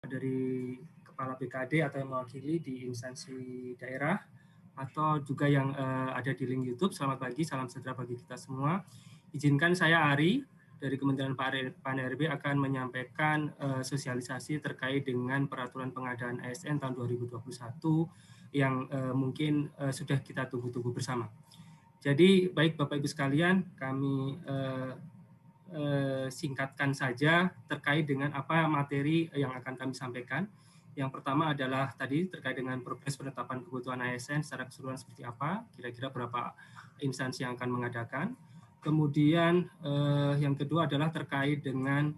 dari Kepala BKD atau yang mewakili di instansi daerah, atau juga yang ada di link YouTube. Selamat pagi, salam sejahtera bagi kita semua. Izinkan saya Ari dari Kementerian PAN-RB akan menyampaikan sosialisasi terkait dengan peraturan pengadaan ASN tahun 2021 yang mungkin sudah kita tunggu-tunggu bersama. Jadi baik Bapak Ibu sekalian, kami singkatkan saja terkait dengan apa materi yang akan kami sampaikan. Yang pertama adalah tadi terkait dengan progres penetapan kebutuhan ASN secara keseluruhan seperti apa, kira-kira berapa instansi yang akan mengadakan. Kemudian yang kedua adalah terkait dengan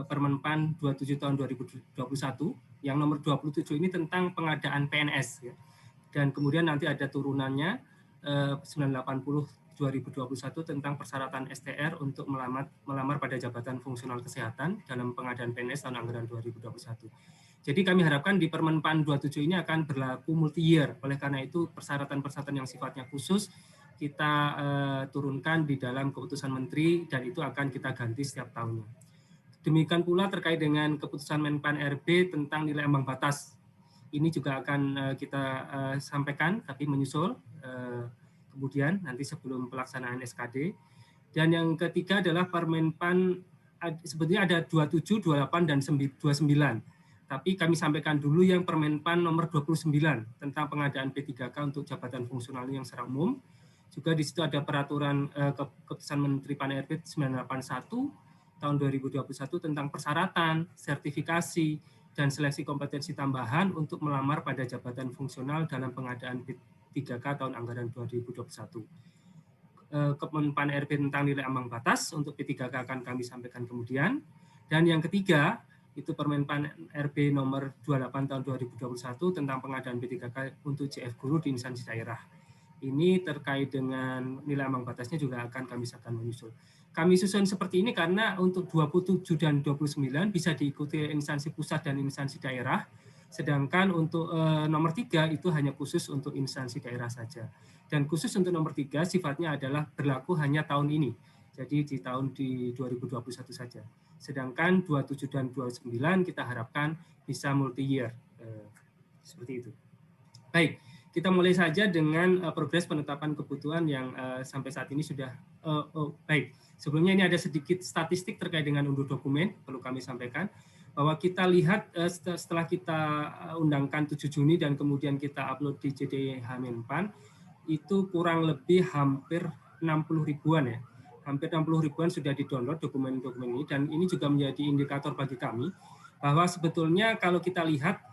Permenpan 27 tahun 2021, yang nomor 27 ini tentang pengadaan PNS. Ya. Dan kemudian nanti ada turunannya 980 2021 tentang persyaratan STR untuk melamar pada jabatan fungsional kesehatan dalam pengadaan PNS tahun anggaran 2021. Jadi kami harapkan di Permenpan 27 ini akan berlaku multi-year. Oleh karena itu persyaratan-persyaratan yang sifatnya khusus kita turunkan di dalam keputusan Menteri dan itu akan kita ganti setiap tahunnya. Demikian pula terkait dengan keputusan Menpan RB tentang nilai ambang batas. Ini juga akan kita sampaikan tapi menyusul kemudian nanti sebelum pelaksanaan SKD. Dan yang ketiga adalah Permenpan, sebetulnya ada 27, 28, dan 29. Tapi kami sampaikan dulu yang Permenpan nomor 29 tentang pengadaan P3K untuk jabatan fungsional yang secara umum. Juga di situ ada peraturan keputusan Menteri PAN-RB 981 tahun 2021 tentang persyaratan, sertifikasi, dan seleksi kompetensi tambahan untuk melamar pada jabatan fungsional dalam pengadaan P3K tahun anggaran 2021. Kemenpan RB tentang nilai ambang batas untuk P3K akan kami sampaikan kemudian. Dan yang ketiga, itu Permenpan RB nomor 28 tahun 2021 tentang pengadaan P3K untuk JF guru di instansi daerah. Ini terkait dengan nilai ambang batasnya juga akan kami menyusul. Kami susun seperti ini karena untuk 27 dan 29 bisa diikuti instansi pusat dan instansi daerah, sedangkan untuk nomor 3 itu hanya khusus untuk instansi daerah saja. Dan khusus untuk nomor 3 sifatnya adalah berlaku hanya tahun ini, jadi di tahun 2021 saja. Sedangkan 27 dan 29 kita harapkan bisa multi-year, seperti itu. Baik, kita mulai saja dengan progres penetapan kebutuhan yang sampai saat ini sudah baik. Sebelumnya ini ada sedikit statistik terkait dengan unduh dokumen, perlu kami sampaikan, bahwa kita lihat setelah kita undangkan 7 Juni dan kemudian kita upload di JDH Menpan, itu kurang lebih hampir 60 ribuan ya. Hampir 60 ribuan sudah di-download dokumen-dokumen ini, dan ini juga menjadi indikator bagi kami, bahwa sebetulnya kalau kita lihat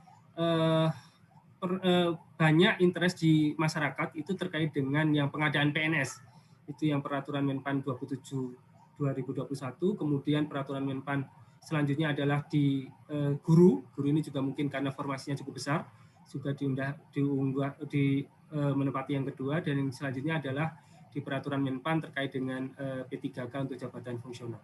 banyak interest di masyarakat itu terkait dengan yang pengadaan PNS. Itu yang peraturan Menpan 27 2021, kemudian peraturan Menpan selanjutnya adalah di guru ini juga mungkin karena formasinya cukup besar, juga menempati yang kedua, dan yang selanjutnya adalah di peraturan Menpan terkait dengan P3K untuk jabatan fungsional.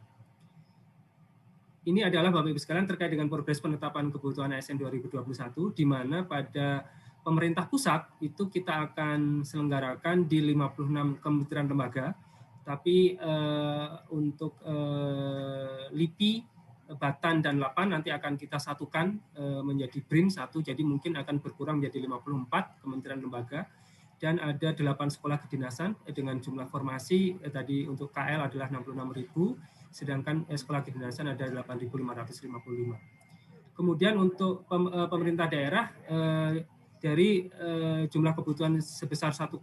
Ini adalah Bapak Ibu sekalian terkait dengan progres penetapan kebutuhan ASN 2021, di mana pada pemerintah pusat itu kita akan selenggarakan di 56 kementerian lembaga, tapi untuk LIPI, Batan, dan Lapan nanti akan kita satukan menjadi BRIN satu, jadi mungkin akan berkurang menjadi 54 kementerian lembaga, dan ada 8 sekolah kedinasan dengan jumlah formasi tadi untuk KL adalah 66.000, sedangkan sekolah kedinasan ada 8.555. Kemudian untuk pemerintah daerah dari jumlah kebutuhan sebesar 1,1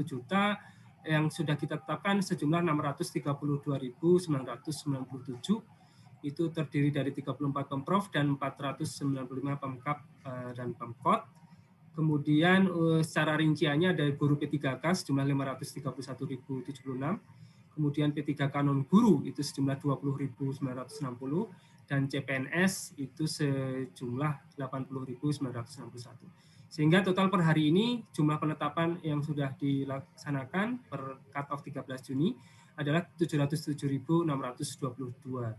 juta yang sudah kita tetapkan sejumlah 632.997, itu terdiri dari 34 Pemprov dan 495 Pemkab dan Pemkot. Kemudian secara rinciannya ada guru P3K sejumlah 531.076, kemudian P3K non guru itu sejumlah 20.960, dan CPNS itu sejumlah 80.961. Sehingga total per hari ini jumlah penetapan yang sudah dilaksanakan per cut-off 13 Juni adalah 707.622.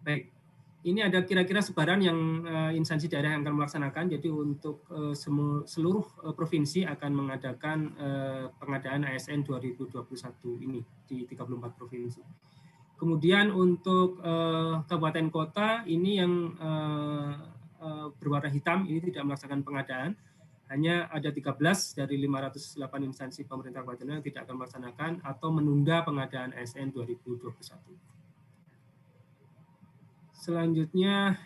Baik, ini ada kira-kira sebaran yang instansi daerah yang akan melaksanakan. Jadi untuk seluruh provinsi akan mengadakan pengadaan ASN 2021 ini di 34 provinsi. Kemudian untuk kabupaten kota ini yang berwarna hitam ini tidak melaksanakan pengadaan. Hanya ada 13 dari 508 instansi pemerintah kabupaten yang tidak akan melaksanakan atau menunda pengadaan ASN 2021. Selanjutnya,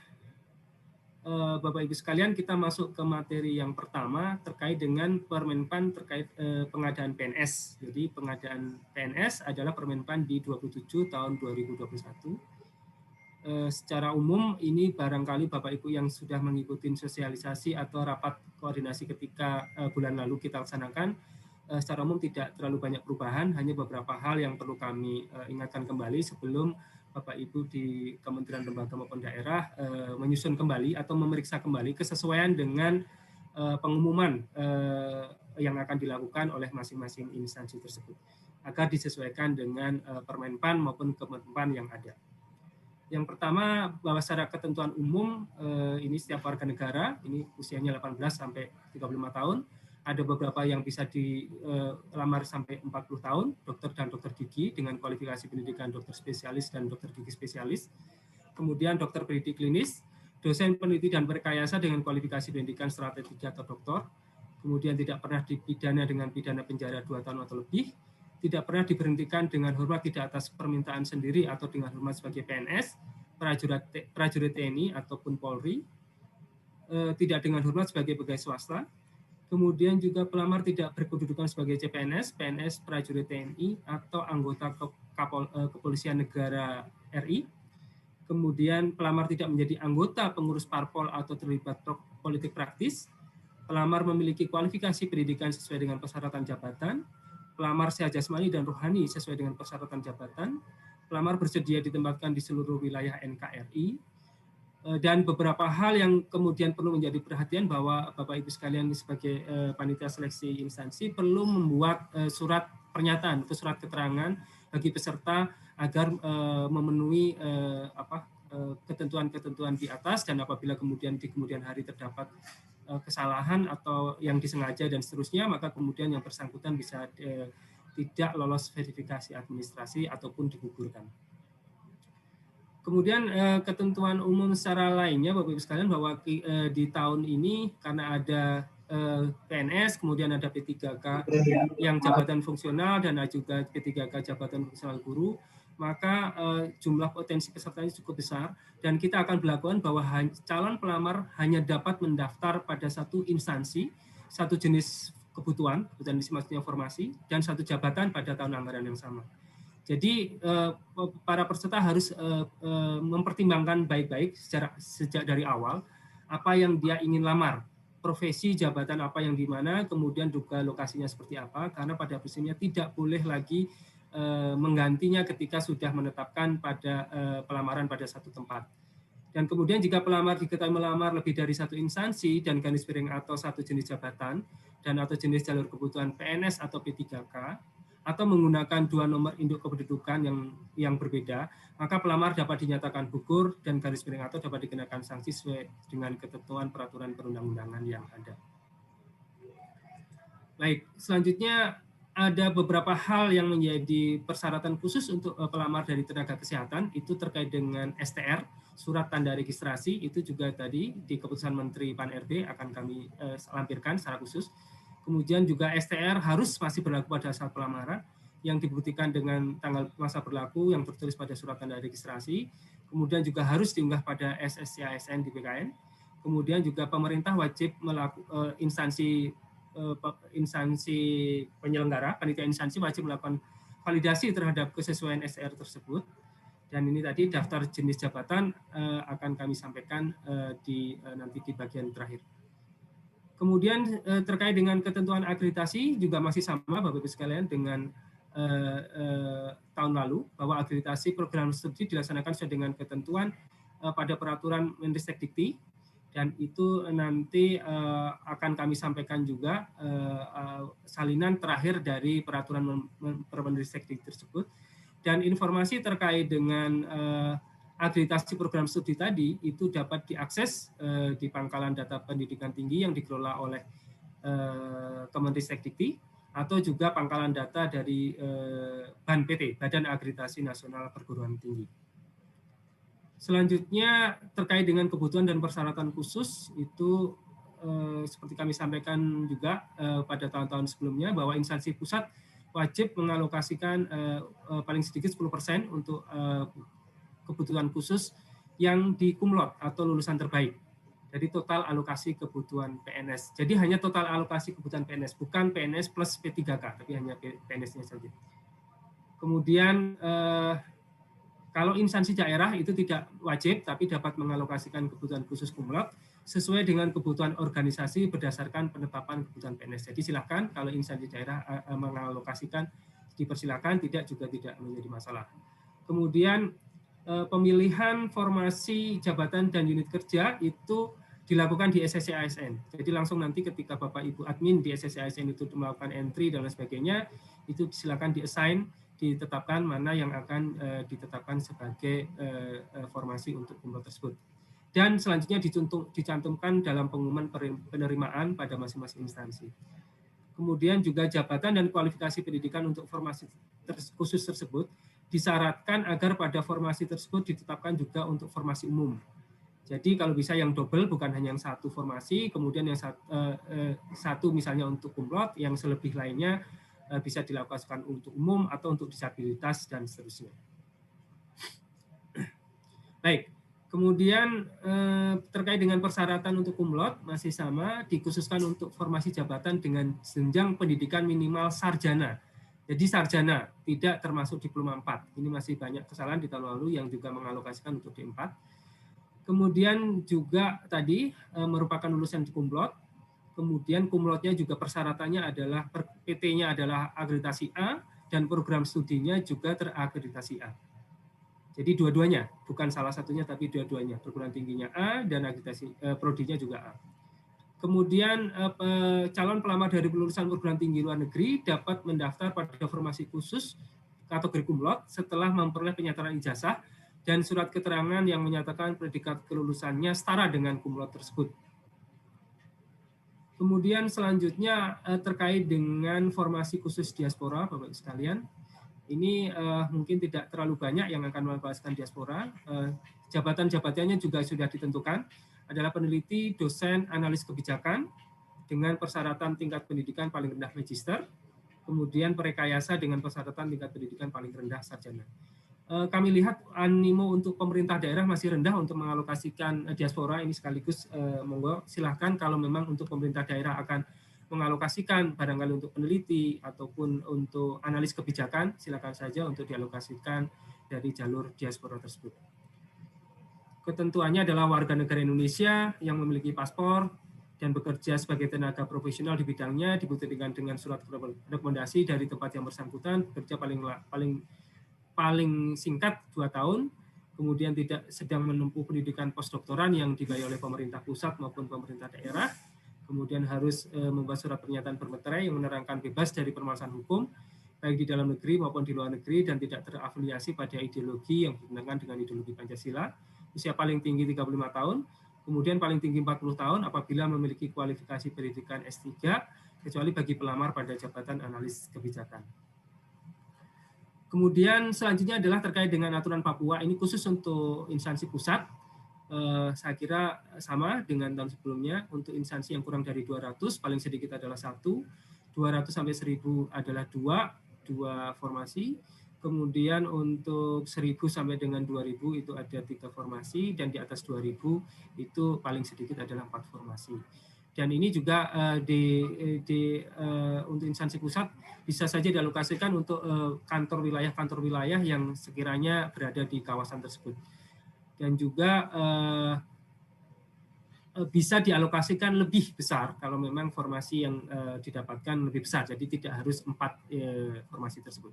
Bapak Ibu sekalian, kita masuk ke materi yang pertama terkait dengan Permenpan terkait pengadaan PNS. Jadi pengadaan PNS adalah Permenpan di 27 tahun 2021. Secara umum ini barangkali Bapak Ibu yang sudah mengikuti sosialisasi atau rapat koordinasi ketika bulan lalu kita laksanakan, secara umum tidak terlalu banyak perubahan, hanya beberapa hal yang perlu kami ingatkan kembali sebelum Bapak Ibu di Kementerian Lembaga maupun daerah menyusun kembali atau memeriksa kembali kesesuaian dengan pengumuman yang akan dilakukan oleh masing-masing instansi tersebut agar disesuaikan dengan Permenpan maupun Kemenpan yang ada. Yang pertama, bahwa secara ketentuan umum ini setiap warga negara, ini usianya 18 sampai 35 tahun, ada beberapa yang bisa dilamar sampai 40 tahun, dokter dan dokter gigi dengan kualifikasi pendidikan dokter spesialis dan dokter gigi spesialis. Kemudian dokter pendidik klinis, dosen peneliti dan berrekayasa dengan kualifikasi pendidikan strategi atau doktor. Kemudian tidak pernah dipidana dengan pidana penjara 2 tahun atau lebih. Tidak pernah diberhentikan dengan hormat tidak atas permintaan sendiri atau dengan hormat sebagai PNS, prajurit TNI ataupun Polri, tidak dengan hormat sebagai pegawai swasta. Kemudian juga pelamar tidak berkedudukan sebagai CPNS, PNS, prajurit TNI atau anggota kepolisian negara RI. Kemudian pelamar tidak menjadi anggota pengurus parpol atau terlibat politik praktis. Pelamar memiliki kualifikasi pendidikan sesuai dengan persyaratan jabatan. Pelamar sehat jasmani dan rohani sesuai dengan persyaratan jabatan. Pelamar bersedia ditempatkan di seluruh wilayah NKRI. Dan beberapa hal yang kemudian perlu menjadi perhatian bahwa Bapak Ibu sekalian sebagai panitia seleksi instansi perlu membuat surat pernyataan atau surat keterangan bagi peserta agar memenuhi ketentuan-ketentuan di atas, dan apabila kemudian di kemudian hari terdapat kesalahan atau yang disengaja dan seterusnya, maka kemudian yang bersangkutan bisa tidak lolos verifikasi administrasi ataupun digugurkan. Kemudian ketentuan umum secara lainnya Bapak Ibu sekalian bahwa di tahun ini karena ada PNS, kemudian ada P3K yang jabatan fungsional dan juga P3K jabatan fungsional guru, maka jumlah potensi pesertanya cukup besar dan kita akan berlakukan bahwa calon pelamar hanya dapat mendaftar pada satu instansi, satu jenis kebutuhan maksudnya formasi, dan satu jabatan pada tahun anggaran yang sama. Jadi para peserta harus mempertimbangkan baik-baik sejak dari awal apa yang dia ingin lamar, profesi, jabatan apa yang di mana, kemudian juga lokasinya seperti apa, karena pada prinsipnya tidak boleh lagi menggantinya ketika sudah menetapkan pada pelamaran pada satu tempat. Dan kemudian jika pelamar diketahui melamar lebih dari satu instansi dan garis miring atau satu jenis jabatan dan atau jenis jalur kebutuhan PNS atau P3K, atau menggunakan dua nomor induk kependudukan yang berbeda, maka pelamar dapat dinyatakan gugur dan garis miring atau dapat dikenakan sanksi sesuai dengan ketentuan peraturan perundang-undangan yang ada. Baik, selanjutnya ada beberapa hal yang menjadi persyaratan khusus untuk pelamar dari tenaga kesehatan, itu terkait dengan STR, surat tanda registrasi, itu juga tadi di keputusan Menteri Pan-RB akan kami lampirkan secara khusus. Kemudian juga STR harus masih berlaku pada saat pelamaran yang dibuktikan dengan tanggal masa berlaku yang tertulis pada surat tanda registrasi. Kemudian juga harus diunggah pada SSC ASN di BKN. Kemudian juga pemerintah wajib melakukan instansi penyelenggara, panitia instansi wajib melakukan validasi terhadap kesesuaian STR tersebut. Dan ini tadi daftar jenis jabatan akan kami sampaikan nanti di bagian terakhir. Kemudian terkait dengan ketentuan akreditasi juga masih sama Bapak Ibu sekalian dengan tahun lalu, bahwa akreditasi program studi dilaksanakan sesuai dengan ketentuan pada peraturan Mendikbud, dan itu nanti akan kami sampaikan juga salinan terakhir dari peraturan Mendikbud tersebut. Dan informasi terkait dengan akreditasi program studi tadi itu dapat diakses di pangkalan data pendidikan tinggi yang dikelola oleh Kemendikbud atau juga pangkalan data dari BAN PT, Badan Akreditasi Nasional Perguruan Tinggi. Selanjutnya terkait dengan kebutuhan dan persyaratan khusus, itu seperti kami sampaikan juga pada tahun-tahun sebelumnya bahwa instansi pusat wajib mengalokasikan paling sedikit 10% untuk kebutuhan khusus yang di kumlot atau lulusan terbaik. Jadi total alokasi kebutuhan PNS. Jadi hanya total alokasi kebutuhan PNS, bukan PNS plus P3K, tapi hanya PNS-nya saja. Kemudian kalau instansi daerah itu tidak wajib, tapi dapat mengalokasikan kebutuhan khusus kumlot sesuai dengan kebutuhan organisasi berdasarkan penetapan kebutuhan PNS. Jadi silakan kalau instansi daerah mengalokasikan, dipersilakan, tidak juga tidak menjadi masalah. Kemudian pemilihan formasi jabatan dan unit kerja itu dilakukan di SSC ASN. Jadi langsung nanti ketika Bapak Ibu admin di SSC ASN itu melakukan entry dan lain sebagainya, itu silakan di-assign, ditetapkan mana yang akan ditetapkan sebagai formasi untuk kumlot tersebut. Dan selanjutnya dicantumkan dalam pengumuman penerimaan pada masing-masing instansi. Kemudian juga jabatan dan kualifikasi pendidikan untuk formasi khusus tersebut disyaratkan agar pada formasi tersebut ditetapkan juga untuk formasi umum. Jadi kalau bisa yang double, bukan hanya yang satu formasi, kemudian yang satu misalnya untuk kumlot, yang selebih lainnya bisa dilakukan untuk umum atau untuk disabilitas dan seterusnya. Baik, kemudian terkait dengan persyaratan untuk kumlot masih sama, dikhususkan untuk formasi jabatan dengan jenjang pendidikan minimal sarjana. Jadi sarjana, tidak termasuk diploma 4. Ini masih banyak kesalahan di tahun lalu yang juga mengalokasikan untuk D4. Kemudian juga tadi merupakan lulusan kumlot. Kemudian kumlotnya juga persyaratannya adalah PT-nya adalah akreditasi A dan program studinya juga terakreditasi A. Jadi dua-duanya, bukan salah satunya tapi dua-duanya. Perguruan tingginya A dan akreditasi prodinya juga A. Kemudian calon pelamar dari lulusan perguruan tinggi luar negeri dapat mendaftar pada formasi khusus kategori kumlot setelah memperoleh penyataan ijazah dan surat keterangan yang menyatakan predikat kelulusannya setara dengan kumlot tersebut. Kemudian selanjutnya terkait dengan formasi khusus diaspora, Bapak Ibu sekalian. Ini mungkin tidak terlalu banyak yang akan mengalokasikan diaspora. Jabatan-jabatannya juga sudah ditentukan, adalah peneliti, dosen, analis kebijakan, dengan persyaratan tingkat pendidikan paling rendah magister, kemudian perekayasa dengan persyaratan tingkat pendidikan paling rendah sarjana. Kami lihat animo untuk pemerintah daerah masih rendah untuk mengalokasikan diaspora ini sekaligus monggo silahkan kalau memang untuk pemerintah daerah akan mengalokasikan barangkali untuk peneliti ataupun untuk analis kebijakan silakan saja untuk dialokasikan dari jalur diaspora tersebut. Ketentuannya adalah warga negara Indonesia yang memiliki paspor dan bekerja sebagai tenaga profesional di bidangnya dibuktikan dengan surat rekomendasi dari tempat yang bersangkutan bekerja paling singkat 2 tahun, kemudian tidak sedang menempuh pendidikan postdoktoran yang dibayar oleh pemerintah pusat maupun pemerintah daerah, kemudian harus membuat surat pernyataan bermeterai yang menerangkan bebas dari permasalahan hukum, baik di dalam negeri maupun di luar negeri, dan tidak terafiliasi pada ideologi yang bertentangan dengan ideologi Pancasila, usia paling tinggi 35 tahun, kemudian paling tinggi 40 tahun apabila memiliki kualifikasi pendidikan S3, kecuali bagi pelamar pada jabatan analis kebijakan. Kemudian selanjutnya adalah terkait dengan aturan Papua, ini khusus untuk instansi pusat, saya kira sama dengan tahun sebelumnya, untuk instansi yang kurang dari 200, paling sedikit adalah 1, 200 sampai 1000 adalah 2 formasi, kemudian untuk 1000 sampai dengan 2000 itu ada 3 formasi, dan di atas 2000 itu paling sedikit adalah 4 formasi. Dan ini juga untuk instansi pusat bisa saja dialokasikan untuk kantor wilayah yang sekiranya berada di kawasan tersebut. Dan juga bisa dialokasikan lebih besar kalau memang formasi yang didapatkan lebih besar, jadi tidak harus 4 formasi tersebut.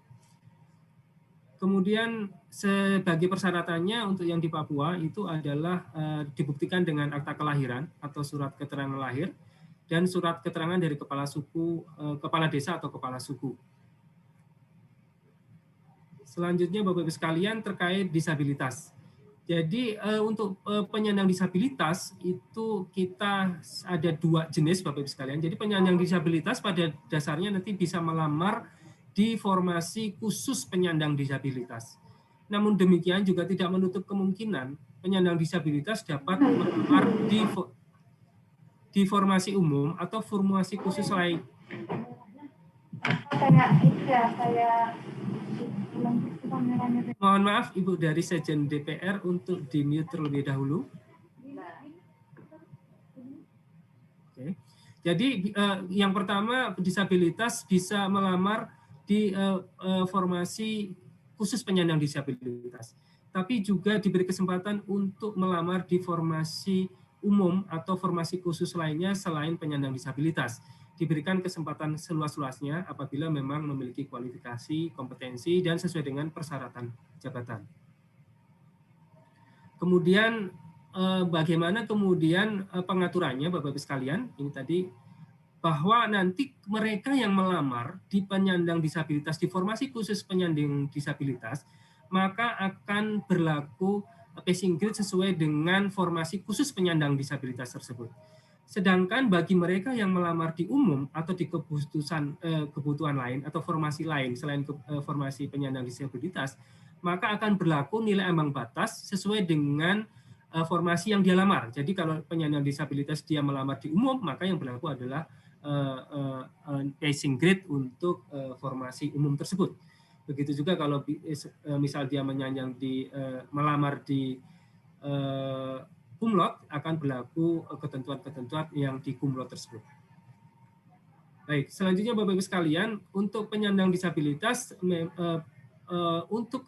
Kemudian sebagai persyaratannya untuk yang di Papua itu adalah dibuktikan dengan akta kelahiran atau surat keterangan lahir dan surat keterangan dari kepala suku, kepala desa atau kepala suku. Selanjutnya Bapak Ibu sekalian terkait disabilitas. Jadi untuk penyandang disabilitas itu kita ada 2 jenis Bapak Ibu sekalian. Jadi penyandang disabilitas pada dasarnya nanti bisa melamar di formasi khusus penyandang disabilitas. Namun demikian juga tidak menutup kemungkinan penyandang disabilitas dapat melamar di formasi umum atau formasi khusus lain. Mohon maaf Ibu dari Sekjen DPR untuk di-mute terlebih dahulu. Oke. Jadi yang pertama disabilitas bisa melamar di formasi khusus penyandang disabilitas. Tapi juga diberi kesempatan untuk melamar di formasi umum atau formasi khusus lainnya selain penyandang disabilitas. Diberikan kesempatan seluas-luasnya apabila memang memiliki kualifikasi, kompetensi, dan sesuai dengan persyaratan jabatan. Kemudian bagaimana kemudian pengaturannya Bapak-Ibu sekalian, ini tadi bahwa nanti mereka yang melamar di penyandang disabilitas, di formasi khusus penyandang disabilitas, maka akan berlaku passing grade sesuai dengan formasi khusus penyandang disabilitas tersebut. Sedangkan bagi mereka yang melamar di umum atau di kebutuhan lain atau formasi lain selain formasi penyandang disabilitas, maka akan berlaku nilai ambang batas sesuai dengan formasi yang dia lamar. Jadi kalau penyandang disabilitas dia melamar di umum, maka yang berlaku adalah passing grade untuk formasi umum tersebut. Begitu juga kalau misal dia melamar di kumlot, akan berlaku ketentuan-ketentuan yang di kumlot tersebut. Baik, selanjutnya Bapak Ibu sekalian, untuk penyandang disabilitas untuk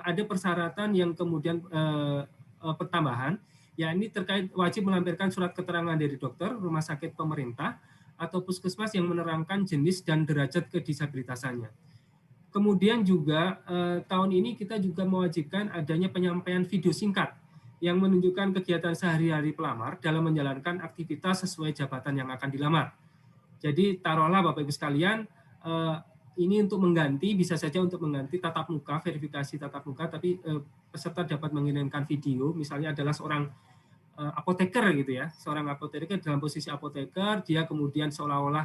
ada persyaratan yang kemudian pertambahan, yakni terkait wajib melampirkan surat keterangan dari dokter, rumah sakit pemerintah, atau puskesmas yang menerangkan jenis dan derajat kedisabilitasannya. Kemudian juga tahun ini kita juga mewajibkan adanya penyampaian video singkat yang menunjukkan kegiatan sehari-hari pelamar dalam menjalankan aktivitas sesuai jabatan yang akan dilamar. Jadi taruhlah Bapak Ibu sekalian, ini untuk mengganti, bisa saja untuk mengganti tatap muka, verifikasi tatap muka, tapi peserta dapat mengirimkan video, misalnya adalah seorang apoteker gitu ya, seorang apoteker dalam posisi apoteker, dia kemudian seolah-olah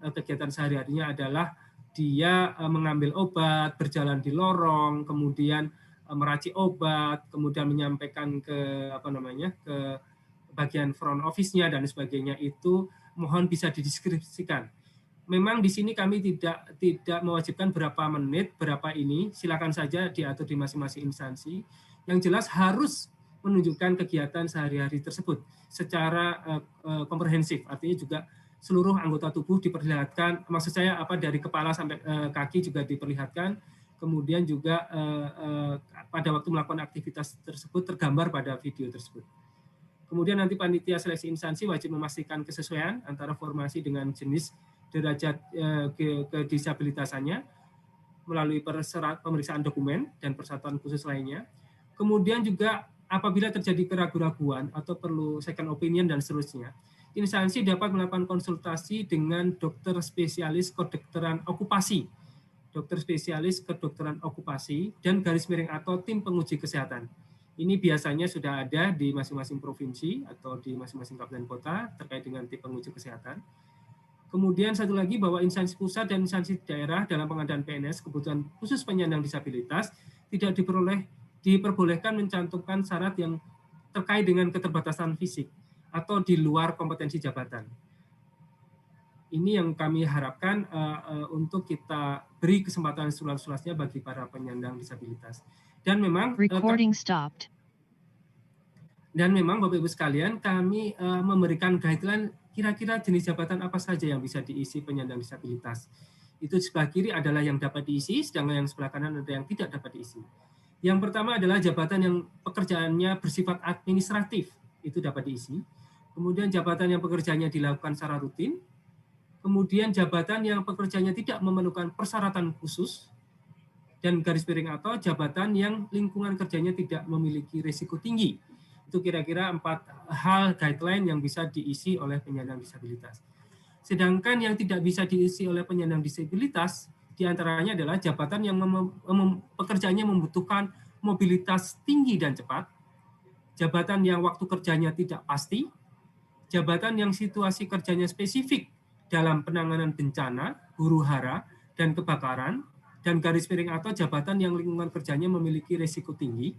kegiatan sehari-harinya adalah dia mengambil obat, berjalan di lorong, kemudian meracik obat, kemudian menyampaikan ke ke bagian front office-nya dan sebagainya, itu mohon bisa dideskripsikan. Memang di sini kami tidak mewajibkan berapa menit, berapa ini, silakan saja diatur di masing-masing instansi. Yang jelas harus menunjukkan kegiatan sehari-hari tersebut secara komprehensif, artinya juga seluruh anggota tubuh diperlihatkan, maksud saya dari kepala sampai kaki juga diperlihatkan, kemudian juga pada waktu melakukan aktivitas tersebut tergambar pada video tersebut. Kemudian nanti panitia seleksi instansi wajib memastikan kesesuaian antara formasi dengan jenis derajat kedisabilitasannya melalui pemeriksaan dokumen dan persyaratan khusus lainnya. Kemudian juga apabila terjadi keraguan-raguan atau perlu second opinion dan seterusnya, instansi dapat melakukan konsultasi dengan dokter spesialis kedokteran okupasi, dokter spesialis kedokteran okupasi, dan garis miring atau tim penguji kesehatan. Ini biasanya sudah ada di masing-masing provinsi atau di masing-masing kabupaten kota terkait dengan tim penguji kesehatan. Kemudian satu lagi bahwa instansi pusat dan instansi daerah dalam pengadaan PNS kebutuhan khusus penyandang disabilitas tidak diperbolehkan mencantumkan syarat yang terkait dengan keterbatasan fisik atau di luar kompetensi jabatan. Ini yang kami harapkan untuk kita beri kesempatan seluas-luasnya bagi para penyandang disabilitas. Dan memang Bapak Ibu sekalian, kami memberikan guideline kira-kira jenis jabatan apa saja yang bisa diisi penyandang disabilitas. Itu sebelah kiri adalah yang dapat diisi, sedangkan yang sebelah kanan ada yang tidak dapat diisi. Yang pertama adalah jabatan yang pekerjaannya bersifat administratif, itu dapat diisi. Kemudian jabatan yang pekerjaannya dilakukan secara rutin. Kemudian jabatan yang pekerjaannya tidak memerlukan persyaratan khusus. Dan garis miring atau jabatan yang lingkungan kerjanya tidak memiliki risiko tinggi. Itu kira-kira 4 hal guideline yang bisa diisi oleh penyandang disabilitas. Sedangkan yang tidak bisa diisi oleh penyandang disabilitas, diantaranya adalah jabatan yang pekerjaannya membutuhkan mobilitas tinggi dan cepat, jabatan yang waktu kerjanya tidak pasti, jabatan yang situasi kerjanya spesifik dalam penanganan bencana, huru-hara, dan kebakaran, dan garis miring atau jabatan yang lingkungan kerjanya memiliki risiko tinggi.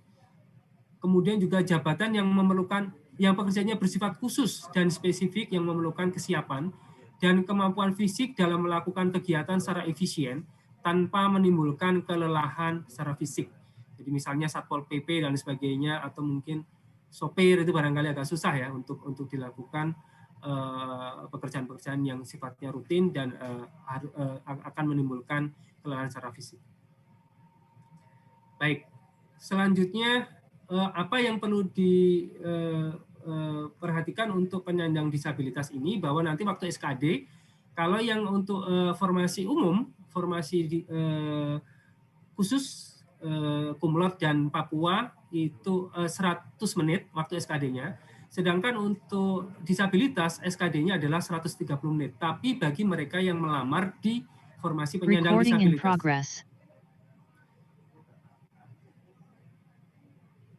Kemudian juga jabatan yang memerlukan yang pekerjaannya bersifat khusus dan spesifik yang memerlukan kesiapan dan kemampuan fisik dalam melakukan kegiatan secara efisien tanpa menimbulkan kelelahan secara fisik. Jadi misalnya Satpol PP dan sebagainya atau mungkin sopir itu barangkali agak susah ya untuk dilakukan pekerjaan-pekerjaan yang sifatnya rutin dan akan menimbulkan kelelahan secara fisik. Baik, selanjutnya apa yang perlu diperhatikan untuk penyandang disabilitas ini, bahwa nanti waktu SKD, kalau yang untuk formasi umum, formasi khusus Kumlot dan Papua itu 100 menit waktu SKD-nya, sedangkan untuk disabilitas SKD-nya adalah 130 menit. Tapi bagi mereka yang melamar di formasi penyandang disabilitas.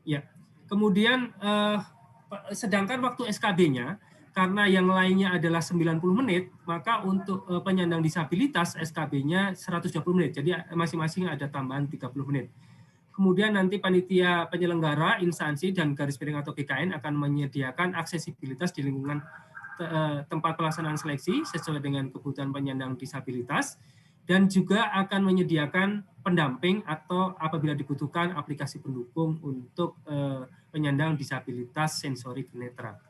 Ya, kemudian sedangkan waktu SKB-nya, karena yang lainnya adalah 90 menit, maka untuk penyandang disabilitas SKB-nya 120 menit. Jadi masing-masing ada tambahan 30 menit. Kemudian nanti panitia penyelenggara, instansi, dan garis miring atau BKN akan menyediakan aksesibilitas di lingkungan tempat pelaksanaan seleksi sesuai dengan kebutuhan penyandang disabilitas, dan juga akan menyediakan pendamping atau apabila dibutuhkan aplikasi pendukung untuk penyandang disabilitas sensorik netra.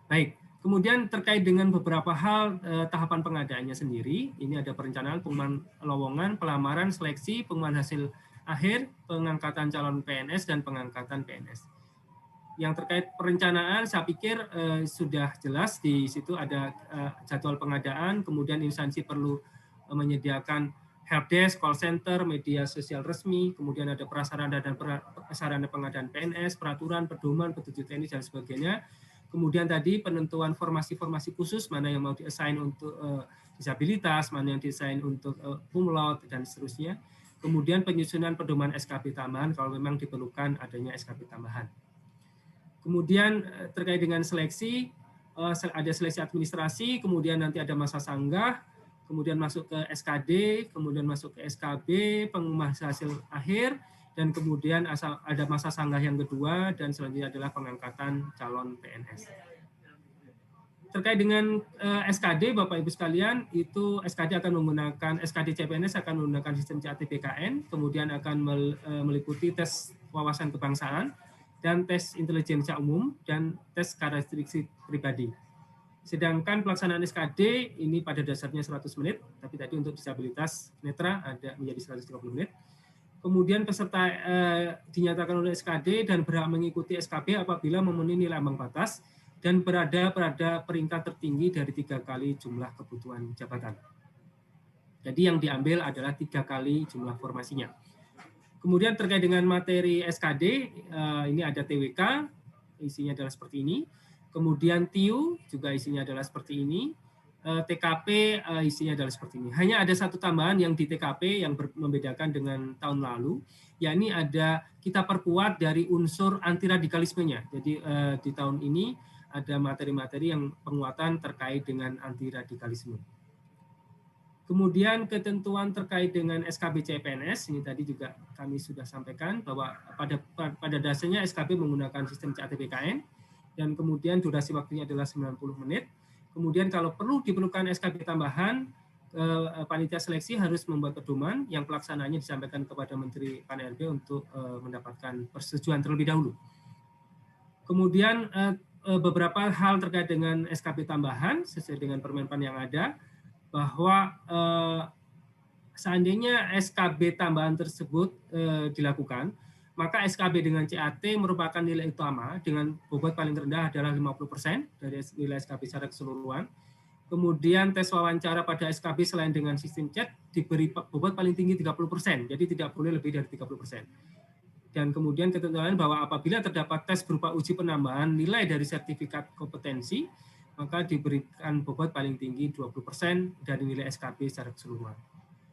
Baik, kemudian terkait dengan beberapa hal tahapan pengadaannya sendiri, ini ada perencanaan, pengumuman lowongan, pelamaran, seleksi, pengumuman hasil akhir, pengangkatan calon PNS, dan pengangkatan PNS. Yang terkait perencanaan, saya pikir sudah jelas, di situ ada jadwal pengadaan, kemudian instansi perlu menyediakan helpdesk, call center, media sosial resmi, kemudian ada prasarana dan prasarana pengadaan PNS, peraturan, pedoman, petunjuk teknis, dan sebagainya. Kemudian tadi penentuan formasi-formasi khusus, mana yang mau di-assign untuk disabilitas, mana yang di-assign untuk kumlot, dan seterusnya. Kemudian penyusunan pedoman SKB tambahan kalau memang diperlukan adanya SKB tambahan. Kemudian terkait dengan seleksi, ada seleksi administrasi, kemudian nanti ada masa sanggah, kemudian masuk ke SKD, kemudian masuk ke SKB, pengumuman hasil akhir, dan kemudian ada masa sanggah yang kedua, dan selanjutnya adalah pengangkatan calon PNS. Terkait dengan SKD, Bapak Ibu sekalian, itu SKD akan menggunakan, SKD CPNS akan menggunakan sistem CAT-BKN, kemudian akan meliputi tes wawasan kebangsaan, dan tes intelijensia umum, dan tes karakteristik pribadi. Sedangkan pelaksanaan SKD ini pada dasarnya 100 menit, tapi tadi untuk disabilitas netra ada menjadi 130 menit. Kemudian peserta dinyatakan oleh SKD dan berhak mengikuti SKB apabila memenuhi nilai ambang batas dan berada pada peringkat tertinggi dari 3 kali jumlah kebutuhan jabatan. Jadi yang diambil adalah 3 kali jumlah formasinya. Kemudian terkait dengan materi SKD, ini ada TWK, isinya adalah seperti ini. Kemudian TIU juga isinya adalah seperti ini. TKP isinya adalah seperti ini. Hanya ada satu tambahan yang di TKP yang membedakan dengan tahun lalu, yakni ada kita perkuat dari unsur anti radikalismenya. Jadi di tahun ini ada materi-materi yang penguatan terkait dengan anti radikalisme. Kemudian ketentuan terkait dengan SKB CPNS, ini tadi juga kami sudah sampaikan bahwa pada dasarnya SKB menggunakan sistem CAT-BKN, dan kemudian durasi waktunya adalah 90 menit. Kemudian kalau perlu diperlukan SKB tambahan, panitia seleksi harus membuat pedoman yang pelaksanaannya disampaikan kepada Menteri PAN-RB untuk mendapatkan persetujuan terlebih dahulu. Kemudian beberapa hal terkait dengan SKB tambahan sesuai dengan Permenpan yang ada, bahwa seandainya SKB tambahan tersebut dilakukan, maka SKB dengan CAT merupakan nilai utama dengan bobot paling rendah adalah 50% dari nilai SKB secara keseluruhan. Kemudian tes wawancara pada SKB selain dengan sistem chat diberi bobot paling tinggi 30%, jadi tidak boleh lebih dari 30%. Dan kemudian ketentuan bahwa apabila terdapat tes berupa uji penambahan nilai dari sertifikat kompetensi, maka diberikan bobot paling tinggi 20% dari nilai SKB secara keseluruhan.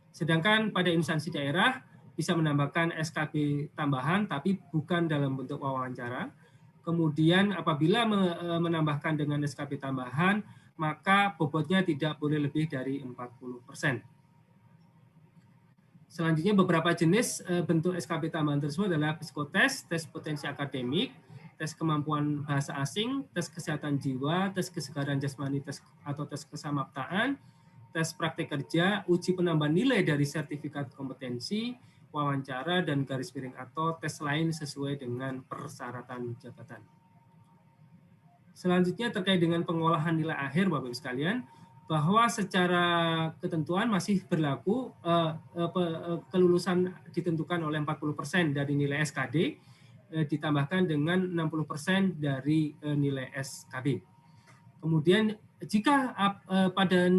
Sedangkan pada instansi daerah, bisa menambahkan SKB tambahan tapi bukan dalam bentuk wawancara. Kemudian apabila menambahkan dengan SKB tambahan, maka bobotnya tidak boleh lebih dari 40%. Selanjutnya beberapa jenis bentuk SKB tambahan tersebut adalah psikotes, tes potensi akademik, tes kemampuan bahasa asing, tes kesehatan jiwa, tes kesegaran jasmani atau tes kesamaptaan, tes praktek kerja, uji penambahan nilai dari sertifikat kompetensi, wawancara, dan garis miring atau tes lain sesuai dengan persyaratan jabatan. Selanjutnya terkait dengan pengolahan nilai akhir, Bapak-Ibu sekalian, bahwa secara ketentuan masih berlaku kelulusan ditentukan oleh 40% dari nilai SKD ditambahkan dengan 60% dari nilai SKB. Kemudian jika pada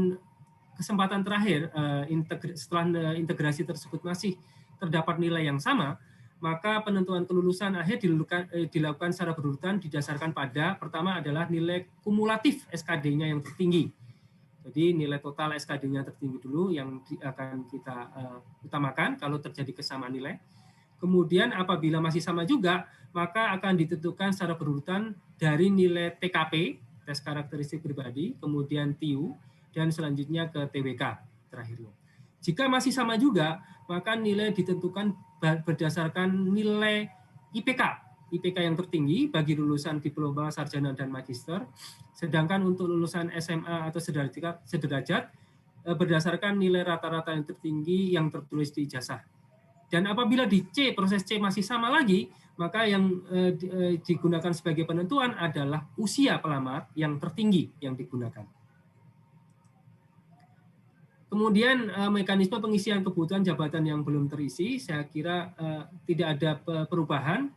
kesempatan terakhir setelah integrasi tersebut masih terdapat nilai yang sama, maka penentuan kelulusan akhir dilakukan secara berurutan didasarkan pada pertama adalah nilai kumulatif SKD-nya yang tertinggi. Jadi nilai total SKD-nya tertinggi dulu yang akan kita utamakan kalau terjadi kesamaan nilai. Kemudian apabila masih sama juga, maka akan ditentukan secara berurutan dari nilai TKP, tes karakteristik pribadi, kemudian TIU, dan selanjutnya ke TWK terakhirnya. Jika masih sama juga, maka nilai ditentukan berdasarkan nilai IPK yang tertinggi bagi lulusan diploma, sarjana, dan magister, sedangkan untuk lulusan SMA atau sederajat berdasarkan nilai rata-rata yang tertinggi yang tertulis di ijazah. Dan apabila di C, proses C masih sama lagi, maka yang digunakan sebagai penentuan adalah usia pelamar yang tertinggi yang digunakan. Kemudian mekanisme pengisian kebutuhan jabatan yang belum terisi, saya kira tidak ada perubahan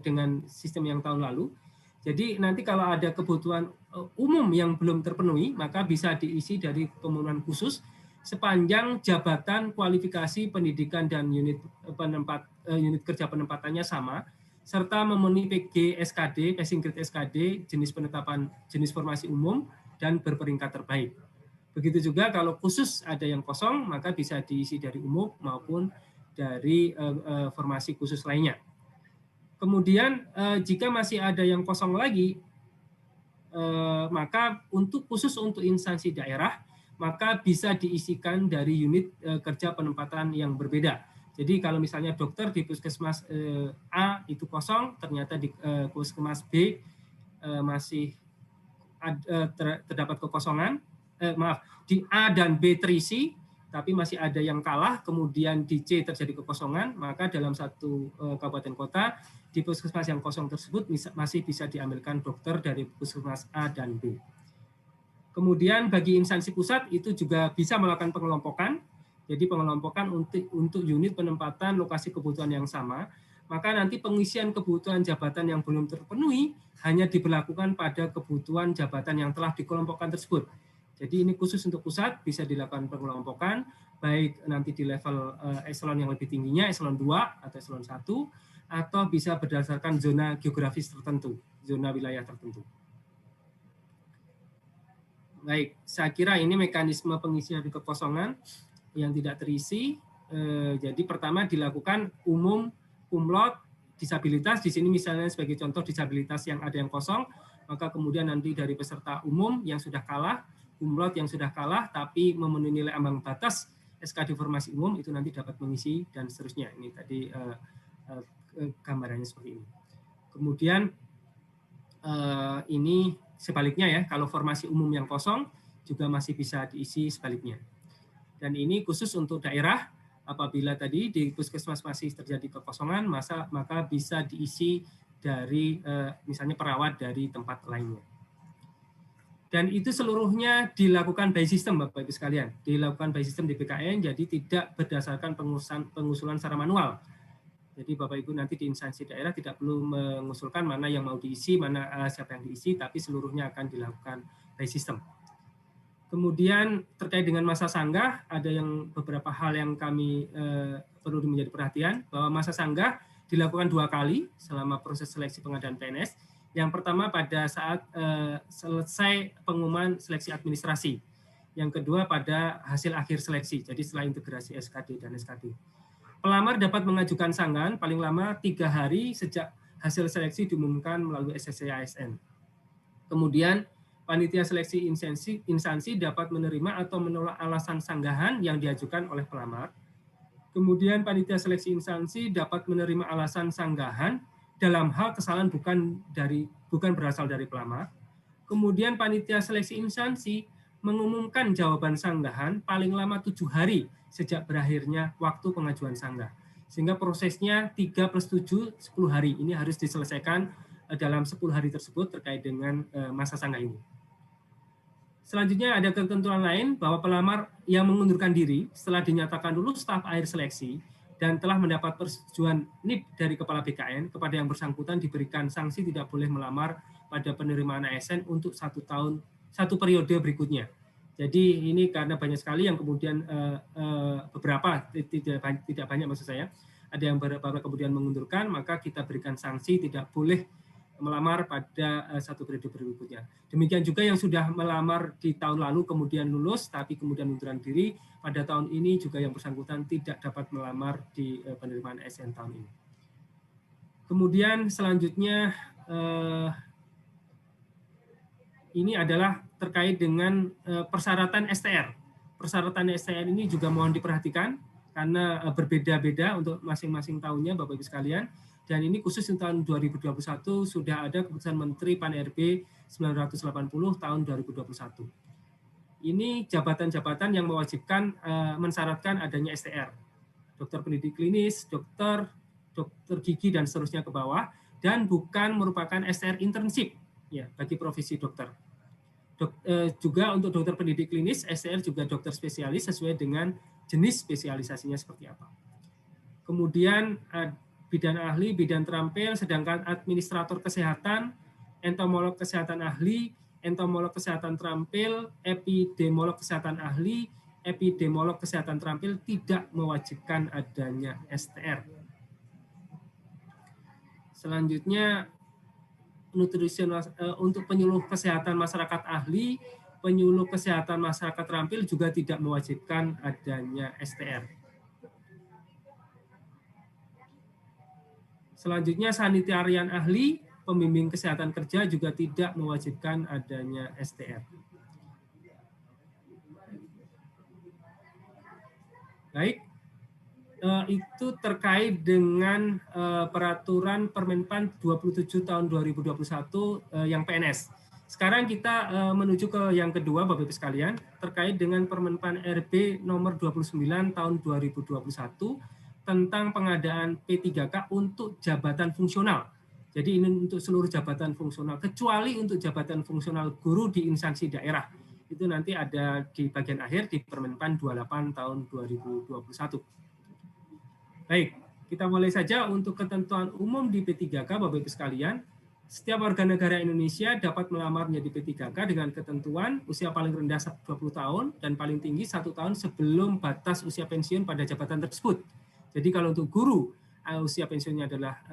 dengan sistem yang tahun lalu. Jadi nanti kalau ada kebutuhan umum yang belum terpenuhi, maka bisa diisi dari pemenuhan khusus sepanjang jabatan, kualifikasi, pendidikan, dan unit kerja penempatannya sama, serta memenuhi PG SKD, passing grade SKD, jenis formasi umum, dan berperingkat terbaik. Begitu juga kalau khusus ada yang kosong, maka bisa diisi dari umum maupun dari formasi khusus lainnya. Kemudian jika masih ada yang kosong lagi, maka khusus untuk instansi daerah, maka bisa diisikan dari unit kerja penempatan yang berbeda. Jadi kalau misalnya dokter di puskesmas A itu kosong, ternyata di puskesmas B masih terdapat kekosongan, di A dan B terisi, tapi masih ada yang kalah, kemudian di C terjadi kekosongan, maka dalam satu kabupaten kota, di puskesmas yang kosong tersebut masih bisa diambilkan dokter dari puskesmas A dan B. Kemudian bagi instansi pusat itu juga bisa melakukan pengelompokan, jadi pengelompokan untuk unit penempatan lokasi kebutuhan yang sama, maka nanti pengisian kebutuhan jabatan yang belum terpenuhi hanya diberlakukan pada kebutuhan jabatan yang telah dikelompokkan tersebut. Jadi ini khusus untuk pusat, bisa dilakukan pengelompokan, baik nanti di level eselon yang lebih tingginya, eselon 2 atau eselon 1, atau bisa berdasarkan zona geografis tertentu, zona wilayah tertentu. Baik, saya kira ini mekanisme pengisian kekosongan yang tidak terisi. Jadi pertama dilakukan umum, kumlot, disabilitas. Di sini misalnya sebagai contoh disabilitas yang ada yang kosong, maka kemudian nanti dari peserta umum yang sudah kalah, kumlot yang sudah kalah tapi memenuhi nilai ambang batas SKD formasi umum itu nanti dapat mengisi dan seterusnya. Ini tadi gambarannya seperti ini. Kemudian ini sebaliknya ya, kalau formasi umum yang kosong juga masih bisa diisi sebaliknya. Dan ini khusus untuk daerah, apabila tadi di puskesmas masih terjadi kekosongan, maka bisa diisi dari misalnya perawat dari tempat lainnya. Dan itu seluruhnya dilakukan by system, Bapak Ibu sekalian. Dilakukan by system di BKN, jadi tidak berdasarkan pengusulan secara manual. Jadi Bapak Ibu nanti di instansi daerah tidak perlu mengusulkan mana yang mau diisi, mana siapa yang diisi, tapi seluruhnya akan dilakukan by system. Kemudian terkait dengan masa sanggah, ada beberapa hal yang kami perlu menjadi perhatian, bahwa masa sanggah dilakukan 2 kali selama proses seleksi pengadaan PNS. Yang pertama pada saat selesai pengumuman seleksi administrasi. Yang kedua pada hasil akhir seleksi, jadi setelah integrasi SKD dan SKD. Pelamar dapat mengajukan sanggahan paling lama 3 hari sejak hasil seleksi diumumkan melalui SSC ASN. Kemudian panitia seleksi instansi dapat menerima atau menolak alasan sanggahan yang diajukan oleh pelamar. Kemudian panitia seleksi instansi dapat menerima alasan sanggahan dalam hal kesalahan bukan berasal dari pelamar. Kemudian panitia seleksi instansi mengumumkan jawaban sanggahan paling lama 7 hari sejak berakhirnya waktu pengajuan sanggah. Sehingga prosesnya 3 plus 7, 10 hari. Ini harus diselesaikan dalam 10 hari tersebut terkait dengan masa sanggah ini. Selanjutnya ada ketentuan lain bahwa pelamar yang mengundurkan diri setelah dinyatakan lulus tahap akhir seleksi dan telah mendapat persetujuan NIP dari Kepala BKN kepada yang bersangkutan diberikan sanksi tidak boleh melamar pada penerimaan ASN untuk 1 periode berikutnya. Jadi ini karena banyak sekali yang kemudian beberapa, tidak banyak maksud saya, ada yang beberapa kemudian mengundurkan, maka kita berikan sanksi tidak boleh melamar pada 1 periode berikutnya. Demikian juga yang sudah melamar di tahun lalu kemudian lulus tapi kemudian mengundurkan diri, pada tahun ini juga yang bersangkutan tidak dapat melamar di penerimaan ASN tahun ini. Kemudian selanjutnya ini adalah terkait dengan persyaratan STR. Persyaratan STR ini juga mohon diperhatikan karena berbeda-beda untuk masing-masing tahunnya Bapak Ibu sekalian. Dan ini khusus untuk tahun 2021 sudah ada keputusan Menteri Pan-RB 980 tahun 2021. Ini jabatan-jabatan yang mewajibkan mensyaratkan adanya STR. Dokter pendidik klinis, dokter gigi dan seterusnya ke bawah, dan bukan merupakan STR internship ya bagi profesi dokter. Juga untuk dokter pendidik klinis, STR juga dokter spesialis sesuai dengan jenis spesialisasinya seperti apa. Kemudian bidan ahli, bidan terampil, sedangkan administrator kesehatan, entomolog kesehatan ahli, entomolog kesehatan terampil, epidemiolog kesehatan ahli, epidemiolog kesehatan terampil tidak mewajibkan adanya STR. Selanjutnya, nutrisional untuk penyuluh kesehatan masyarakat ahli, penyuluh kesehatan masyarakat terampil juga tidak mewajibkan adanya STR. Selanjutnya sanitarian ahli, pembimbing kesehatan kerja juga tidak mewajibkan adanya STR. Baik, itu terkait dengan peraturan Permenpan 27 tahun 2021 yang PNS. Sekarang kita menuju ke yang kedua Bapak Ibu sekalian, terkait dengan Permenpan RB nomor 29 tahun 2021 tentang pengadaan P3K untuk jabatan fungsional. Jadi ini untuk seluruh jabatan fungsional, kecuali untuk jabatan fungsional guru di instansi daerah. Itu nanti ada di bagian akhir di Permenpan 28 tahun 2021. Baik, kita mulai saja untuk ketentuan umum di P3K, Bapak Ibu sekalian. Setiap warga negara Indonesia dapat melamar menjadi P3K dengan ketentuan usia paling rendah 20 tahun dan paling tinggi 1 tahun sebelum batas usia pensiun pada jabatan tersebut. Jadi kalau untuk guru, usia pensiunnya adalah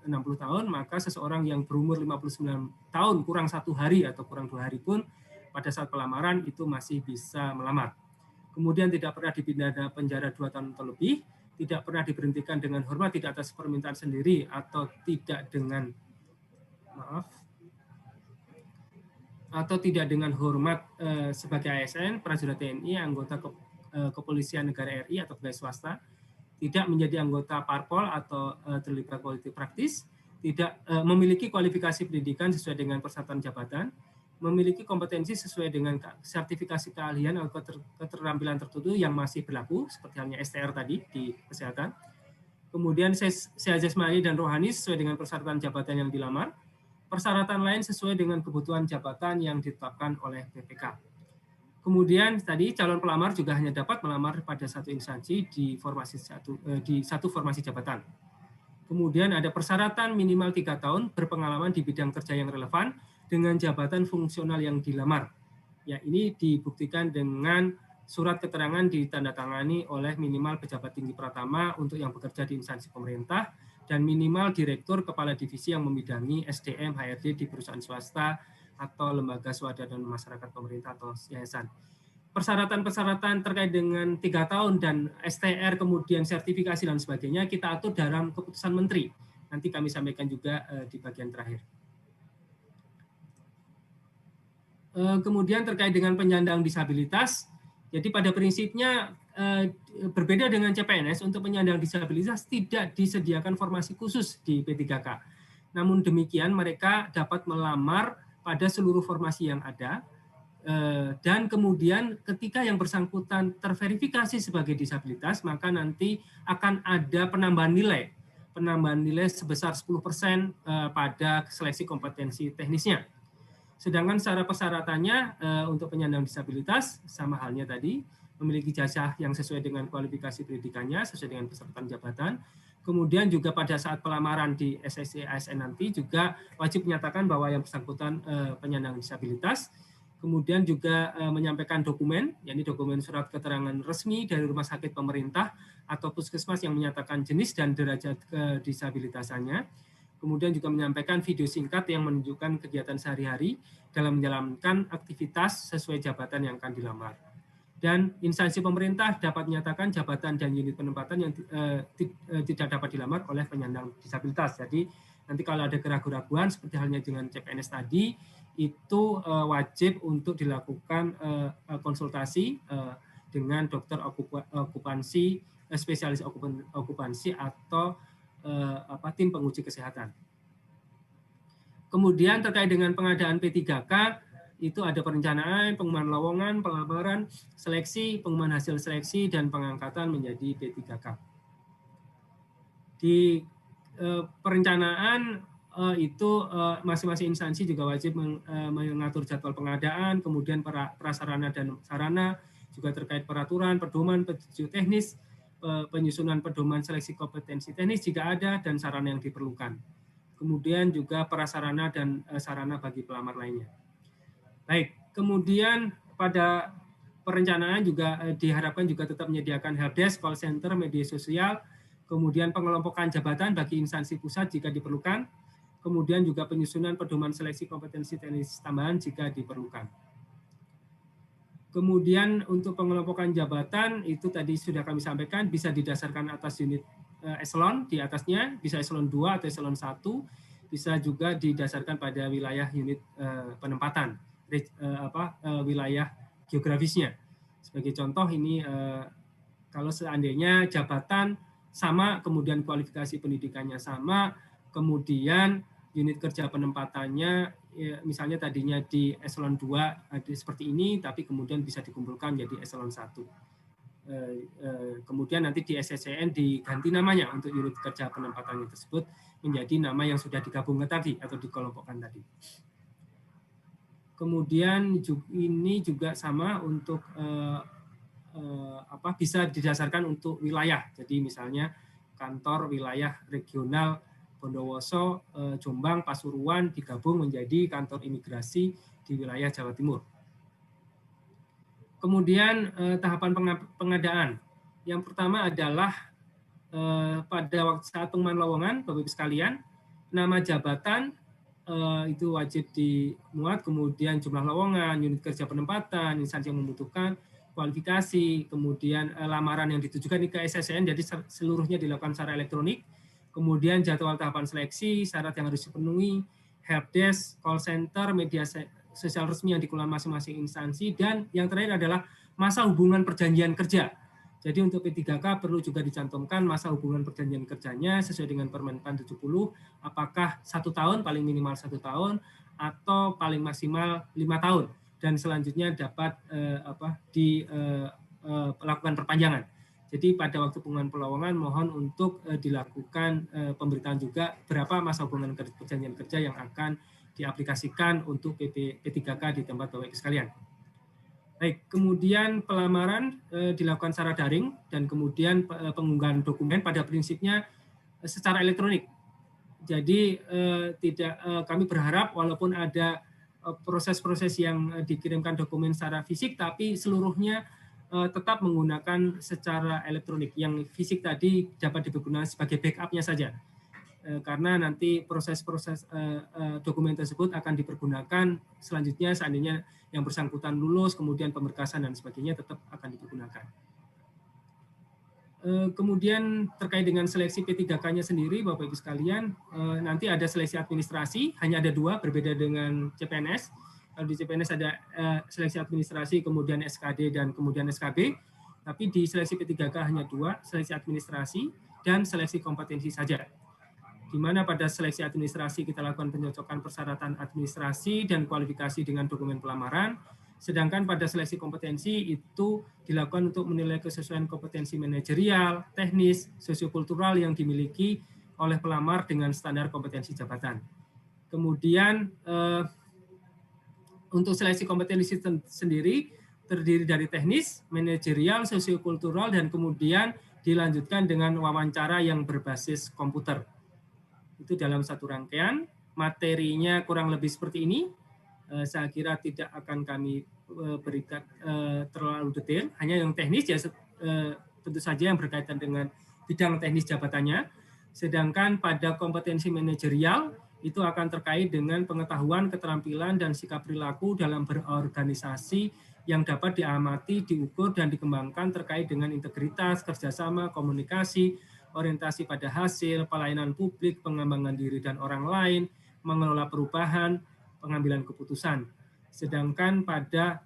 60 tahun, maka seseorang yang berumur 59 tahun kurang 1 hari atau kurang 2 hari pun pada saat pelamaran itu masih bisa melamar. Kemudian tidak pernah dipidana penjara 2 tahun atau lebih, tidak pernah diberhentikan dengan hormat tidak atas permintaan sendiri atau tidak dengan hormat sebagai ASN, prajurit TNI, anggota kepolisian negara RI atau pegawai swasta, tidak menjadi anggota parpol atau terlibat politik praktis, tidak memiliki kualifikasi pendidikan sesuai dengan persyaratan jabatan, memiliki kompetensi sesuai dengan sertifikasi keahlian atau keterampilan tertentu yang masih berlaku, seperti halnya STR tadi di kesehatan. Kemudian sehat jasmani dan rohani sesuai dengan persyaratan jabatan yang dilamar. Persyaratan lain sesuai dengan kebutuhan jabatan yang ditetapkan oleh BPK. Kemudian tadi calon pelamar juga hanya dapat melamar pada satu instansi di satu formasi jabatan. Kemudian ada persyaratan minimal 3 tahun berpengalaman di bidang kerja yang relevan dengan jabatan fungsional yang dilamar. Ya, ini dibuktikan dengan surat keterangan ditandatangani oleh minimal pejabat tinggi pratama untuk yang bekerja di instansi pemerintah dan minimal direktur kepala divisi yang membidangi SDM HRD di perusahaan swasta atau lembaga swadaya dan masyarakat pemerintah atau yayasan. persyaratan-persyaratan terkait dengan 3 tahun dan STR, kemudian sertifikasi dan sebagainya, kita atur dalam keputusan Menteri. Nanti kami sampaikan juga di bagian terakhir. Kemudian terkait dengan penyandang disabilitas, jadi pada prinsipnya berbeda dengan CPNS, untuk penyandang disabilitas tidak disediakan formasi khusus di P3K. Namun demikian mereka dapat melamar pada seluruh formasi yang ada, dan kemudian ketika yang bersangkutan terverifikasi sebagai disabilitas, maka nanti akan ada penambahan nilai sebesar 10% pada seleksi kompetensi teknisnya. Sedangkan secara persyaratannya untuk penyandang disabilitas sama halnya tadi, memiliki jasa yang sesuai dengan kualifikasi pendidikannya, sesuai dengan persyaratan jabatan. Kemudian juga pada saat pelamaran di SSC ASN nanti juga wajib menyatakan bahwa yang bersangkutan penyandang disabilitas. Kemudian juga menyampaikan dokumen, yakni dokumen surat keterangan resmi dari rumah sakit pemerintah atau puskesmas yang menyatakan jenis dan derajat kedisabilitasannya. Kemudian juga menyampaikan video singkat yang menunjukkan kegiatan sehari-hari dalam menjalankan aktivitas sesuai jabatan yang akan dilamar. Dan instansi pemerintah dapat menyatakan jabatan dan unit penempatan yang tidak dapat dilamar oleh penyandang disabilitas. Jadi nanti kalau ada keraguan-keraguan seperti halnya dengan CPNS tadi, itu wajib untuk dilakukan konsultasi dengan dokter okupansi, spesialis okupansi atau tim penguji kesehatan. Kemudian terkait dengan pengadaan P3K, itu ada perencanaan, pengumuman lowongan, pelamaran, seleksi, pengumuman hasil seleksi, dan pengangkatan menjadi P3K. Di perencanaan itu masing-masing instansi juga wajib mengatur jadwal pengadaan, kemudian prasarana dan sarana, juga terkait peraturan, pedoman, petunjuk teknis, penyusunan pedoman seleksi kompetensi teknis jika ada, dan sarana yang diperlukan. Kemudian juga prasarana dan sarana bagi pelamar lainnya. Baik, kemudian pada perencanaan juga diharapkan juga tetap menyediakan helpdesk, call center, media sosial, kemudian pengelompokan jabatan bagi instansi pusat jika diperlukan, kemudian juga penyusunan pedoman seleksi kompetensi teknis tambahan jika diperlukan. Kemudian untuk pengelompokan jabatan itu tadi sudah kami sampaikan, bisa didasarkan atas unit eselon di atasnya, bisa eselon 2 atau eselon 1, bisa juga didasarkan pada wilayah unit penempatan, wilayah geografisnya. Sebagai contoh ini kalau seandainya jabatan sama, kemudian kualifikasi pendidikannya sama, kemudian unit kerja penempatannya misalnya tadinya di eselon 2 seperti ini, tapi kemudian bisa dikumpulkan jadi eselon 1. Kemudian nanti di SSCN diganti namanya untuk unit kerja penempatannya tersebut menjadi nama yang sudah digabungkan tadi atau dikelompokkan tadi. Kemudian ini juga sama untuk bisa didasarkan untuk wilayah. Jadi misalnya kantor wilayah regional Bondowoso, Jombang, Pasuruan digabung menjadi kantor imigrasi di wilayah Jawa Timur. Kemudian tahapan pengadaan. Yang pertama adalah pada waktu saat pengumuman lowongan, Bapak Ibu sekalian, nama jabatan itu wajib dimuat, kemudian jumlah lowongan, unit kerja penempatan, instansi yang membutuhkan, kualifikasi, kemudian lamaran yang ditujukan ke SSCN, jadi seluruhnya dilakukan secara elektronik. Kemudian jadwal tahapan seleksi, syarat yang harus dipenuhi, helpdesk, call center, media sosial resmi yang dikelola masing-masing instansi, dan yang terakhir adalah masa hubungan perjanjian kerja. Jadi untuk P3K perlu juga dicantumkan masa hubungan perjanjian kerjanya sesuai dengan Permenpan 70, apakah 1 tahun, paling minimal 1 tahun, atau paling maksimal 5 tahun, dan selanjutnya dapat dilakukan perpanjangan. Jadi pada waktu pengumuman pelowongan mohon untuk dilakukan pemberitaan juga berapa masa hubungan perjanjian kerja yang akan diaplikasikan untuk P3K di tempat Bapak Ibu sekalian. Baik, kemudian pelamaran dilakukan secara daring dan kemudian pengunggahan dokumen pada prinsipnya secara elektronik. Jadi kami berharap walaupun ada proses-proses yang dikirimkan dokumen secara fisik, tapi seluruhnya tetap menggunakan secara elektronik. Yang fisik tadi dapat digunakan sebagai backupnya saja. karena nanti proses-proses dokumen tersebut akan dipergunakan selanjutnya seandainya yang bersangkutan lulus, kemudian pemberkasan dan sebagainya tetap akan dipergunakan. Kemudian terkait dengan seleksi P3K-nya sendiri, Bapak Ibu sekalian, nanti ada seleksi administrasi, hanya ada 2, berbeda dengan CPNS. Kalau di CPNS ada seleksi administrasi, kemudian SKD, dan kemudian SKB. Tapi di seleksi P3K hanya 2, seleksi administrasi dan seleksi kompetensi saja. Di mana pada seleksi administrasi kita lakukan pencocokan persyaratan administrasi dan kualifikasi dengan dokumen pelamaran. Sedangkan pada seleksi kompetensi itu dilakukan untuk menilai kesesuaian kompetensi manajerial, teknis, sosiokultural yang dimiliki oleh pelamar dengan standar kompetensi jabatan. Kemudian untuk seleksi kompetensi sendiri terdiri dari teknis, manajerial, sosiokultural, dan kemudian dilanjutkan dengan wawancara yang berbasis komputer. Itu dalam satu rangkaian. Materinya kurang lebih seperti ini. Saya kira tidak akan kami berikan terlalu detail, hanya yang teknis ya tentu saja yang berkaitan dengan bidang teknis jabatannya. Sedangkan pada kompetensi manajerial itu akan terkait dengan pengetahuan, keterampilan, dan sikap perilaku dalam berorganisasi yang dapat diamati, diukur, dan dikembangkan terkait dengan integritas, kerjasama, komunikasi, orientasi pada hasil, pelayanan publik, pengembangan diri dan orang lain, mengelola perubahan, pengambilan keputusan. Sedangkan pada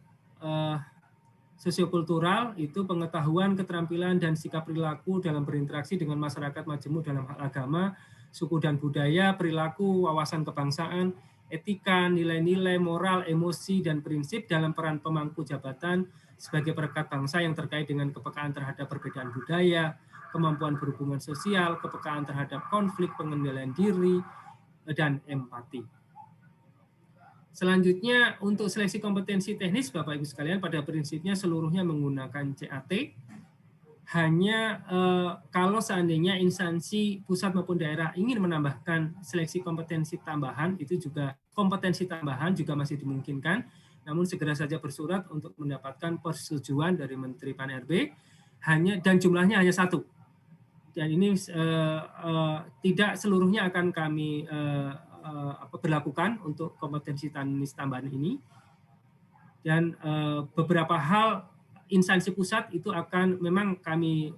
sosiokultural itu pengetahuan, keterampilan, dan sikap perilaku dalam berinteraksi dengan masyarakat majemuk dalam hal agama, suku dan budaya, perilaku, wawasan kebangsaan, etika, nilai-nilai, moral, emosi, dan prinsip dalam peran pemangku jabatan sebagai perekat bangsa yang terkait dengan kepekaan terhadap perbedaan budaya, kemampuan berhubungan sosial, kepekaan terhadap konflik, pengendalian diri, dan empati. Selanjutnya untuk seleksi kompetensi teknis Bapak Ibu sekalian pada prinsipnya seluruhnya menggunakan CAT. Hanya kalau seandainya instansi pusat maupun daerah ingin menambahkan seleksi kompetensi tambahan, itu juga kompetensi tambahan juga masih dimungkinkan. Namun segera saja bersurat untuk mendapatkan persetujuan dari Menteri Pan-RB. Dan jumlahnya hanya 1. Dan ini tidak seluruhnya akan kami berlakukan untuk kompetensi teknis tambahan ini. Dan beberapa hal instansi pusat itu akan memang kami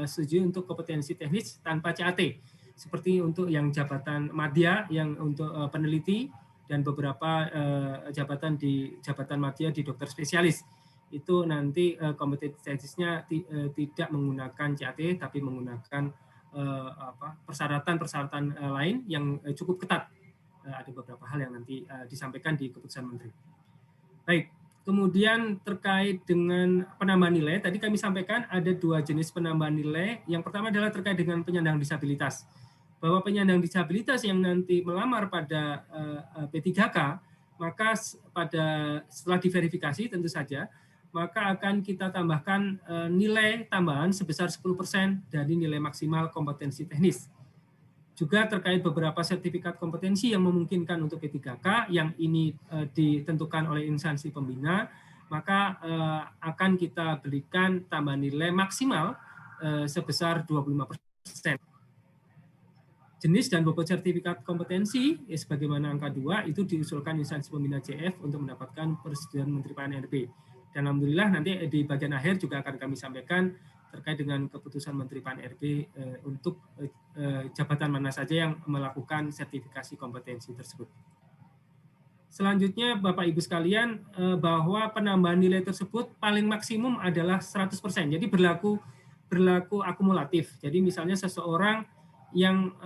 setuju untuk kompetensi teknis tanpa CAT. Seperti untuk yang jabatan madya, yang untuk peneliti, dan beberapa jabatan madya di dokter spesialis. Itu nanti kompetensi teknisnya tidak menggunakan CAT, tapi menggunakan persyaratan-persyaratan lain yang cukup ketat. Ada beberapa hal yang nanti disampaikan di keputusan Menteri. Baik, kemudian terkait dengan penambahan nilai, tadi kami sampaikan ada 2 jenis penambahan nilai. Yang pertama adalah terkait dengan penyandang disabilitas. Bahwa penyandang disabilitas yang nanti melamar pada P3K, maka setelah diverifikasi tentu saja, maka akan kita tambahkan nilai tambahan sebesar 10% dari nilai maksimal kompetensi teknis. Juga terkait beberapa sertifikat kompetensi yang memungkinkan untuk P3K yang ini ditentukan oleh instansi pembina, maka akan kita berikan tambahan nilai maksimal sebesar 25%. Jenis dan bobot sertifikat kompetensi sebagaimana angka 2 itu diusulkan instansi pembina CF untuk mendapatkan persetujuan Menteri Pan-RB. Dan alhamdulillah nanti di bagian akhir juga akan kami sampaikan terkait dengan keputusan Menteri Pan-RB untuk jabatan mana saja yang melakukan sertifikasi kompetensi tersebut. Selanjutnya Bapak Ibu sekalian, bahwa penambahan nilai tersebut paling maksimum adalah 100%. Jadi berlaku akumulatif. Jadi misalnya seseorang yang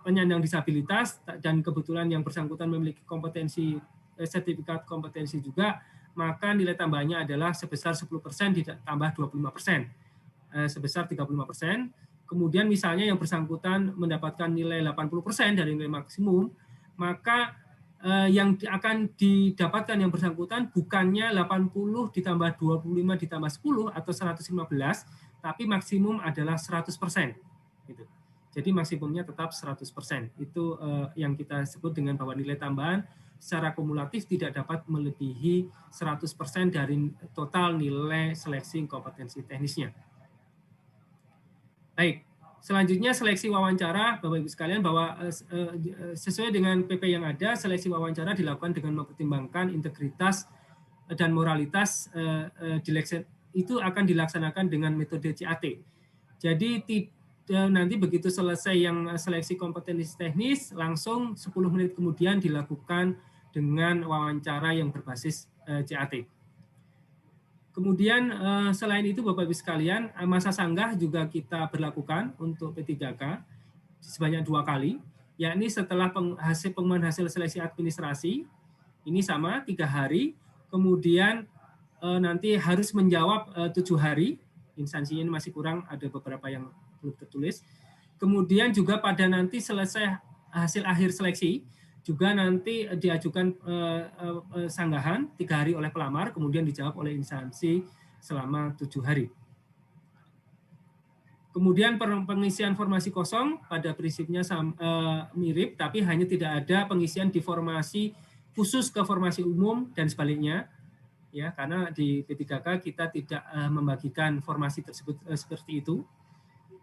penyandang disabilitas dan kebetulan yang bersangkutan memiliki kompetensi sertifikat kompetensi juga, maka nilai tambahnya adalah sebesar 10% ditambah 25%. Sebesar 35%. Kemudian misalnya yang bersangkutan mendapatkan nilai 80% dari nilai maksimum, maka yang akan didapatkan yang bersangkutan bukannya 80 ditambah 25 ditambah 10 atau 115, tapi maksimum adalah 100%. Gitu. Jadi maksimumnya tetap 100%. Itu yang kita sebut dengan bahwa nilai tambahan secara kumulatif tidak dapat melebihi 100% dari total nilai seleksi kompetensi teknisnya. Baik, Selanjutnya seleksi wawancara, Bapak Ibu sekalian, bahwa sesuai dengan PP yang ada, seleksi wawancara dilakukan dengan mempertimbangkan integritas dan moralitas itu akan dilaksanakan dengan metode CAT. Jadi nanti begitu selesai yang seleksi kompetensi teknis, langsung 10 menit kemudian dilakukan dengan wawancara yang berbasis CAT. Kemudian selain itu Bapak Ibu sekalian, masa sanggah juga kita berlakukan untuk P3K sebanyak 2 kali, yakni setelah pengumuman hasil seleksi administrasi, ini sama 3 hari, kemudian nanti harus menjawab 7 hari, instansinya ini masih kurang, ada beberapa yang belum tertulis. Kemudian juga pada nanti selesai hasil akhir seleksi, juga nanti diajukan sanggahan 3 hari oleh pelamar, kemudian dijawab oleh instansi selama 7 hari. Kemudian pengisian formasi kosong pada prinsipnya mirip, tapi hanya tidak ada pengisian di formasi khusus ke formasi umum dan sebaliknya, ya, karena di P3K kita tidak membagikan formasi tersebut seperti itu.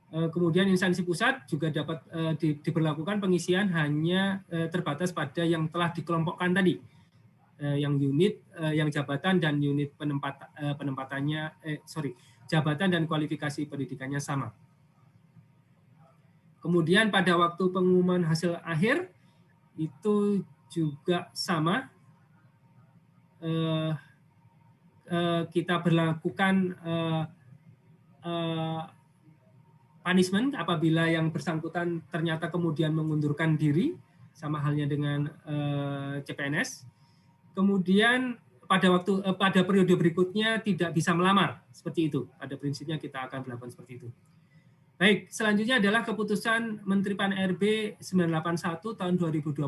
Kemudian instansi pusat juga dapat diberlakukan pengisian hanya terbatas pada yang telah dikelompokkan tadi, yang unit, yang jabatan dan unit penempatannya, jabatan dan kualifikasi pendidikannya sama. Kemudian pada waktu pengumuman hasil akhir itu juga sama, kita berlakukan punishment apabila yang bersangkutan ternyata kemudian mengundurkan diri, sama halnya dengan CPNS. Kemudian pada periode berikutnya tidak bisa melamar, seperti itu. Pada prinsipnya kita akan melakukan seperti itu. Baik, selanjutnya adalah keputusan Menteri Pan-RB 981 tahun 2021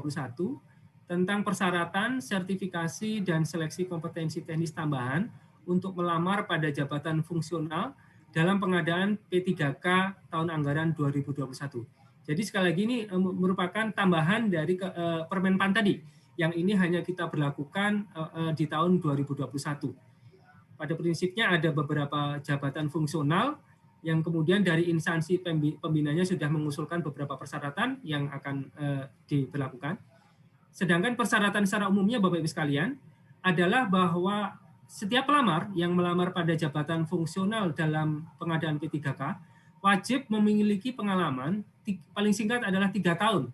tentang persyaratan, sertifikasi, dan seleksi kompetensi teknis tambahan untuk melamar pada jabatan fungsional dalam pengadaan P3K tahun anggaran 2021. Jadi sekali lagi ini merupakan tambahan dari Permenpan tadi, yang ini hanya kita berlakukan di tahun 2021. Pada prinsipnya ada beberapa jabatan fungsional yang kemudian dari instansi pembinanya sudah mengusulkan beberapa persyaratan yang akan diberlakukan. Sedangkan persyaratan secara umumnya Bapak Ibu sekalian adalah bahwa setiap pelamar yang melamar pada jabatan fungsional dalam pengadaan P3K wajib memiliki pengalaman paling singkat adalah 3 tahun.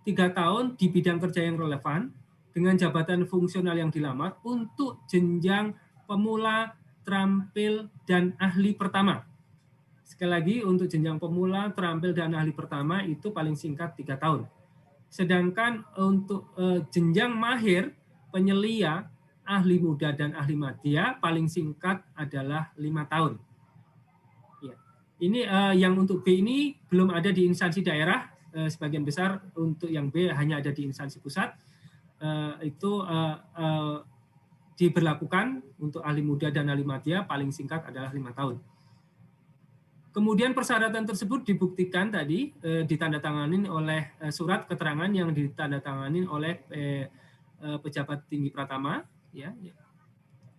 3 tahun di bidang kerja yang relevan dengan jabatan fungsional yang dilamar untuk jenjang pemula, terampil, dan ahli pertama. Sekali lagi untuk jenjang pemula, terampil, dan ahli pertama itu paling singkat 3 tahun. Sedangkan untuk jenjang mahir, penyelia, ahli muda dan ahli madya paling singkat adalah 5 tahun. Ya. Ini yang untuk B ini belum ada di instansi daerah, sebagian besar. Untuk yang B hanya ada di instansi pusat. Itu diberlakukan untuk ahli muda dan ahli madya paling singkat adalah 5 tahun. Kemudian persyaratan tersebut dibuktikan tadi ditandatangani oleh surat keterangan yang ditandatangani oleh pejabat tinggi pratama. Ya.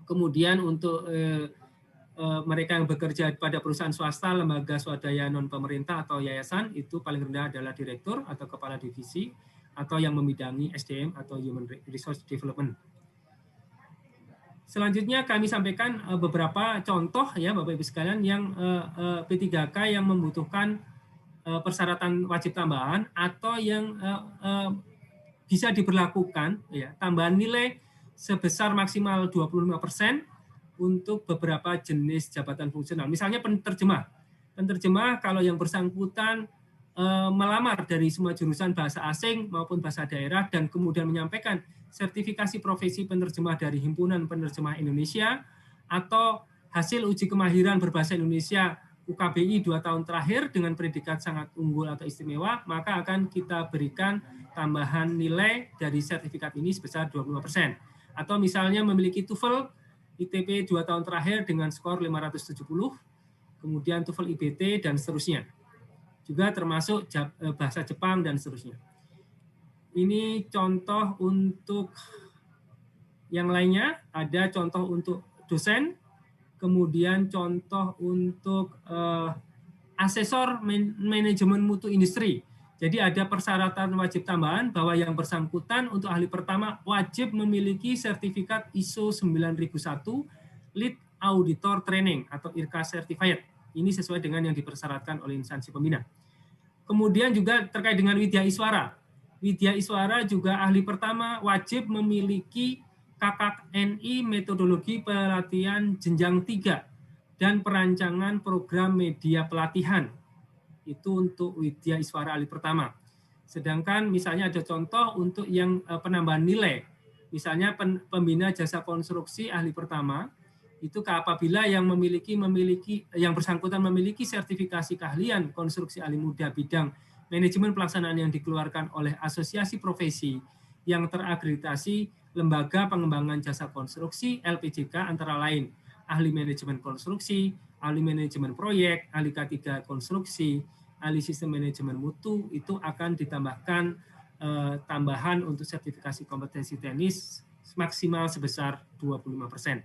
Kemudian untuk mereka yang bekerja pada perusahaan swasta, lembaga swadaya non pemerintah atau yayasan, itu paling rendah adalah direktur atau kepala divisi atau yang membidangi SDM atau Human Resource Development. Selanjutnya kami sampaikan beberapa contoh ya Bapak Ibu sekalian yang P3K yang membutuhkan persyaratan wajib tambahan atau yang bisa diberlakukan ya tambahan nilai sebesar maksimal 25% untuk beberapa jenis jabatan fungsional. Misalnya penerjemah. Penerjemah kalau yang bersangkutan melamar dari semua jurusan bahasa asing maupun bahasa daerah dan kemudian menyampaikan sertifikasi profesi penerjemah dari Himpunan Penerjemah Indonesia atau hasil uji kemahiran berbahasa Indonesia UKBI 2 tahun terakhir dengan predikat sangat unggul atau istimewa, maka akan kita berikan tambahan nilai dari sertifikat ini sebesar 25%. Atau misalnya memiliki TOEFL ITP 2 tahun terakhir dengan skor 570, kemudian TOEFL IBT dan seterusnya. Juga termasuk bahasa Jepang dan seterusnya. Ini contoh untuk yang lainnya, ada contoh untuk dosen, kemudian contoh untuk asesor manajemen mutu industri. Jadi ada persyaratan wajib tambahan bahwa yang bersangkutan untuk ahli pertama wajib memiliki sertifikat ISO 9001 Lead Auditor Training atau IRCA Certified. Ini sesuai dengan yang dipersyaratkan oleh instansi pembina. Kemudian juga terkait dengan Widya Iswara. Widya Iswara juga ahli pertama wajib memiliki KKNI metodologi pelatihan jenjang 3 dan perancangan program media pelatihan. Itu untuk Widya Iswara ahli pertama. Sedangkan misalnya ada contoh untuk yang penambahan nilai. Misalnya pembina jasa konstruksi ahli pertama, itu apabila yang yang bersangkutan memiliki sertifikasi keahlian konstruksi ahli muda bidang manajemen pelaksanaan yang dikeluarkan oleh asosiasi profesi yang terakreditasi Lembaga Pengembangan Jasa Konstruksi LPJK antara lain ahli manajemen konstruksi, ahli manajemen proyek, ahli K3 konstruksi, ahli sistem manajemen mutu, itu akan ditambahkan tambahan untuk sertifikasi kompetensi teknis maksimal sebesar 25%.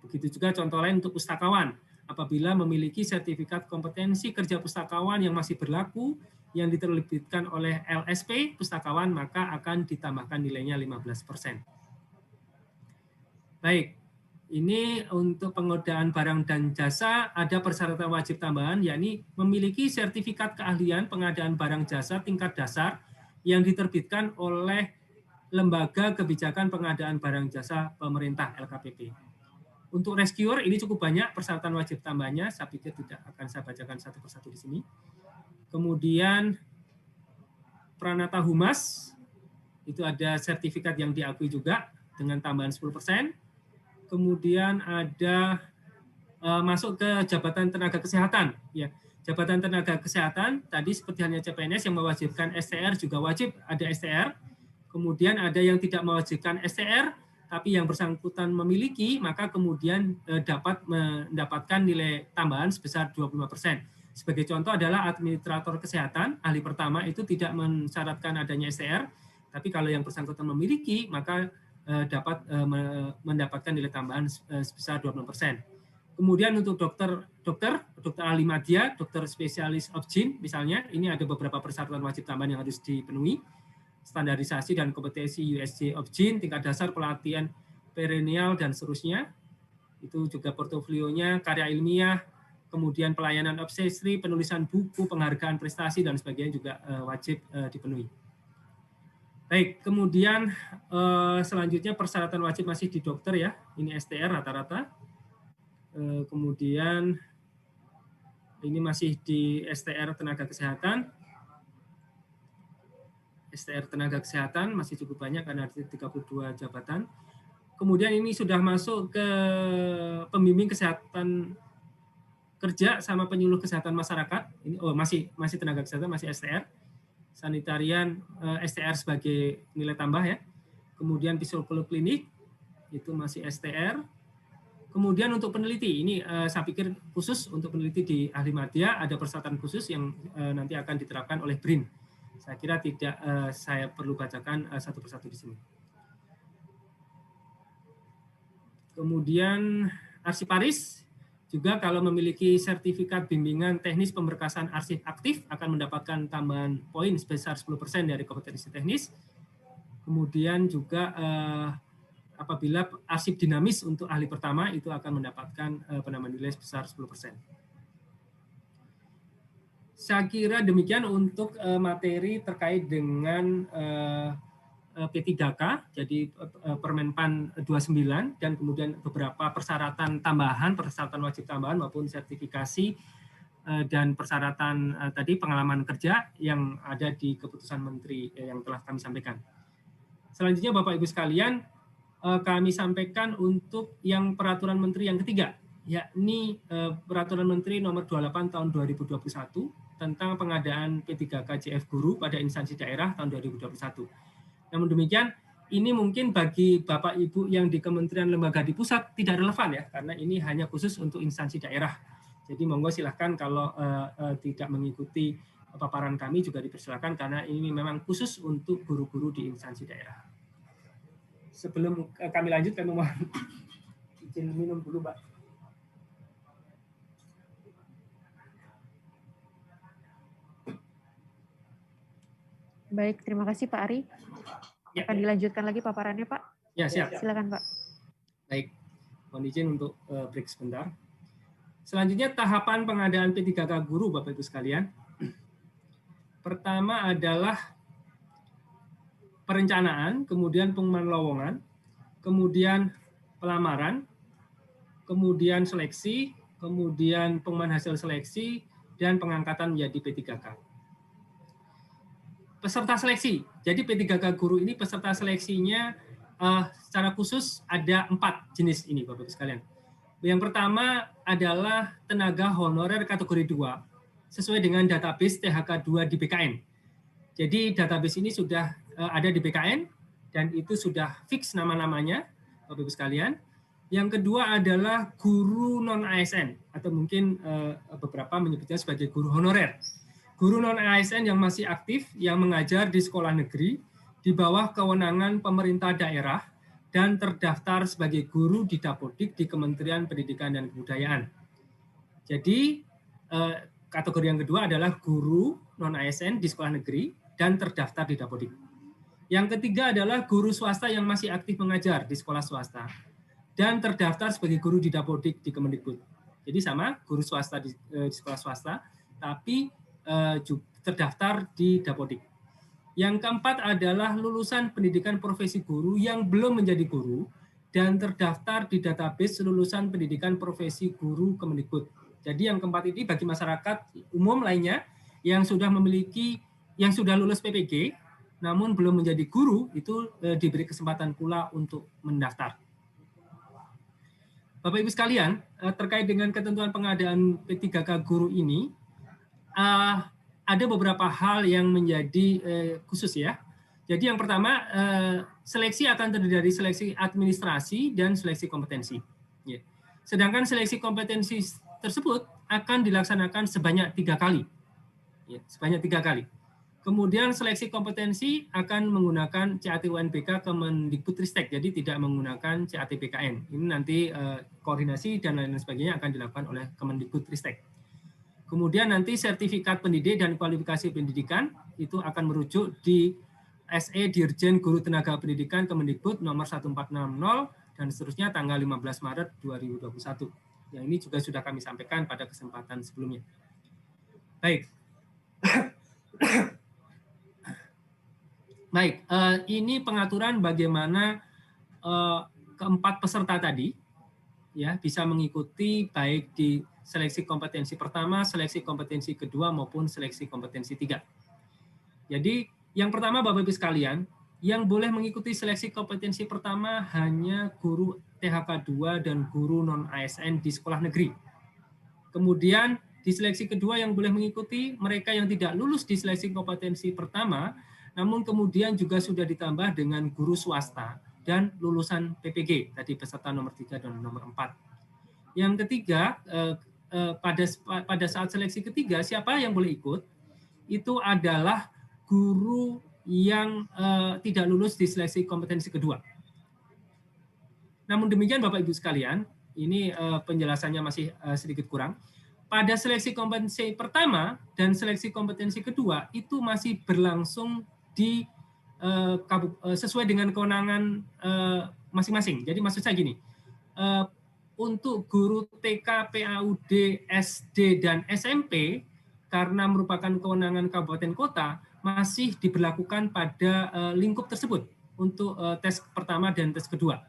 Begitu juga contoh lain untuk pustakawan. Apabila memiliki sertifikat kompetensi kerja pustakawan yang masih berlaku, yang diterbitkan oleh LSP pustakawan, maka akan ditambahkan nilainya 15%. Baik, ini untuk pengadaan barang dan jasa ada persyaratan wajib tambahan, yakni memiliki sertifikat keahlian pengadaan barang jasa tingkat dasar yang diterbitkan oleh Lembaga Kebijakan Pengadaan Barang Jasa Pemerintah LKPP. Untuk rescuer ini cukup banyak persyaratan wajib tambahnya, saya pikir tidak akan saya bacakan satu persatu di sini. Kemudian Pranata Humas, itu ada sertifikat yang diakui juga dengan tambahan 10%. Kemudian ada masuk ke jabatan tenaga kesehatan. Ya, jabatan tenaga kesehatan tadi seperti halnya CPNS yang mewajibkan STR juga wajib ada STR. Kemudian ada yang tidak mewajibkan STR, tapi yang bersangkutan memiliki, maka kemudian dapat mendapatkan nilai tambahan sebesar 25%. Sebagai contoh adalah administrator kesehatan, ahli pertama itu tidak mensyaratkan adanya STR, tapi kalau yang bersangkutan memiliki, maka dapat mendapatkan nilai tambahan sebesar 20%. Kemudian untuk dokter ahli madya, dokter spesialis obgyn misalnya, ini ada beberapa persyaratan wajib tambahan yang harus dipenuhi. Standarisasi dan kompetensi USJ obgyn, tingkat dasar pelatihan perennial dan seterusnya. Itu juga portofolionya, karya ilmiah, kemudian pelayanan obstetri, penulisan buku, penghargaan prestasi dan sebagainya juga wajib dipenuhi. Baik, kemudian selanjutnya persyaratan wajib masih di dokter ya, ini STR rata-rata. Kemudian ini masih di STR tenaga kesehatan. STR tenaga kesehatan masih cukup banyak karena ada 32 jabatan. Kemudian ini sudah masuk ke pembimbing kesehatan kerja sama penyuluh kesehatan masyarakat. Ini masih tenaga kesehatan, masih STR. Sanitarian STR sebagai nilai tambah ya. Kemudian psikolog klinik itu masih STR. Kemudian untuk peneliti ini saya pikir khusus untuk peneliti di ahli madya ada persyaratan khusus yang nanti akan diterapkan oleh BRIN. Saya kira tidak saya perlu bacakan satu persatu di sini. Kemudian arsiparis juga kalau memiliki sertifikat bimbingan teknis pemberkasan arsip aktif akan mendapatkan tambahan poin sebesar 10% dari kompetensi teknis. Kemudian juga apabila arsip dinamis untuk ahli pertama itu akan mendapatkan penambahan nilai sebesar 10%. Saya kira demikian untuk materi terkait dengan P3K, jadi Permenpan 29, dan kemudian beberapa persyaratan tambahan, persyaratan wajib tambahan maupun sertifikasi dan persyaratan tadi pengalaman kerja yang ada di keputusan Menteri yang telah kami sampaikan. Selanjutnya Bapak Ibu sekalian, kami sampaikan untuk yang peraturan Menteri yang ketiga, yakni Peraturan Menteri nomor 28 tahun 2021 tentang pengadaan P3K JF Guru pada instansi daerah tahun 2021. Namun demikian, ini mungkin bagi Bapak Ibu yang di kementerian lembaga di pusat tidak relevan ya, karena ini hanya khusus untuk instansi daerah. Jadi monggo silahkan kalau tidak mengikuti paparan kami juga dipersilakan karena ini memang khusus untuk guru-guru di instansi daerah. Sebelum kami lanjut, kami mohon izin minum dulu, Mbak. Baik, terima kasih Pak Ari. Akan dilanjutkan lagi paparannya Pak. Ya, siap. Silakan Pak. Baik, mohon izin untuk break sebentar. Selanjutnya tahapan pengadaan P3K guru Bapak Ibu sekalian. Pertama adalah perencanaan, kemudian pengumuman lowongan, kemudian pelamaran, kemudian seleksi, kemudian pengumuman hasil seleksi, dan pengangkatan menjadi P3K. Peserta seleksi. Jadi P3K guru ini peserta seleksinya secara khusus ada 4 jenis ini Bapak Ibu sekalian. Yang pertama adalah tenaga honorer kategori 2 sesuai dengan database THK2 di BKN. Jadi database ini sudah ada di BKN dan itu sudah fix nama-namanya Bapak Ibu sekalian. Yang kedua adalah guru non-ASN atau mungkin beberapa menyebutnya sebagai guru honorer. Guru non-ASN yang masih aktif yang mengajar di sekolah negeri di bawah kewenangan pemerintah daerah dan terdaftar sebagai guru di Dapodik di Kementerian Pendidikan dan Kebudayaan. Jadi kategori yang kedua adalah guru non-ASN di sekolah negeri dan terdaftar di Dapodik. Yang ketiga adalah guru swasta yang masih aktif mengajar di sekolah swasta dan terdaftar sebagai guru di Dapodik di Kemendikbud. Jadi sama, guru swasta di sekolah swasta, tapi terdaftar di Dapodik. Yang keempat adalah lulusan pendidikan profesi guru yang belum menjadi guru dan terdaftar di database lulusan pendidikan profesi guru Kemendikbud. Jadi yang keempat ini bagi masyarakat umum lainnya yang sudah lulus PPG namun belum menjadi guru, itu diberi kesempatan pula untuk mendaftar. Bapak Ibu sekalian, terkait dengan ketentuan pengadaan P3K guru ini, ada beberapa hal yang menjadi khusus ya. Jadi yang pertama, seleksi akan terdiri dari seleksi administrasi dan seleksi kompetensi. Sedangkan seleksi kompetensi tersebut akan dilaksanakan sebanyak 3 kali. Sebanyak 3 kali. Kemudian seleksi kompetensi akan menggunakan CAT UNBK Kemendikbudristek, jadi tidak menggunakan CAT BKN. Ini nanti koordinasi dan lain sebagainya akan dilakukan oleh Kemendikbudristek. Kemudian nanti sertifikat pendidik dan kualifikasi pendidikan itu akan merujuk di SE Dirjen Guru Tenaga Pendidikan Kemendikbud nomor 1460 dan seterusnya tanggal 15 Maret 2021. Yang ini juga sudah kami sampaikan pada kesempatan sebelumnya. Baik. Baik, ini pengaturan bagaimana keempat peserta tadi ya bisa mengikuti baik di seleksi kompetensi pertama, seleksi kompetensi kedua maupun seleksi kompetensi 3. Jadi yang pertama Bapak Ibu sekalian, yang boleh mengikuti seleksi kompetensi pertama hanya guru THK2 dan guru non-ASN di sekolah negeri. Kemudian di seleksi kedua yang boleh mengikuti mereka yang tidak lulus di seleksi kompetensi pertama, namun kemudian juga sudah ditambah dengan guru swasta dan lulusan PPG, tadi peserta nomor 3 dan nomor 4. Yang ketiga, pada saat seleksi ketiga, siapa yang boleh ikut? Itu adalah guru yang tidak lulus di seleksi kompetensi kedua. Namun demikian Bapak Ibu sekalian, ini penjelasannya masih sedikit kurang. Pada seleksi kompetensi pertama dan seleksi kompetensi kedua itu masih berlangsung sesuai dengan kewenangan masing-masing. Jadi maksud saya gini, untuk guru TK, PAUD, SD, dan SMP karena merupakan kewenangan kabupaten kota masih diberlakukan pada lingkup tersebut untuk tes pertama dan tes kedua.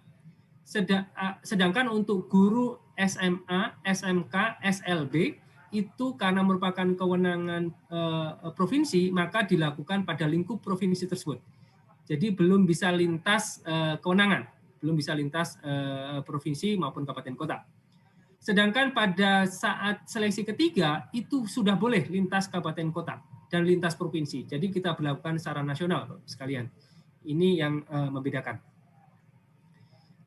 Sedangkan untuk guru SMA, SMK, SLB itu karena merupakan kewenangan provinsi, maka dilakukan pada lingkup provinsi tersebut. Jadi belum bisa lintas kewenangan, belum bisa lintas provinsi maupun kabupaten kota. Sedangkan pada saat seleksi ketiga, itu sudah boleh lintas kabupaten kota dan lintas provinsi. Jadi kita berlakukan secara nasional, sekalian. Ini yang membedakan.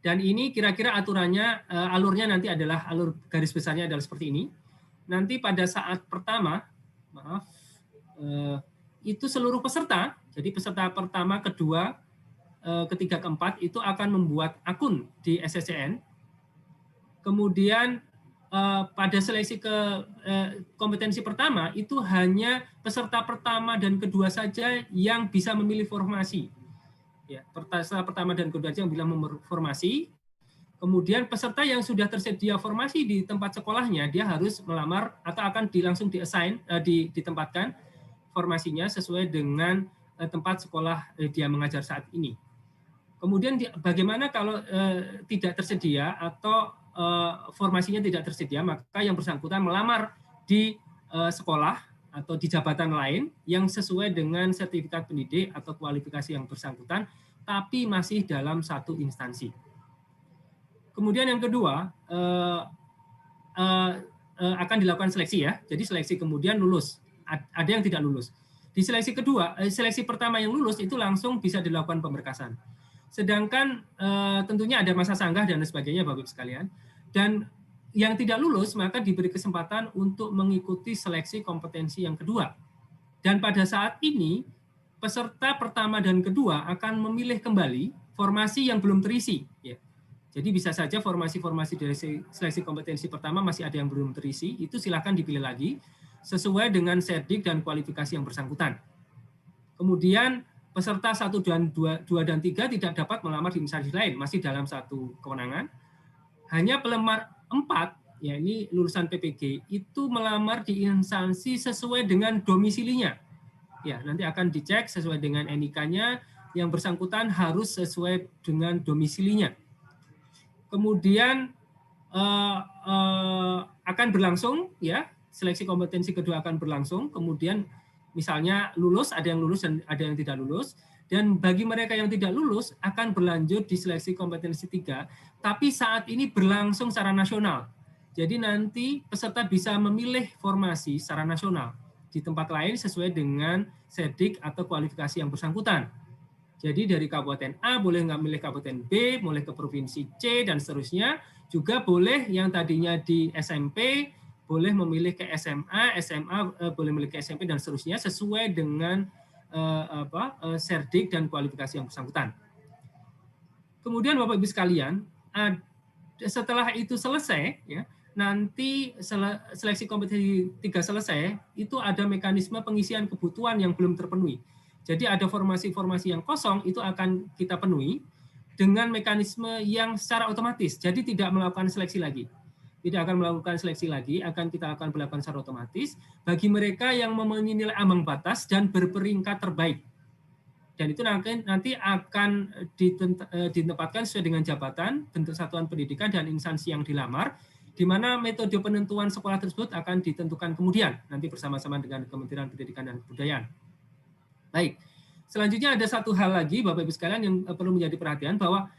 Dan ini kira-kira aturannya, alurnya nanti adalah, alur garis besarnya adalah seperti ini. Nanti pada saat pertama, itu seluruh peserta, jadi peserta pertama, kedua, ketiga, keempat, itu akan membuat akun di SSCN. Kemudian pada seleksi kompetensi pertama itu hanya peserta pertama dan kedua saja yang bisa memilih formasi. Ya, peserta pertama dan kedua saja yang bilang formasi. Kemudian peserta yang sudah tersedia formasi di tempat sekolahnya, dia harus melamar atau akan langsung ditempatkan formasinya sesuai dengan tempat sekolah dia mengajar saat ini. Kemudian bagaimana kalau tidak tersedia atau formasinya tidak tersedia, maka yang bersangkutan melamar di sekolah atau di jabatan lain yang sesuai dengan sertifikat pendidik atau kualifikasi yang bersangkutan, tapi masih dalam satu instansi. Kemudian yang kedua, akan dilakukan seleksi ya. Jadi seleksi kemudian lulus. Ada yang tidak lulus. Di seleksi kedua, seleksi pertama yang lulus itu langsung bisa dilakukan pemberkasan. Sedangkan tentunya ada masa sanggah dan sebagainya Bapak Ibu sekalian. Dan yang tidak lulus maka diberi kesempatan untuk mengikuti seleksi kompetensi yang kedua. Dan pada saat ini peserta pertama dan kedua akan memilih kembali formasi yang belum terisi. Ya. Jadi bisa saja formasi-formasi dari seleksi kompetensi pertama masih ada yang belum terisi, itu silakan dipilih lagi sesuai dengan serdik dan kualifikasi yang bersangkutan. Kemudian peserta 1 dan 2 dan 3 tidak dapat melamar di instansi lain, masih dalam satu kewenangan. Hanya pelamar 4, ya ini lulusan PPG, itu melamar di instansi sesuai dengan domisilinya. Ya, nanti akan dicek sesuai dengan NIK-nya, yang bersangkutan harus sesuai dengan domisilinya. Kemudian akan berlangsung, ya seleksi kompetensi kedua akan berlangsung. Kemudian misalnya lulus, ada yang lulus dan ada yang tidak lulus. Dan bagi mereka yang tidak lulus akan berlanjut di seleksi kompetensi 3, tapi saat ini berlangsung secara nasional. Jadi nanti peserta bisa memilih formasi secara nasional di tempat lain sesuai dengan serdik atau kualifikasi yang bersangkutan. Jadi dari kabupaten A boleh nggak milih kabupaten B, boleh ke provinsi C, dan seterusnya. Juga boleh yang tadinya di SMP, boleh memilih ke SMA, SMA boleh memilih ke SMP, dan seterusnya sesuai dengan serdik dan kualifikasi yang bersangkutan. Kemudian Bapak Ibu sekalian, setelah itu selesai, ya, nanti seleksi kompetensi 3 selesai, itu ada mekanisme pengisian kebutuhan yang belum terpenuhi. Jadi ada formasi-formasi yang kosong itu akan kita penuhi dengan mekanisme yang secara otomatis. Jadi tidak melakukan seleksi lagi. Tidak akan melakukan seleksi lagi, akan kita akan melakukan secara otomatis bagi mereka yang memenuhi nilai ambang batas dan berperingkat terbaik. Dan itu nanti akan ditempatkan sesuai dengan jabatan, bentuk satuan pendidikan, dan instansi yang dilamar, di mana metode penentuan sekolah tersebut akan ditentukan kemudian, nanti bersama-sama dengan Kementerian Pendidikan dan Kebudayaan. Baik, selanjutnya ada satu hal lagi Bapak Ibu sekalian yang perlu menjadi perhatian, bahwa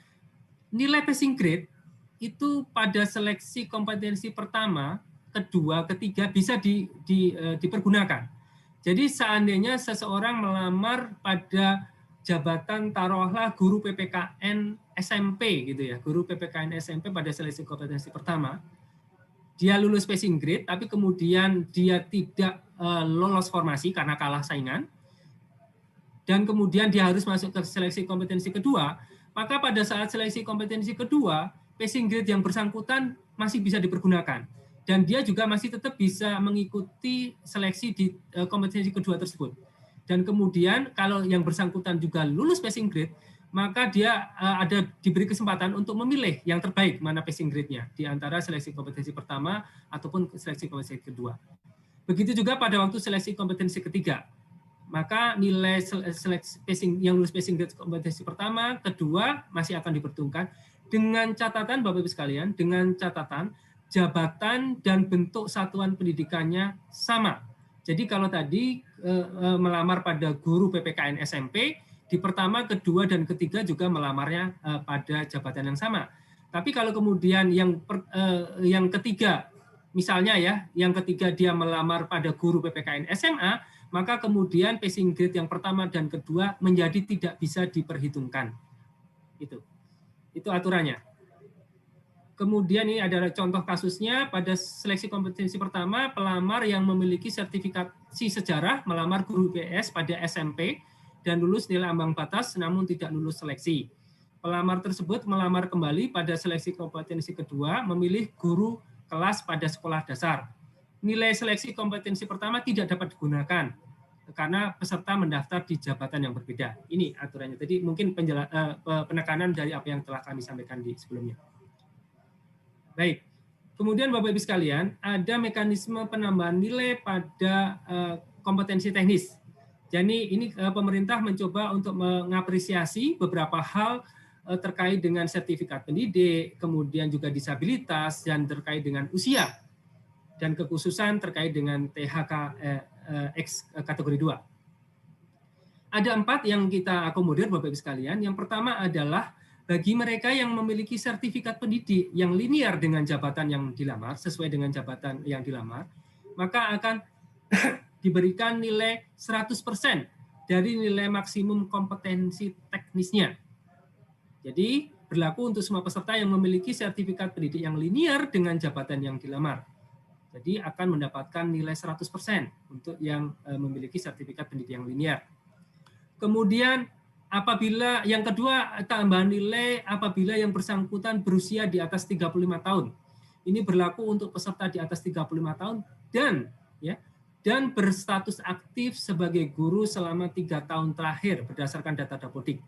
nilai passing grade itu pada seleksi kompetensi pertama, kedua, ketiga bisa dipergunakan. Jadi seandainya seseorang melamar pada jabatan taruhlah guru PPKN SMP gitu ya, guru PPKN SMP pada seleksi kompetensi pertama, dia lulus passing grade tapi kemudian dia tidak lolos formasi karena kalah saingan, dan kemudian dia harus masuk ke seleksi kompetensi kedua, maka pada saat seleksi kompetensi kedua, passing grade yang bersangkutan masih bisa dipergunakan. Dan dia juga masih tetap bisa mengikuti seleksi di kompetensi kedua tersebut. Dan kemudian kalau yang bersangkutan juga lulus passing grade, maka dia diberi kesempatan untuk memilih yang terbaik mana passing grade-nya di antara seleksi kompetensi pertama ataupun seleksi kompetensi kedua. Begitu juga pada waktu seleksi kompetensi ketiga. Maka nilai seleksi yang lulus passing grade kompetensi pertama, kedua masih akan diperhitungkan dengan catatan Bapak Ibu sekalian, dengan catatan jabatan dan bentuk satuan pendidikannya sama. Jadi kalau tadi melamar pada guru PPKN SMP, di pertama, kedua, dan ketiga juga melamarnya pada jabatan yang sama. Tapi kalau kemudian yang ketiga, misalnya ya, yang ketiga dia melamar pada guru PPKN SMA, maka kemudian passing grade yang pertama dan kedua menjadi tidak bisa diperhitungkan. Itu aturannya. Kemudian ini adalah contoh kasusnya pada seleksi kompetensi pertama, pelamar yang memiliki sertifikasi sejarah melamar guru PS pada SMP dan lulus nilai ambang batas namun tidak lulus seleksi. Pelamar tersebut melamar kembali pada seleksi kompetensi kedua, memilih guru kelas pada sekolah dasar. Nilai seleksi kompetensi pertama tidak dapat digunakan karena peserta mendaftar di jabatan yang berbeda. Ini aturannya. Tadi mungkin penekanan dari apa yang telah kami sampaikan di sebelumnya. Baik. Kemudian Bapak Ibu sekalian, ada mekanisme penambahan nilai pada kompetensi teknis. Jadi ini pemerintah mencoba untuk mengapresiasi beberapa hal terkait dengan sertifikat pendidik, kemudian juga disabilitas, dan terkait dengan usia, dan kekhususan terkait dengan THK X kategori 2. Ada 4 yang kita akomodir Bapak Ibu sekalian. Yang pertama adalah bagi mereka yang memiliki sertifikat pendidik yang linear dengan jabatan yang dilamar, sesuai dengan jabatan yang dilamar, maka akan diberikan nilai 100% dari nilai maksimum kompetensi teknisnya. Jadi berlaku untuk semua peserta yang memiliki sertifikat pendidik yang linear dengan jabatan yang dilamar. Jadi akan mendapatkan nilai 100% untuk yang memiliki sertifikat pendidik yang linear. Kemudian apabila yang kedua, tambahan nilai apabila yang bersangkutan berusia di atas 35 tahun. Ini berlaku untuk peserta di atas 35 tahun dan berstatus aktif sebagai guru selama 3 tahun terakhir berdasarkan data Dapodik.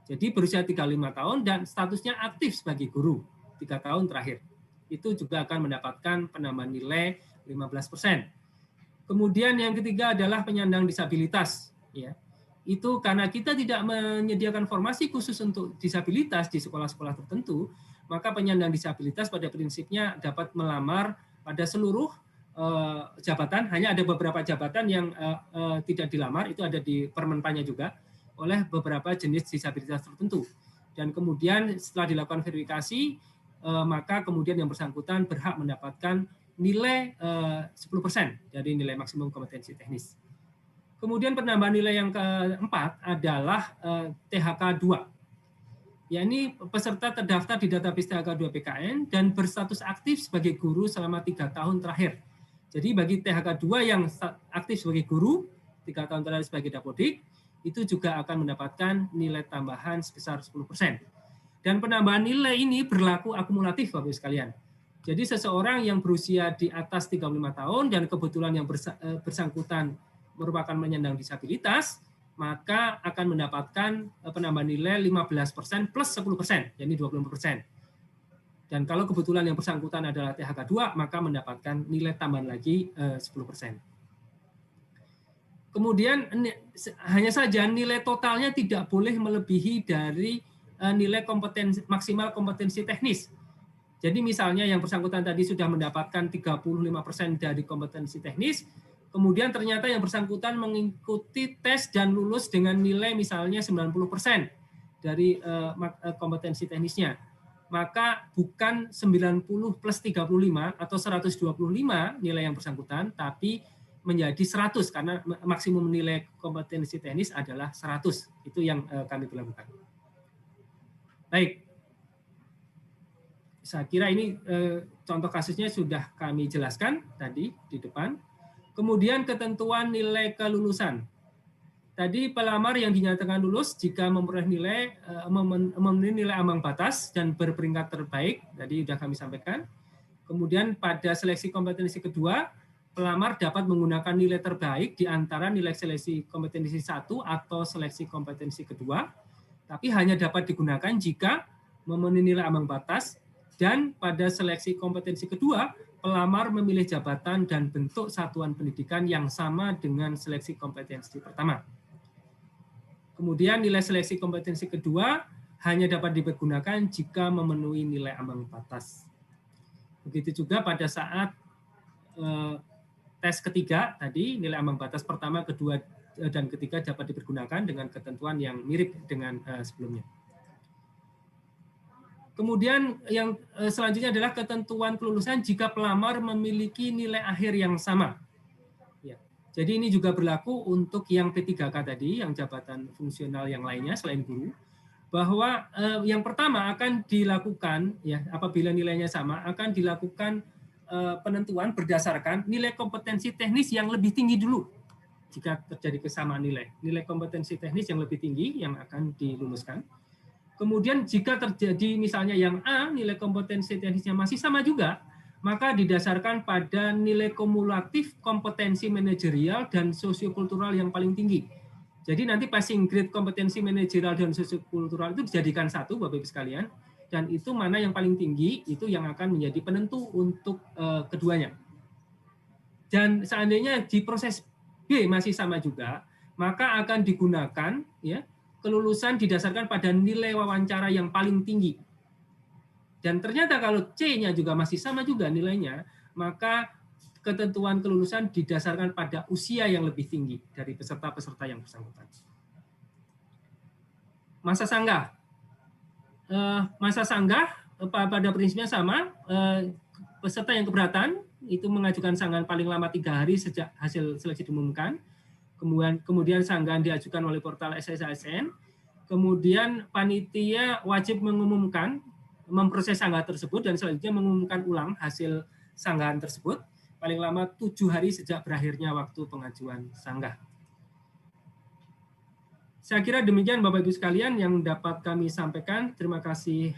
Jadi berusia 35 tahun dan statusnya aktif sebagai guru 3 tahun terakhir. Itu juga akan mendapatkan penambahan nilai 15%. Kemudian yang ketiga adalah penyandang disabilitas. Ya. Itu karena kita tidak menyediakan formasi khusus untuk disabilitas di sekolah-sekolah tertentu, maka penyandang disabilitas pada prinsipnya dapat melamar pada seluruh jabatan. Hanya ada beberapa jabatan yang tidak dilamar, itu ada di Permenpannya juga, oleh beberapa jenis disabilitas tertentu. Dan kemudian setelah dilakukan verifikasi, maka kemudian yang bersangkutan berhak mendapatkan nilai 10% dari nilai maksimum kompetensi teknis. Kemudian penambahan nilai yang keempat adalah THK 2. Yakni peserta terdaftar di database THK 2 PKN dan berstatus aktif sebagai guru selama 3 tahun terakhir. Jadi bagi THK 2 yang aktif sebagai guru 3 tahun terakhir sebagai Dapodik, itu juga akan mendapatkan nilai tambahan sebesar 10%. Dan penambahan nilai ini berlaku akumulatif Bapak Ibu sekalian. Jadi seseorang yang berusia di atas 35 tahun dan kebetulan yang bersangkutan merupakan penyandang disabilitas, maka akan mendapatkan penambahan nilai 15% plus 10%, yakni 20%. Dan kalau kebetulan yang bersangkutan adalah THK 2, maka mendapatkan nilai tambahan lagi 10%. Kemudian hanya saja nilai totalnya tidak boleh melebihi dari nilai maksimal kompetensi teknis. Jadi misalnya yang bersangkutan tadi sudah mendapatkan 35% dari kompetensi teknis, kemudian ternyata yang bersangkutan mengikuti tes dan lulus dengan nilai misalnya 90% dari kompetensi teknisnya. Maka bukan 90 plus 35 atau 125 nilai yang bersangkutan, tapi menjadi 100 karena maksimum nilai kompetensi teknis adalah 100. Itu yang kami berlakukan. Baik. Saya kira ini contoh kasusnya sudah kami jelaskan tadi di depan. Kemudian ketentuan nilai kelulusan. Tadi pelamar yang dinyatakan lulus jika memperoleh memenuhi nilai ambang batas dan berperingkat terbaik, tadi sudah kami sampaikan. Kemudian pada seleksi kompetensi kedua, pelamar dapat menggunakan nilai terbaik di antara nilai seleksi kompetensi 1 atau seleksi kompetensi kedua, tapi hanya dapat digunakan jika memenuhi nilai ambang batas, dan pada seleksi kompetensi kedua, pelamar memilih jabatan dan bentuk satuan pendidikan yang sama dengan seleksi kompetensi pertama. Kemudian nilai seleksi kompetensi kedua hanya dapat dipergunakan jika memenuhi nilai ambang batas. Begitu juga pada saat tes ketiga tadi, nilai ambang batas pertama, kedua, dan ketiga dapat dipergunakan dengan ketentuan yang mirip dengan sebelumnya. Kemudian yang selanjutnya adalah ketentuan kelulusan jika pelamar memiliki nilai akhir yang sama. Ya. Jadi ini juga berlaku untuk yang P3K tadi, yang jabatan fungsional yang lainnya selain guru, bahwa yang pertama akan dilakukan, ya apabila nilainya sama, akan dilakukan penentuan berdasarkan nilai kompetensi teknis yang lebih tinggi dulu. Jika terjadi kesamaan nilai kompetensi teknis yang lebih tinggi yang akan diluluskan. Kemudian jika terjadi misalnya yang A, nilai kompetensi teknisnya masih sama juga, maka didasarkan pada nilai kumulatif kompetensi manajerial dan sosiokultural yang paling tinggi. Jadi nanti passing grade kompetensi manajerial dan sosiokultural itu dijadikan satu, Bapak Ibu sekalian, dan itu mana yang paling tinggi, itu yang akan menjadi penentu untuk keduanya. Dan seandainya di proses B masih sama juga, maka akan digunakan ya kelulusan didasarkan pada nilai wawancara yang paling tinggi. Dan ternyata kalau C-nya juga masih sama juga nilainya, maka ketentuan kelulusan didasarkan pada usia yang lebih tinggi dari peserta-peserta yang bersangkutan. Masa sanggah. Masa sanggah pada prinsipnya sama, peserta yang keberatan itu mengajukan sanggahan paling lama 3 hari sejak hasil seleksi diumumkan. Kemudian sanggahan diajukan oleh portal SSASN. Kemudian panitia wajib mengumumkan, memproses sanggahan tersebut dan selanjutnya mengumumkan ulang hasil sanggahan tersebut paling lama 7 hari sejak berakhirnya waktu pengajuan sanggah. Saya kira demikian Bapak Ibu sekalian yang dapat kami sampaikan. Terima kasih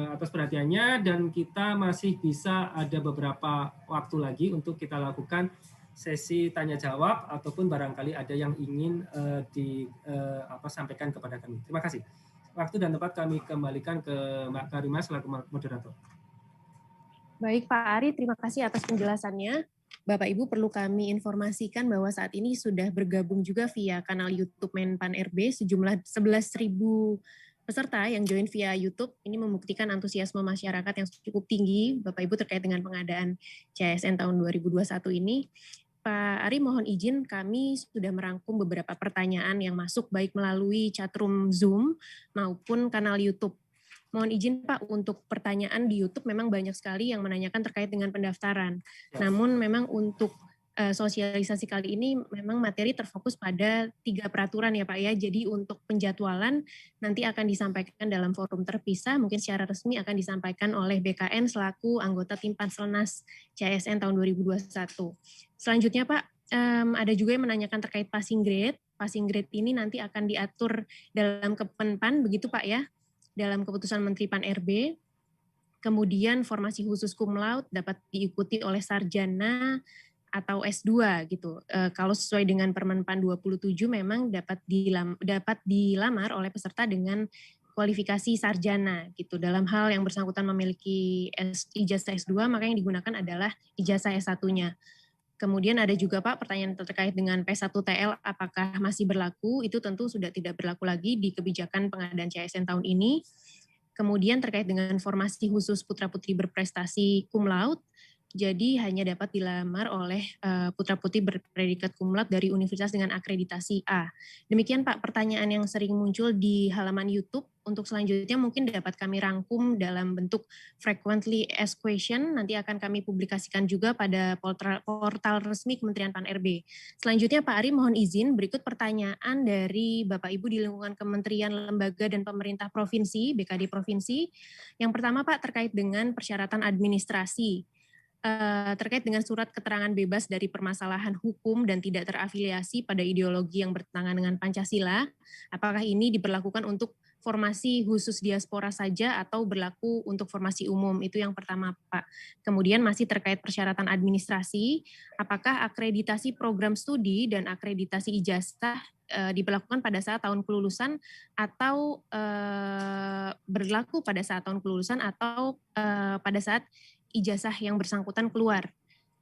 atas perhatiannya dan kita masih bisa ada beberapa waktu lagi untuk kita lakukan sesi tanya jawab ataupun barangkali ada yang ingin disampaikan kepada kami. Terima kasih. Waktu dan tempat kami kembalikan ke Mbak Karimah selaku moderator. Baik Pak Ari, terima kasih atas penjelasannya. Bapak Ibu perlu kami informasikan bahwa saat ini sudah bergabung juga via kanal YouTube Menpan RB sejumlah 11.000 peserta yang join via YouTube. Ini membuktikan antusiasme masyarakat yang cukup tinggi Bapak Ibu terkait dengan pengadaan CASN tahun 2021 ini. Pak Ari, mohon izin kami sudah merangkum beberapa pertanyaan yang masuk baik melalui chatroom Zoom maupun kanal YouTube. Mohon izin Pak, untuk pertanyaan di YouTube memang banyak sekali yang menanyakan terkait dengan pendaftaran. Ya. Namun memang untuk sosialisasi kali ini memang materi terfokus pada 3 peraturan ya Pak ya. Jadi untuk penjadwalan nanti akan disampaikan dalam forum terpisah, mungkin secara resmi akan disampaikan oleh BKN selaku anggota tim Panselnas CASN tahun 2021. Selanjutnya Pak, ada juga yang menanyakan terkait passing grade. Passing grade ini nanti akan diatur dalam Kemenpan, begitu Pak ya? Dalam keputusan Menteri Pan RB, kemudian formasi khusus cum laude dapat diikuti oleh sarjana atau S2 gitu. Kalau sesuai dengan Permenpan 27 memang dapat dilamar oleh peserta dengan kualifikasi sarjana gitu. Dalam hal yang bersangkutan memiliki ijazah S2, maka yang digunakan adalah ijazah S1-nya. Kemudian ada juga Pak pertanyaan terkait dengan P1TL apakah masih berlaku, itu tentu sudah tidak berlaku lagi di kebijakan pengadaan CASN tahun ini. Kemudian terkait dengan formasi khusus putra-putri berprestasi cum laude, jadi hanya dapat dilamar oleh putra-putri berpredikat cum laude dari universitas dengan akreditasi A. Demikian Pak pertanyaan yang sering muncul di halaman YouTube. Untuk selanjutnya mungkin dapat kami rangkum dalam bentuk frequently asked question, nanti akan kami publikasikan juga pada portal resmi Kementerian Pan RB. Selanjutnya Pak Ari mohon izin berikut pertanyaan dari Bapak Ibu di lingkungan Kementerian, Lembaga dan Pemerintah Provinsi, BKD Provinsi. Yang pertama Pak terkait dengan persyaratan administrasi. Terkait dengan surat keterangan bebas dari permasalahan hukum dan tidak terafiliasi pada ideologi yang bertentangan dengan Pancasila, apakah ini diberlakukan untuk formasi khusus diaspora saja atau berlaku untuk formasi umum? Itu yang pertama Pak. Kemudian masih terkait persyaratan administrasi, apakah akreditasi program studi dan akreditasi ijazah diberlakukan pada saat tahun kelulusan atau berlaku pada saat tahun kelulusan atau pada saat ijazah yang bersangkutan keluar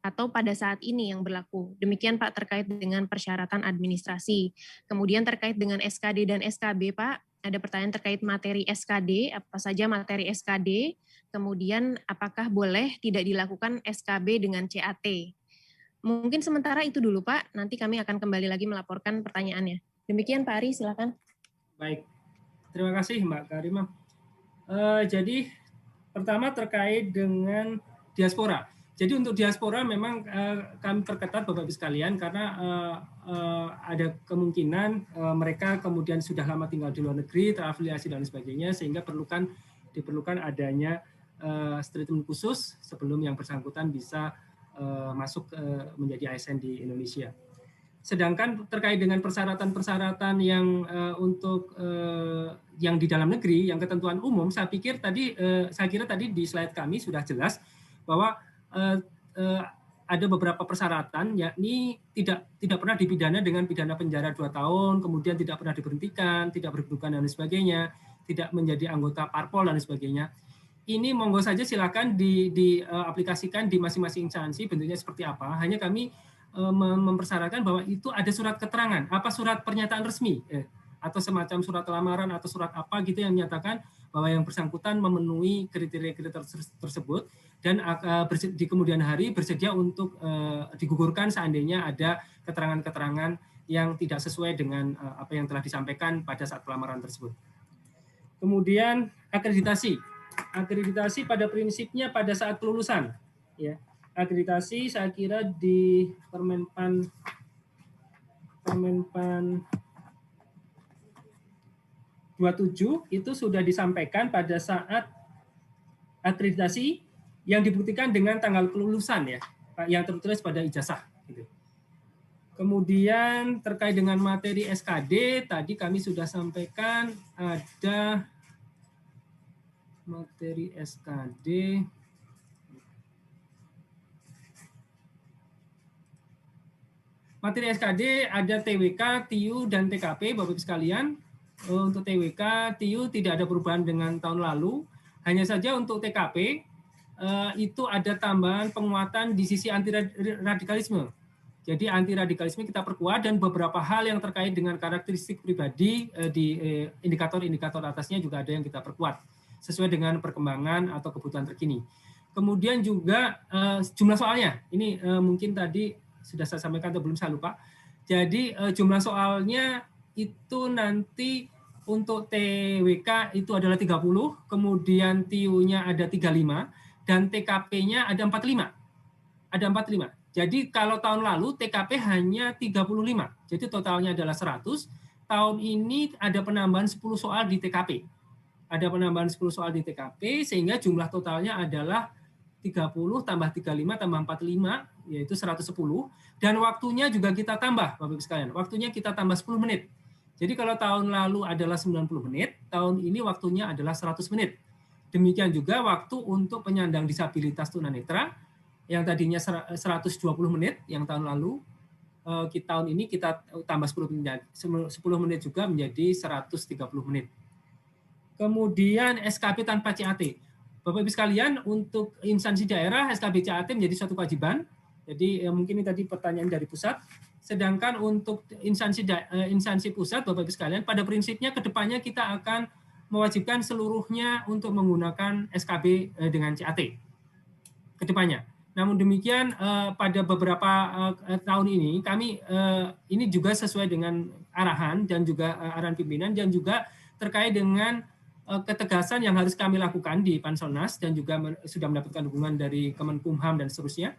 atau pada saat ini yang berlaku. Demikian Pak terkait dengan persyaratan administrasi. Kemudian terkait dengan SKD dan SKB Pak, ada pertanyaan terkait materi SKD, apa saja materi SKD, kemudian apakah boleh tidak dilakukan SKB dengan CAT. Mungkin sementara itu dulu Pak, nanti kami akan kembali lagi melaporkan pertanyaannya. Demikian Pak Ari, silakan. Baik, terima kasih Mbak Karimah. Jadi pertama terkait dengan diaspora. Jadi untuk diaspora memang kami perketat Bapak Ibu sekalian karena ada kemungkinan mereka kemudian sudah lama tinggal di luar negeri, terafiliasi dan sebagainya, sehingga diperlukan adanya statement khusus sebelum yang bersangkutan bisa masuk menjadi ASN di Indonesia. Sedangkan terkait dengan persyaratan-persyaratan yang untuk yang di dalam negeri, yang ketentuan umum, saya kira tadi di slide kami sudah jelas bahwa ada beberapa persyaratan, yakni tidak pernah dipidana dengan pidana penjara 2 tahun, kemudian tidak pernah diberhentikan, tidak berkedudukan dan sebagainya, tidak menjadi anggota parpol dan sebagainya. Ini monggo saja silakan diaplikasikan di masing-masing instansi, bentuknya seperti apa. Hanya kami mempersyaratkan bahwa itu ada surat keterangan, apa surat pernyataan resmi, atau semacam surat lamaran atau surat apa gitu yang menyatakan bahwa yang bersangkutan memenuhi kriteria-kriteria tersebut dan di kemudian hari bersedia untuk digugurkan seandainya ada keterangan-keterangan yang tidak sesuai dengan apa yang telah disampaikan pada saat pelamaran tersebut. Kemudian akreditasi pada prinsipnya pada saat kelulusan, ya. Akreditasi saya kira di Permenpan 27 itu sudah disampaikan pada saat akreditasi yang dibuktikan dengan tanggal kelulusan, ya, yang tertulis pada ijazah. Gitu. Kemudian terkait dengan materi SKD tadi kami sudah sampaikan ada materi SKD. Materi SKD ada TWK, TIU, dan TKP, Bapak-Ibu sekalian. Untuk TWK, TIU tidak ada perubahan dengan tahun lalu. Hanya saja untuk TKP, itu ada tambahan penguatan di sisi anti-radikalisme. Jadi anti-radikalisme kita perkuat dan beberapa hal yang terkait dengan karakteristik pribadi di indikator-indikator atasnya juga ada yang kita perkuat sesuai dengan perkembangan atau kebutuhan terkini. Kemudian juga jumlah soalnya, ini mungkin tadi sudah saya sampaikan atau belum saya lupa. Jadi jumlah soalnya itu nanti untuk TWK itu adalah 30, kemudian TIU-nya ada 35, dan TKP-nya ada 45. Ada 45. Jadi kalau tahun lalu TKP hanya 35. Jadi totalnya adalah 100. Tahun ini ada penambahan 10 soal di TKP. Ada penambahan 10 soal di TKP sehingga jumlah totalnya adalah 30 tambah 35 tambah 45 yaitu 110, dan waktunya juga kita tambah Bapak-Ibu sekalian. Waktunya kita tambah 10 menit. Jadi kalau tahun lalu adalah 90 menit, tahun ini waktunya adalah 100 menit. Demikian juga waktu untuk penyandang disabilitas tunanetra yang tadinya 120 menit yang tahun lalu, tahun ini kita tambah 10 menit juga menjadi 130 menit. Kemudian SKB tanpa CAT. Bapak-Ibu sekalian, untuk instansi daerah SKB CAT menjadi suatu kewajiban. Jadi mungkin ini tadi pertanyaan dari pusat. Sedangkan untuk instansi pusat, Bapak-Ibu sekalian, pada prinsipnya ke depannya kita akan mewajibkan seluruhnya untuk menggunakan SKB dengan CAT ke depannya. Namun demikian pada beberapa tahun ini kami ini juga sesuai dengan arahan dan juga arahan pimpinan dan juga terkait dengan ketegasan yang harus kami lakukan di Panselnas dan juga sudah mendapatkan dukungan dari Kemenkumham dan seterusnya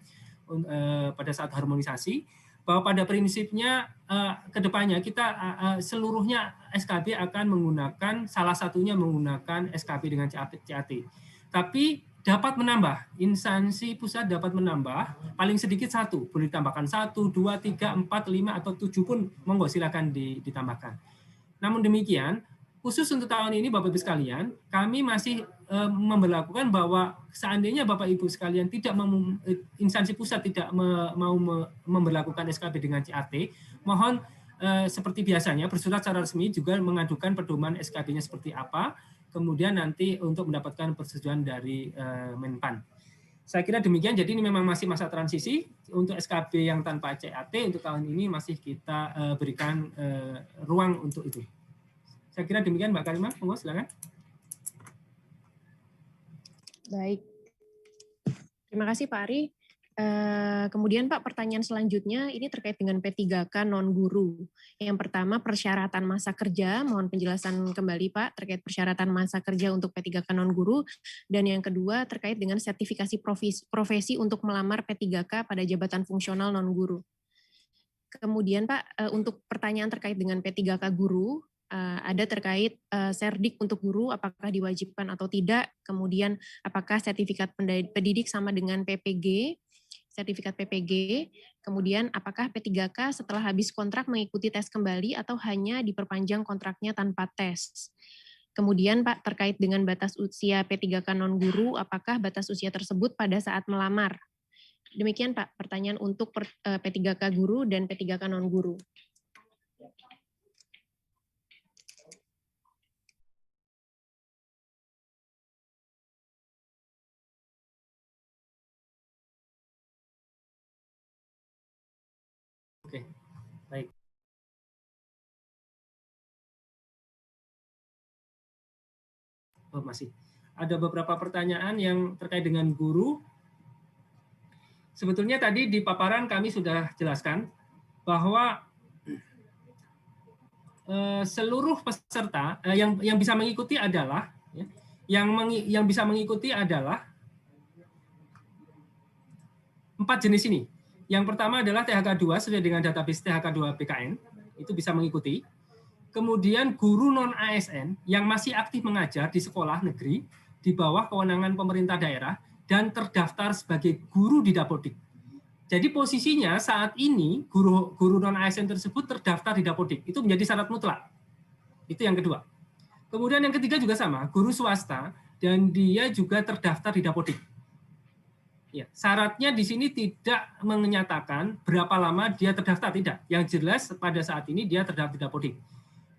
pada saat harmonisasi, bahwa pada prinsipnya ke depannya kita seluruhnya SKB akan menggunakan, salah satunya menggunakan SKB dengan CAT. Tapi dapat menambah, instansi pusat dapat menambah paling sedikit 1, boleh ditambahkan 1, 2, 3, 4, 5, atau 7 pun monggo silakan ditambahkan. Namun demikian, khusus untuk tahun ini Bapak-Ibu sekalian, kami masih memberlakukan bahwa seandainya Bapak-Ibu sekalian tidak instansi pusat tidak mau memberlakukan SKB dengan CAT, mohon seperti biasanya bersurat secara resmi juga mengadukan pedoman SKB-nya seperti apa, kemudian nanti untuk mendapatkan persetujuan dari Menpan. Saya kira demikian, jadi ini memang masih masa transisi. Untuk SKB yang tanpa CAT untuk tahun ini masih kita berikan ruang untuk itu. Saya kira demikian Mbak Karimah, monggo silakan. Baik, terima kasih Pak Ari. Kemudian Pak, pertanyaan selanjutnya ini terkait dengan P3K non-guru. Yang pertama persyaratan masa kerja, mohon penjelasan kembali Pak terkait persyaratan masa kerja untuk P3K non-guru. Dan yang kedua terkait dengan sertifikasi profesi untuk melamar P3K pada jabatan fungsional non-guru. Kemudian Pak, untuk pertanyaan terkait dengan P3K guru, ada terkait serdik untuk guru apakah diwajibkan atau tidak, kemudian apakah sertifikat pendidik sama dengan PPG, sertifikat PPG, kemudian apakah P3K setelah habis kontrak mengikuti tes kembali atau hanya diperpanjang kontraknya tanpa tes. Kemudian Pak terkait dengan batas usia P3K non-guru, apakah batas usia tersebut pada saat melamar Demikian Pak, pertanyaan untuk P3K guru dan P3K non-guru. Oke, baik. Oh, masih. Ada beberapa pertanyaan yang terkait dengan guru. Sebetulnya tadi di paparan kami sudah jelaskan bahwa seluruh peserta yang bisa mengikuti adalah yang bisa mengikuti adalah 4 jenis ini. Yang pertama adalah THK2 sesuai dengan database THK2 BKN, itu bisa mengikuti. Kemudian guru non-ASN yang masih aktif mengajar di sekolah negeri di bawah kewenangan pemerintah daerah dan terdaftar sebagai guru di Dapodik. Jadi posisinya saat ini guru non-ASN tersebut terdaftar di Dapodik. Itu menjadi syarat mutlak. Itu yang kedua. Kemudian yang ketiga juga sama, guru swasta dan dia juga terdaftar di Dapodik. Ya, syaratnya di sini tidak menyatakan berapa lama dia terdaftar, tidak. Yang jelas pada saat ini dia terdaftar di Dapodik.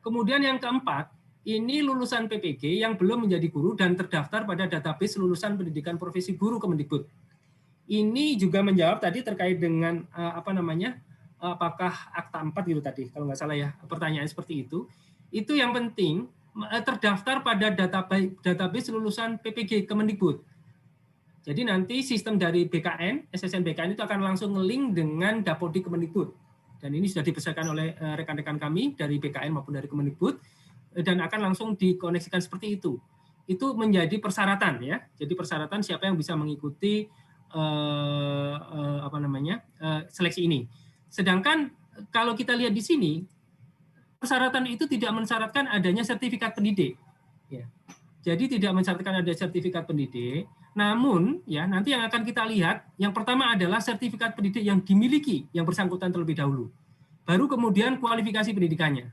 Kemudian yang keempat, ini lulusan PPG yang belum menjadi guru dan terdaftar pada database lulusan pendidikan profesi guru Kemendikbud. Ini juga menjawab tadi terkait dengan apakah akta 4 gitu tadi, kalau nggak salah ya, pertanyaan seperti itu. Itu yang penting terdaftar pada database lulusan PPG Kemendikbud. Jadi nanti sistem dari BKN, SSN BKN itu akan langsung nge-link dengan Dapodik Kemendikbud. Dan ini sudah dibesarkan oleh rekan-rekan kami dari BKN maupun dari Kemendikbud dan akan langsung dikoneksikan seperti itu. Itu menjadi persyaratan ya. Jadi persyaratan siapa yang bisa mengikuti seleksi ini. Sedangkan kalau kita lihat di sini persyaratan itu tidak mensyaratkan adanya sertifikat pendidik. Ya. Jadi tidak mensyaratkan ada sertifikat pendidik. Namun ya nanti yang akan kita lihat yang pertama adalah sertifikat pendidik yang dimiliki yang bersangkutan terlebih dahulu. Baru kemudian kualifikasi pendidikannya.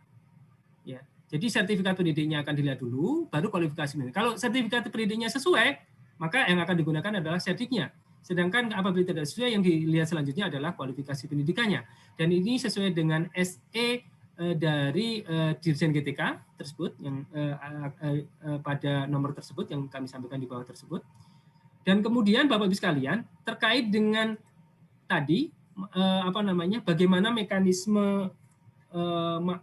Ya. Jadi sertifikat pendidiknya akan dilihat dulu, baru kualifikasi pendidik. Kalau sertifikat pendidiknya sesuai, maka yang akan digunakan adalah serdiknya. Sedangkan apabila tidak sesuai, yang dilihat selanjutnya adalah kualifikasi pendidikannya. Dan ini sesuai dengan SE dari Dirjen GTK tersebut yang pada nomor tersebut yang kami sampaikan di bawah tersebut. Dan kemudian Bapak Ibu sekalian terkait dengan tadi bagaimana mekanisme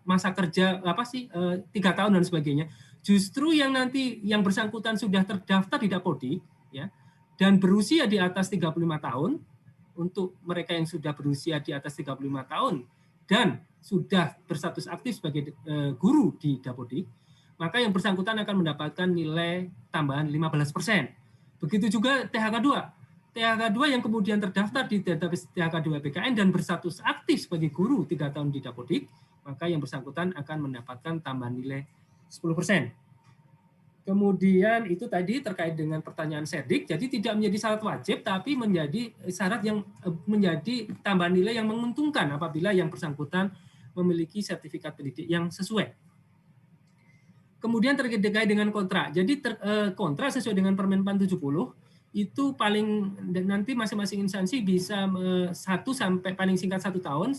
masa kerja 3 tahun dan sebagainya. Justru yang nanti yang bersangkutan sudah terdaftar di Dapodik ya dan berusia di atas 35 tahun untuk mereka yang sudah berusia di atas 35 tahun dan sudah berstatus aktif sebagai guru di Dapodik, maka yang bersangkutan akan mendapatkan nilai tambahan 15%. Begitu juga THK2. THK2 yang kemudian terdaftar di database THK2 BKN dan berstatus aktif sebagai guru 3 tahun di Dapodik, maka yang bersangkutan akan mendapatkan tambahan nilai 10%. Kemudian itu tadi terkait dengan pertanyaan serdik, jadi tidak menjadi syarat wajib, tapi menjadi syarat yang menjadi tambahan nilai yang menguntungkan apabila yang bersangkutan memiliki sertifikat pendidik yang sesuai. Kemudian terkait dengan kontrak, jadi kontrak sesuai dengan Permenpan 70 itu paling nanti masing-masing instansi bisa 1 sampai paling singkat 1 tahun,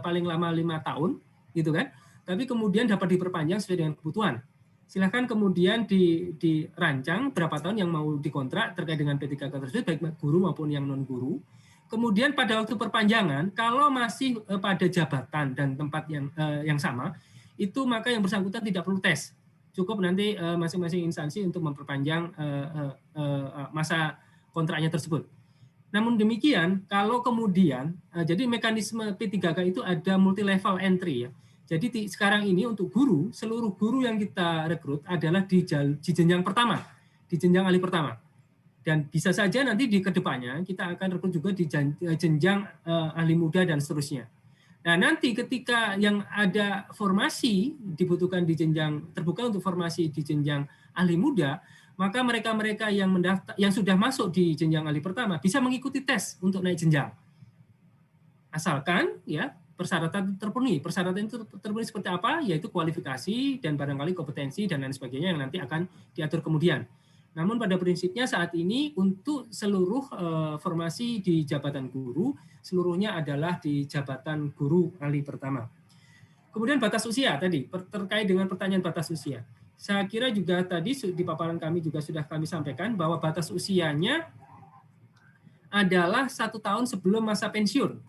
paling lama 5 tahun, gitu kan? Tapi kemudian dapat diperpanjang sesuai dengan kebutuhan. Silahkan kemudian dirancang berapa tahun yang mau dikontrak terkait dengan P3K tersebut, baik guru maupun yang non-guru. Kemudian pada waktu perpanjangan, kalau masih pada jabatan dan tempat yang sama, itu maka yang bersangkutan tidak perlu tes. Cukup nanti masing-masing instansi untuk memperpanjang masa kontraknya tersebut. Namun demikian, kalau kemudian, jadi mekanisme P3K itu ada multi level entry ya. Jadi sekarang ini untuk guru, seluruh guru yang kita rekrut adalah di jenjang pertama, di jenjang ahli pertama. Dan bisa saja nanti di kedepannya kita akan rekrut juga di jenjang ahli muda dan seterusnya. Nah nanti ketika yang ada formasi dibutuhkan di jenjang terbuka untuk formasi di jenjang ahli muda, maka mereka-mereka yang mendaftar, yang sudah masuk di jenjang ahli pertama bisa mengikuti tes untuk naik jenjang. Asalkan ya persyaratan terpenuhi. Persyaratan itu terpenuhi seperti apa? Yaitu kualifikasi dan barangkali kompetensi dan lain sebagainya yang nanti akan diatur kemudian. Namun pada prinsipnya saat ini untuk seluruh formasi di jabatan guru, seluruhnya adalah di jabatan guru kali pertama. Kemudian batas usia tadi, terkait dengan pertanyaan batas usia. Saya kira juga tadi di paparan kami juga sudah kami sampaikan bahwa batas usianya adalah 1 tahun sebelum masa pensiun.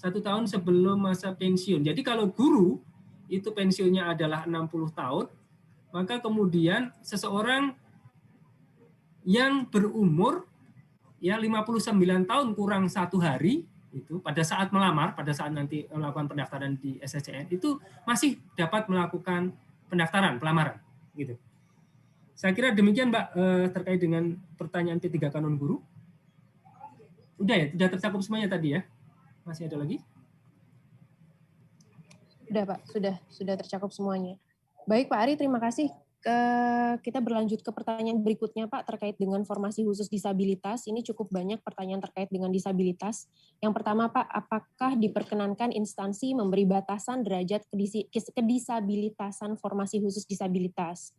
1 tahun sebelum masa pensiun. Jadi kalau guru itu pensiunnya adalah 60 tahun, maka kemudian seseorang yang berumur ya 59 tahun kurang 1 hari itu pada saat melamar, pada saat nanti melakukan pendaftaran di SSCN itu masih dapat melakukan pendaftaran pelamaran gitu. Saya kira demikian Mbak terkait dengan pertanyaan P3K non guru. Udah ya, sudah tercakup semuanya tadi ya. Masih ada lagi? Sudah Pak, sudah tercakup semuanya. Baik Pak Ari, terima kasih. Kita berlanjut ke pertanyaan berikutnya Pak, terkait dengan formasi khusus disabilitas. Ini cukup banyak pertanyaan terkait dengan disabilitas. Yang pertama Pak, apakah diperkenankan instansi memberi batasan derajat kedisabilitasan formasi khusus disabilitas?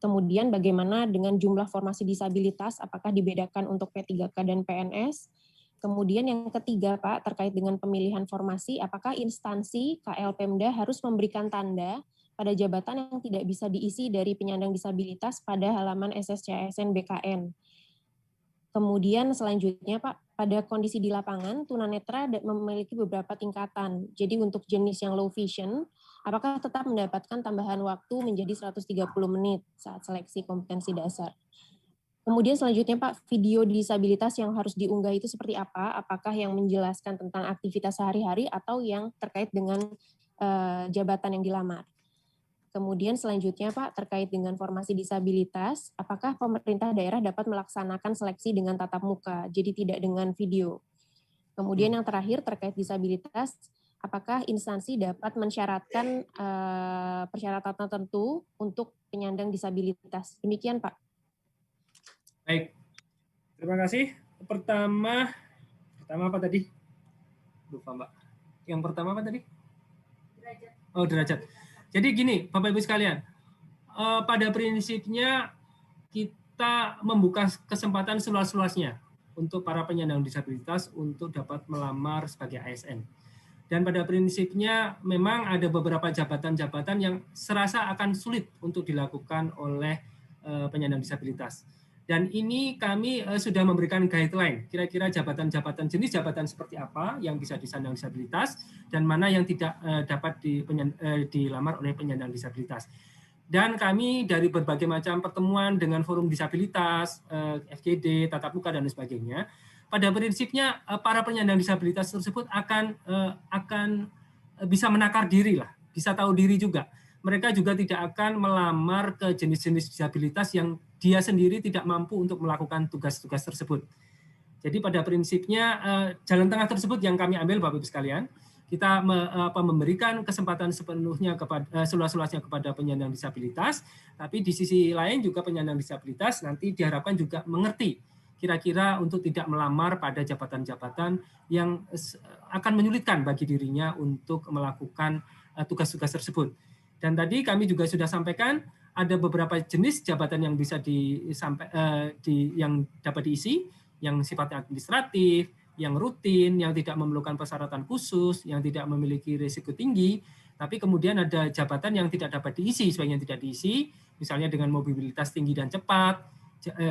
Kemudian bagaimana dengan jumlah formasi disabilitas, apakah dibedakan untuk P3K dan PNS? Kemudian yang ketiga Pak, terkait dengan pemilihan formasi, apakah instansi KL Pemda harus memberikan tanda pada jabatan yang tidak bisa diisi dari penyandang disabilitas pada halaman SSCSN BKN. Kemudian selanjutnya Pak, pada kondisi di lapangan, tunanetra memiliki beberapa tingkatan. Jadi untuk jenis yang low vision, apakah tetap mendapatkan tambahan waktu menjadi 130 menit saat seleksi kompetensi dasar? Kemudian selanjutnya Pak, video disabilitas yang harus diunggah itu seperti apa? Apakah yang menjelaskan tentang aktivitas sehari-hari atau yang terkait dengan jabatan yang dilamar? Kemudian selanjutnya Pak, terkait dengan formasi disabilitas, apakah pemerintah daerah dapat melaksanakan seleksi dengan tatap muka, jadi tidak dengan video? Kemudian yang terakhir terkait disabilitas, apakah instansi dapat mensyaratkan persyaratan tertentu untuk penyandang disabilitas? Demikian Pak. Baik, terima kasih. Pertama apa tadi? Lupa Mbak. Yang pertama apa tadi? Derajat. Oh, derajat. Jadi gini, Bapak Ibu sekalian, pada prinsipnya kita membuka kesempatan seluas-luasnya untuk para penyandang disabilitas untuk dapat melamar sebagai ASN. Dan pada prinsipnya memang ada beberapa jabatan-jabatan yang serasa akan sulit untuk dilakukan oleh penyandang disabilitas. Dan ini kami sudah memberikan guideline, kira-kira jabatan-jabatan, jenis jabatan seperti apa yang bisa disandang disabilitas, dan mana yang tidak dapat dilamar oleh penyandang disabilitas. Dan kami dari berbagai macam pertemuan dengan forum disabilitas, FGD, tatap muka, dan sebagainya, pada prinsipnya para penyandang disabilitas tersebut akan bisa menakar diri lah, bisa tahu diri juga. Mereka juga tidak akan melamar ke jenis-jenis disabilitas yang dia sendiri tidak mampu untuk melakukan tugas-tugas tersebut. Jadi pada prinsipnya jalan tengah tersebut yang kami ambil Bapak Ibu sekalian, kita memberikan kesempatan sepenuhnya kepada seluas-luasnya kepada penyandang disabilitas, tapi di sisi lain juga penyandang disabilitas nanti diharapkan juga mengerti kira-kira untuk tidak melamar pada jabatan-jabatan yang akan menyulitkan bagi dirinya untuk melakukan tugas-tugas tersebut. Dan tadi kami juga sudah sampaikan ada beberapa jenis jabatan yang bisa yang dapat diisi, yang sifatnya administratif, yang rutin, yang tidak memerlukan persyaratan khusus, yang tidak memiliki risiko tinggi, tapi kemudian ada jabatan yang tidak dapat diisi, sebagian tidak diisi, misalnya dengan mobilitas tinggi dan cepat,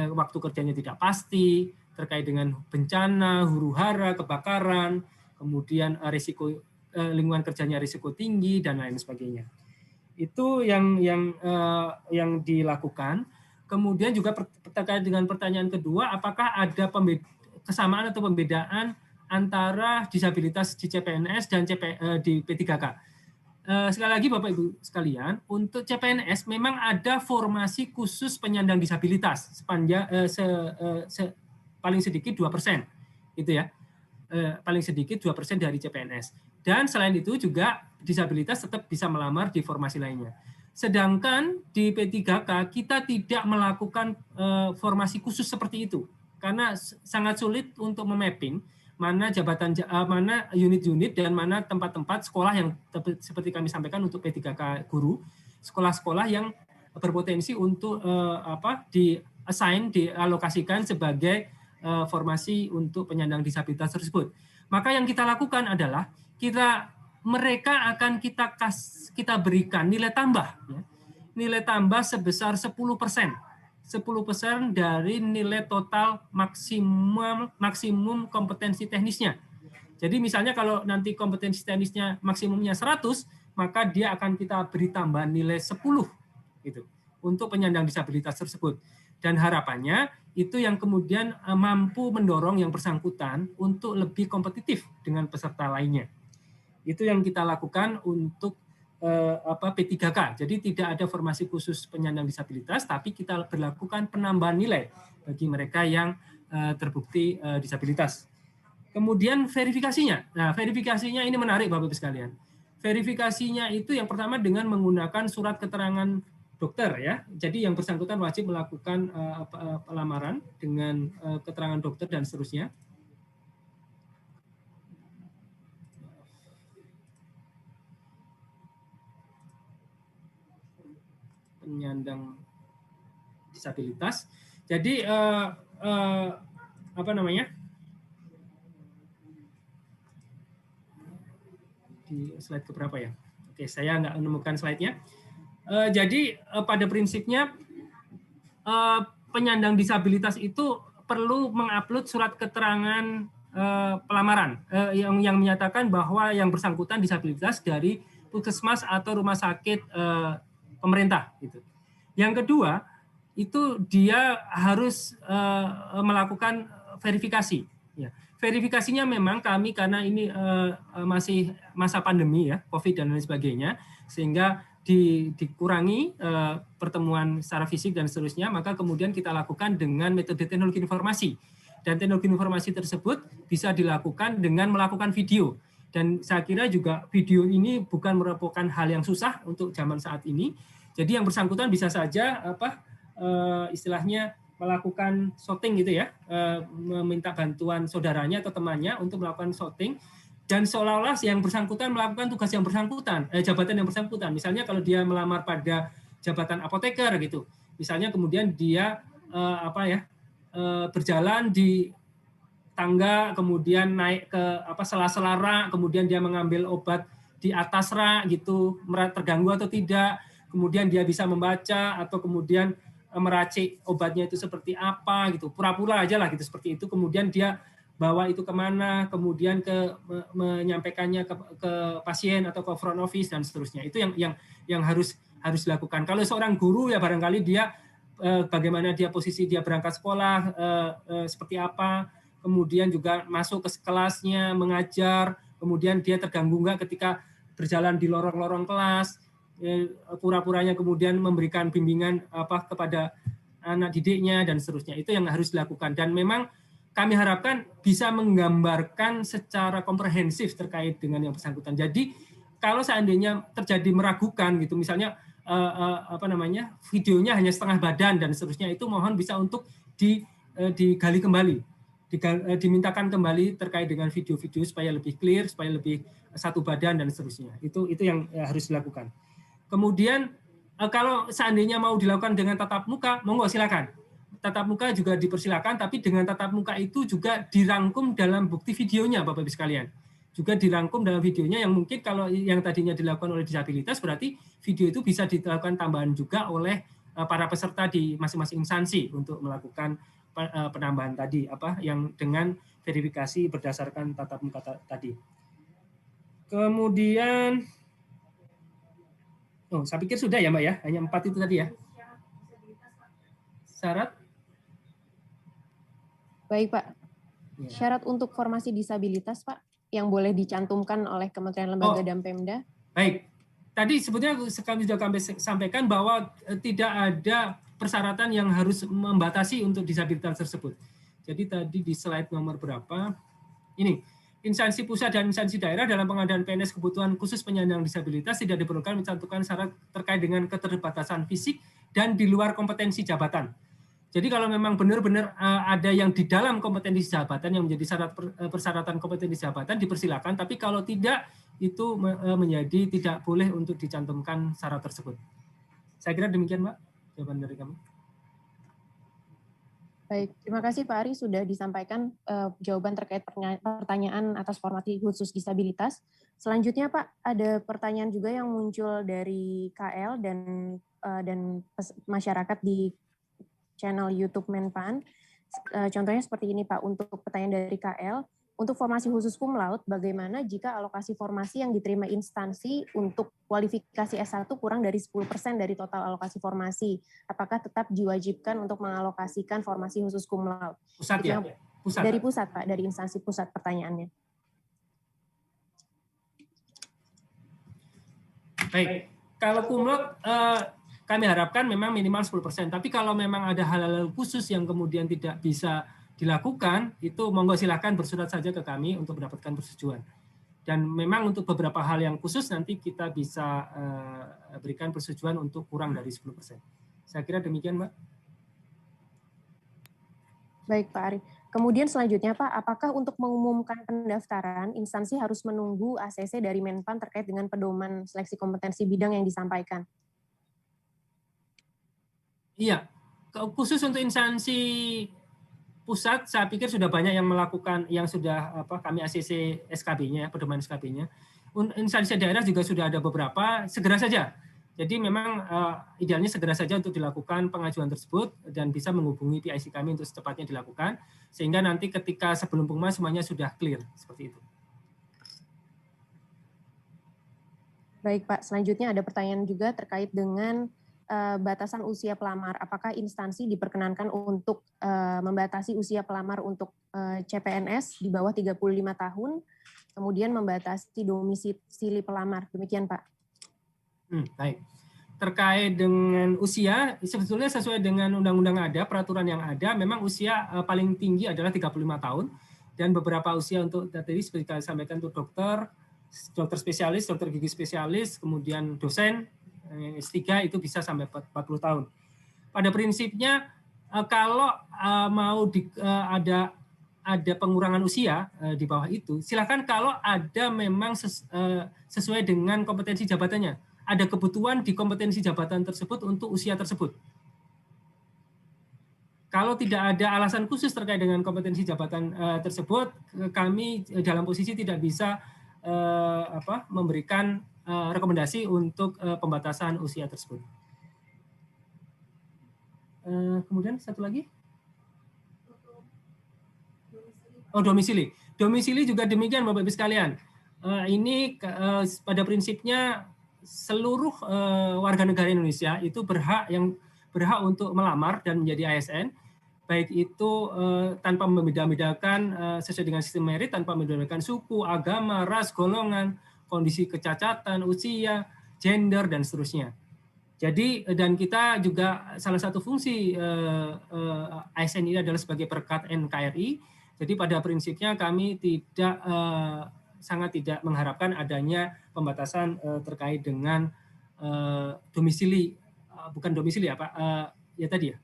waktu kerjanya tidak pasti, terkait dengan bencana, huru-hara, kebakaran, kemudian risiko lingkungan kerjanya risiko tinggi, dan lain sebagainya. Itu yang dilakukan. Kemudian juga terkait dengan pertanyaan kedua, apakah ada kesamaan atau pembedaan antara disabilitas di CPNS dan di P3K? Sekali lagi Bapak Ibu sekalian, untuk CPNS memang ada formasi khusus penyandang disabilitas sepanjang paling sedikit 2%, gitu ya. Paling sedikit 2% dari CPNS. Dan selain itu juga disabilitas tetap bisa melamar di formasi lainnya. Sedangkan di P3K kita tidak melakukan formasi khusus seperti itu karena sangat sulit untuk memapping mana jabatan, mana unit-unit dan mana tempat-tempat sekolah yang seperti kami sampaikan untuk P3K guru, sekolah-sekolah yang berpotensi untuk dialokasikan sebagai formasi untuk penyandang disabilitas tersebut. Maka yang kita lakukan adalah mereka akan kita berikan nilai tambah, ya. Nilai tambah sebesar 10%. 10% dari nilai total maksimum kompetensi teknisnya. Jadi misalnya kalau nanti kompetensi teknisnya maksimumnya 100, maka dia akan kita beri tambahan nilai 10 gitu untuk penyandang disabilitas tersebut. Dan harapannya itu yang kemudian mampu mendorong yang bersangkutan untuk lebih kompetitif dengan peserta lainnya. Itu yang kita lakukan untuk P3K. Jadi tidak ada formasi khusus penyandang disabilitas, tapi kita berlakukan penambahan nilai bagi mereka yang terbukti disabilitas. Kemudian verifikasinya. Nah, verifikasinya ini menarik Bapak-Ibu sekalian. Verifikasinya itu yang pertama dengan menggunakan surat keterangan dokter, ya. Jadi yang bersangkutan wajib melakukan pelamaran dengan keterangan dokter dan seterusnya. Penyandang disabilitas. Jadi di slide keberapa ya? Oke, saya nggak menemukan slide-nya. Jadi pada prinsipnya penyandang disabilitas itu perlu mengupload surat keterangan pelamaran yang menyatakan bahwa yang bersangkutan disabilitas dari puskesmas atau rumah sakit pemerintah. Gitu. Yang kedua, itu dia harus melakukan verifikasi. Ya. Verifikasinya memang kami karena ini masih masa pandemi ya, COVID dan lain sebagainya, sehingga dikurangi pertemuan secara fisik dan seterusnya, maka kemudian kita lakukan dengan metode teknologi informasi. Dan teknologi informasi tersebut bisa dilakukan dengan melakukan video. Dan saya kira juga video ini bukan merupakan hal yang susah untuk zaman saat ini. Jadi yang bersangkutan bisa saja istilahnya melakukan shooting gitu ya, meminta bantuan saudaranya atau temannya untuk melakukan shooting, dan seolah-olah yang bersangkutan melakukan tugas yang bersangkutan, jabatan yang bersangkutan. Misalnya kalau dia melamar pada jabatan apoteker gitu, misalnya kemudian dia berjalan di tangga, kemudian naik ke sela-sela rak, kemudian dia mengambil obat di atas rak gitu, terganggu atau tidak, kemudian dia bisa membaca atau kemudian meracik obatnya itu seperti apa gitu, pura-pura aja lah gitu seperti itu, kemudian dia bawa itu kemana, kemudian menyampaikannya ke pasien atau ke front office dan seterusnya. Itu yang harus dilakukan. Kalau seorang guru ya barangkali dia bagaimana dia posisi dia berangkat sekolah seperti apa, kemudian juga masuk ke kelasnya mengajar, kemudian dia terganggu enggak ketika berjalan di lorong-lorong kelas, pura-puranya kemudian memberikan bimbingan kepada anak didiknya dan seterusnya. Itu yang harus dilakukan, dan memang kami harapkan bisa menggambarkan secara komprehensif terkait dengan yang bersangkutan. Jadi kalau seandainya terjadi meragukan gitu, misalnya videonya hanya setengah badan dan seterusnya, itu mohon bisa untuk digali kembali, dimintakan kembali terkait dengan video-video supaya lebih clear, supaya lebih satu badan dan seterusnya. Itu yang harus dilakukan. Kemudian kalau seandainya mau dilakukan dengan tatap muka, monggo silakan. Tatap muka juga dipersilakan, tapi dengan tatap muka itu juga dirangkum dalam bukti videonya, Bapak-Ibu sekalian. Juga dirangkum dalam videonya, yang mungkin kalau yang tadinya dilakukan oleh disabilitas, berarti video itu bisa dilakukan tambahan juga oleh para peserta di masing-masing instansi untuk melakukan penambahan tadi, yang dengan verifikasi berdasarkan tatap muka tadi. Kemudian, saya pikir sudah ya Mbak ya, hanya 4 itu tadi ya. Syarat? Baik Pak. Syarat untuk formasi disabilitas Pak, yang boleh dicantumkan oleh Kementerian Lembaga dan Pemda. Baik. Tadi sebetulnya kami sudah sampaikan bahwa tidak ada persyaratan yang harus membatasi untuk disabilitas tersebut. Jadi tadi di slide nomor berapa? Ini, instansi pusat dan instansi daerah dalam pengadaan PNS kebutuhan khusus penyandang disabilitas tidak diperlukan mencantumkan syarat terkait dengan keterbatasan fisik dan di luar kompetensi jabatan. Jadi kalau memang benar-benar ada yang di dalam kompetensi jabatan yang menjadi syarat persyaratan kompetensi jabatan, dipersilakan, tapi kalau tidak, itu menjadi tidak boleh untuk dicantumkan syarat tersebut. Saya kira demikian, Mbak. jawaban dari kami. Baik, terima kasih Pak Ari sudah disampaikan jawaban terkait pertanyaan atas formasi khusus disabilitas. Selanjutnya Pak, ada pertanyaan juga yang muncul dari KL dan masyarakat di channel YouTube Menpan. Contohnya seperti ini Pak, untuk pertanyaan dari KL, untuk formasi khusus cum laude, bagaimana jika alokasi formasi yang diterima instansi untuk kualifikasi S1 kurang dari 10% dari total alokasi formasi? Apakah tetap diwajibkan untuk mengalokasikan formasi khusus cum laude? Pusat ya? Pusat. Dari pusat Pak, dari instansi pusat pertanyaannya. Baik, kalau cum laude kami harapkan memang minimal 10%, tapi kalau memang ada hal-hal khusus yang kemudian tidak bisa dilakukan, itu monggo silahkan bersurat saja ke kami untuk mendapatkan persetujuan. Dan memang untuk beberapa hal yang khusus nanti kita bisa berikan persetujuan untuk kurang dari 10%. Saya kira demikian, Mbak. Baik, Pak Ari. Kemudian selanjutnya, Pak, apakah untuk mengumumkan pendaftaran, instansi harus menunggu ACC dari Menpan terkait dengan pedoman seleksi kompetensi bidang yang disampaikan? Iya, khusus untuk instansi pusat, saya pikir sudah banyak yang melakukan, yang sudah kami ACC SKB-nya, pedoman SKB-nya. Instansi daerah juga sudah ada beberapa, segera saja. Jadi memang idealnya segera saja untuk dilakukan pengajuan tersebut dan bisa menghubungi PIC kami untuk secepatnya dilakukan, sehingga nanti ketika sebelum pengumuman semuanya sudah clear, seperti itu. Baik Pak, selanjutnya ada pertanyaan juga terkait dengan batasan usia pelamar. Apakah instansi diperkenankan untuk membatasi usia pelamar untuk CPNS di bawah 35 tahun, kemudian membatasi domisili pelamar. Demikian Pak. Baik. Terkait dengan usia, sebetulnya sesuai dengan undang-undang ada, peraturan yang ada, memang usia paling tinggi adalah 35 tahun, dan beberapa usia untuk tadi seperti saya sampaikan untuk dokter spesialis, dokter gigi spesialis, kemudian dosen, S3 itu bisa sampai 40 tahun. Pada prinsipnya kalau mau ada pengurangan usia di bawah itu, silakan kalau ada memang sesuai dengan kompetensi jabatannya. Ada kebutuhan di kompetensi jabatan tersebut untuk usia tersebut. Kalau tidak ada alasan khusus terkait dengan kompetensi jabatan tersebut, kami dalam posisi tidak bisa memberikan rekomendasi untuk pembatasan usia tersebut. Kemudian satu lagi. Oh, domisili. Domisili juga demikian Bapak Ibu sekalian. Ini pada prinsipnya seluruh warga negara Indonesia itu berhak untuk melamar dan menjadi ASN, baik itu tanpa membeda-bedakan sesuai dengan sistem merit, tanpa membeda-bedakan suku, agama, ras, golongan, kondisi kecacatan, usia, gender, dan seterusnya. Jadi, dan kita juga salah satu fungsi ASN ini adalah sebagai perekat NKRI. Jadi pada prinsipnya kami sangat tidak mengharapkan adanya pembatasan terkait dengan domisili, bukan domisili ya Pak, ya tadi ya,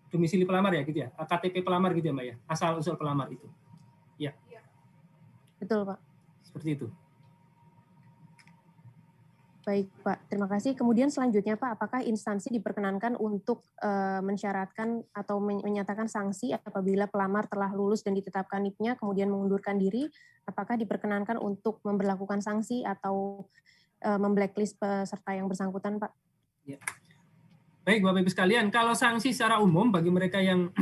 domisili pelamar ya gitu ya, KTP pelamar gitu ya Mbak ya, asal usul pelamar itu. Ya. Betul Pak. Seperti itu. Baik Pak, terima kasih. Kemudian selanjutnya Pak, apakah instansi diperkenankan untuk mensyaratkan atau menyatakan sanksi apabila pelamar telah lulus dan ditetapkan NIP-nya kemudian mengundurkan diri? Apakah diperkenankan untuk memberlakukan sanksi atau memblacklist peserta yang bersangkutan Pak? Ya. Baik Bapak Ibu sekalian, kalau sanksi secara umum bagi mereka yang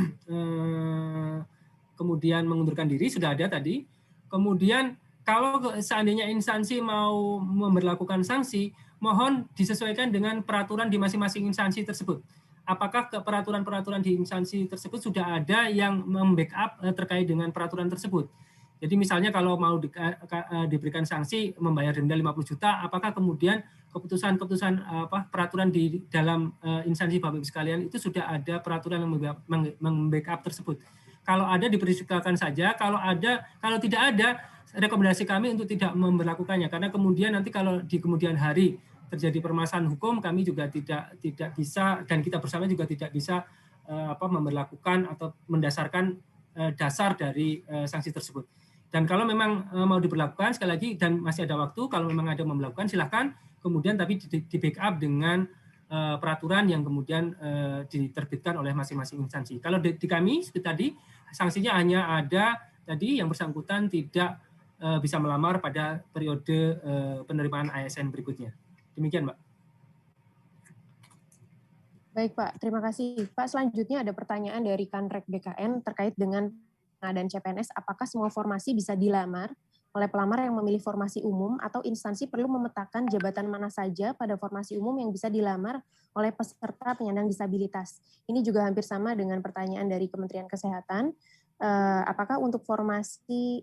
kemudian mengundurkan diri sudah ada tadi. Kemudian kalau seandainya instansi mau memberlakukan sanksi, mohon disesuaikan dengan peraturan di masing-masing instansi tersebut. Apakah peraturan-peraturan di instansi tersebut sudah ada yang membackup terkait dengan peraturan tersebut? Jadi misalnya kalau mau diberikan sanksi membayar denda 50 juta, apakah kemudian keputusan peraturan di dalam instansi Bapak Ibu sekalian itu sudah ada peraturan yang membackup tersebut? Kalau ada dipersilakan saja, kalau tidak ada, rekomendasi kami untuk tidak memberlakukannya, karena kemudian nanti kalau di kemudian hari terjadi permasalahan hukum, kami juga tidak bisa, dan kita bersama juga tidak bisa memberlakukan atau mendasarkan dasar dari sanksi tersebut. Dan kalau memang mau diberlakukan, sekali lagi, dan masih ada waktu, kalau memang ada memberlakukan, silakan, kemudian tapi di backup dengan peraturan yang kemudian diterbitkan oleh masing-masing instansi. Kalau di kami seperti tadi sanksinya hanya ada tadi yang bersangkutan tidak bisa melamar pada periode penerimaan ASN berikutnya. Demikian, Mbak. Baik, Pak. Terima kasih. Pak, selanjutnya ada pertanyaan dari Kanrek BKN terkait dengan pengadaan CPNS. Apakah semua formasi bisa dilamar oleh pelamar yang memilih formasi umum atau instansi perlu memetakan jabatan mana saja pada formasi umum yang bisa dilamar oleh peserta penyandang disabilitas? Ini juga hampir sama dengan pertanyaan dari Kementerian Kesehatan. Apakah untuk formasi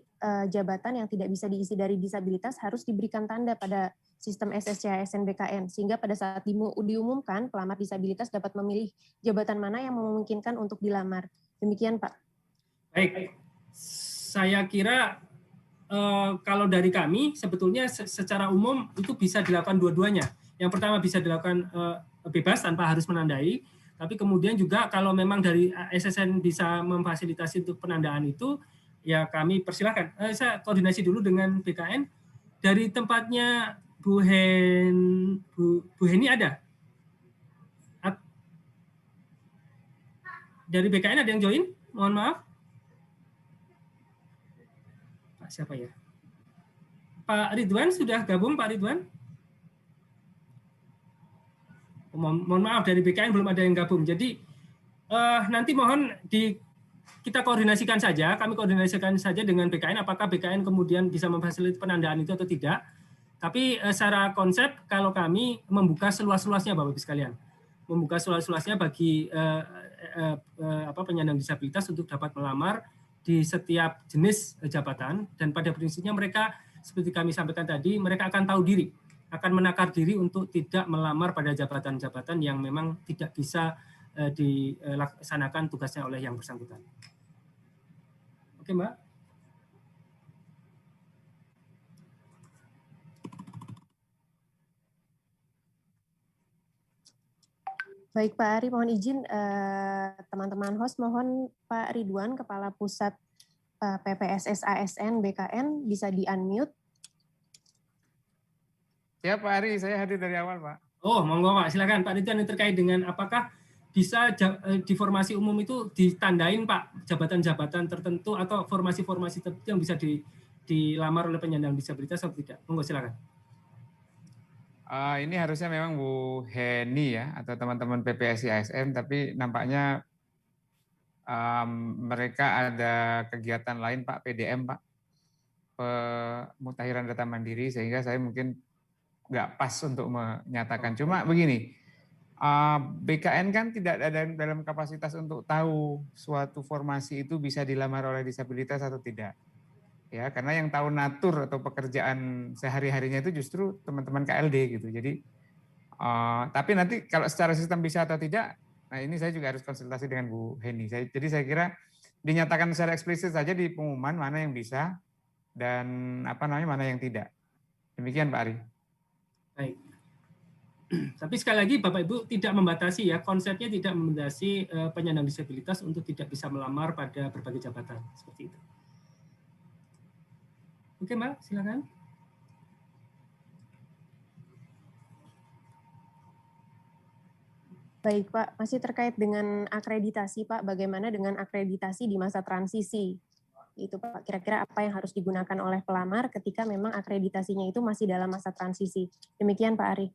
jabatan yang tidak bisa diisi dari disabilitas harus diberikan tanda pada sistem SSC ASN BKN, sehingga pada saat diumumkan pelamar disabilitas dapat memilih jabatan mana yang memungkinkan untuk dilamar. Demikian, Pak. Baik, saya kira kalau dari kami sebetulnya secara umum itu bisa dilakukan dua-duanya. Yang pertama bisa dilakukan bebas tanpa harus menandai, tapi kemudian juga kalau memang dari SSN bisa memfasilitasi untuk penandaan itu, ya kami persilahkan. Saya koordinasi dulu dengan BKN. Dari tempatnya Bu Heni ada? Dari BKN ada yang join? Mohon maaf. Pak siapa ya? Pak Ridwan sudah gabung, Pak Ridwan? Mohon maaf, dari BKN belum ada yang gabung. Jadi nanti mohon kita koordinasikan saja, kami koordinasikan saja dengan BKN, apakah BKN kemudian bisa memfasilitasi penandaan itu atau tidak. Tapi secara konsep, kalau kami membuka seluas-luasnya, Bapak-Ibu sekalian, membuka seluas-luasnya bagi penyandang disabilitas untuk dapat melamar di setiap jenis jabatan, dan pada prinsipnya mereka, seperti kami sampaikan tadi, mereka akan tahu diri, akan menakar diri untuk tidak melamar pada jabatan-jabatan yang memang tidak bisa dilaksanakan tugasnya oleh yang bersangkutan. Oke, Mbak. Baik, Pak Ari, mohon izin teman-teman host, mohon Pak Ridwan, Kepala Pusat PPSS ASN BKN, bisa di-unmute. Siap, Pak Ari, saya hadir dari awal, Pak. Oh, monggo Pak, silakan Pak Ridwan, yang terkait dengan apakah bisa di formasi umum itu ditandain Pak jabatan-jabatan tertentu atau formasi-formasi tertentu yang bisa dilamar oleh penyandang disabilitas atau tidak? Monggo silakan. Ini harusnya memang Bu Heni ya, atau teman-teman PPSI ASN, tapi nampaknya mereka ada kegiatan lain Pak, PDM Pak, pemutahiran data mandiri, sehingga saya mungkin nggak pas untuk menyatakan. Cuma begini, BKN kan tidak ada dalam kapasitas untuk tahu suatu formasi itu bisa dilamar oleh disabilitas atau tidak. Ya, karena yang tahu natur atau pekerjaan sehari-harinya itu justru teman-teman KLD gitu. Jadi, tapi nanti kalau secara sistem bisa atau tidak, nah ini saya juga harus konsultasi dengan Bu Heni. Jadi saya kira dinyatakan secara eksplisit saja di pengumuman mana yang bisa dan mana yang tidak. Demikian Pak Ari. Baik. Tapi sekali lagi Bapak Ibu tidak membatasi ya, konsepnya tidak membatasi penyandang disabilitas untuk tidak bisa melamar pada berbagai jabatan seperti itu. Oke, Mbak, silakan. Baik, Pak. Masih terkait dengan akreditasi, Pak. Bagaimana dengan akreditasi di masa transisi? Itu, Pak. Kira-kira apa yang harus digunakan oleh pelamar ketika memang akreditasinya itu masih dalam masa transisi? Demikian, Pak Ari.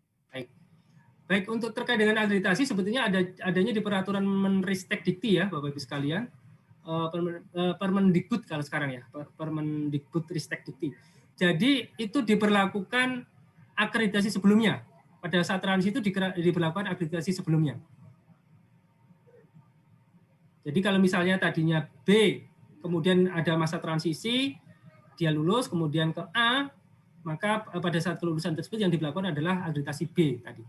Baik, untuk terkait dengan akreditasi sebetulnya adanya di peraturan Menristek Dikti ya, Bapak Ibu sekalian. Permendikbud kalau sekarang ya, Permendikbud Ristek Dikti. Jadi itu diberlakukan akreditasi sebelumnya. Pada saat transisi itu diberlakukan akreditasi sebelumnya. Jadi kalau misalnya tadinya B, kemudian ada masa transisi, dia lulus, kemudian ke A, maka pada saat kelulusan tersebut yang dilakukan adalah akreditasi B tadi.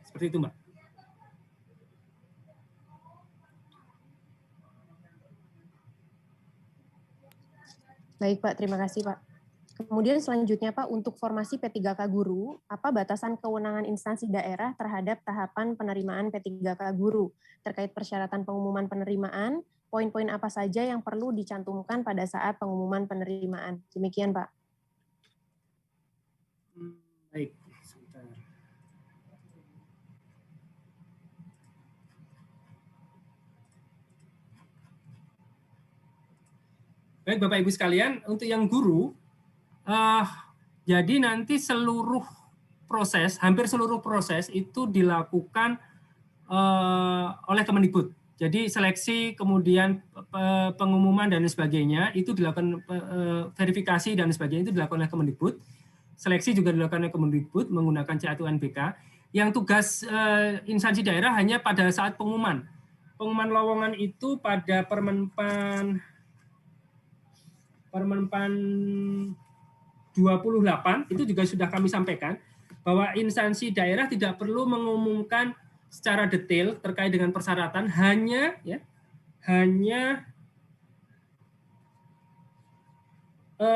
Seperti itu, Mbak. Baik, Pak. Terima kasih, Pak. Kemudian selanjutnya, Pak, untuk formasi P3K guru, apa batasan kewenangan instansi daerah terhadap tahapan penerimaan P3K guru? Terkait persyaratan pengumuman penerimaan, poin-poin apa saja yang perlu dicantumkan pada saat pengumuman penerimaan? Demikian, Pak. Baik, sebentar. Baik Bapak Ibu sekalian, untuk yang guru, jadi nanti hampir seluruh proses itu dilakukan oleh Kemendikbud. Jadi seleksi, kemudian pengumuman dan sebagainya itu dilakukan, verifikasi dan sebagainya itu dilakukan oleh Kemendikbud. Seleksi juga dilakukan oleh Kemendikbud menggunakan CA2NBK. Yang tugas instansi daerah hanya pada saat pengumuman. Pengumuman lowongan itu pada Permenpan 28 itu juga sudah kami sampaikan bahwa instansi daerah tidak perlu mengumumkan secara detail terkait dengan persyaratan, hanya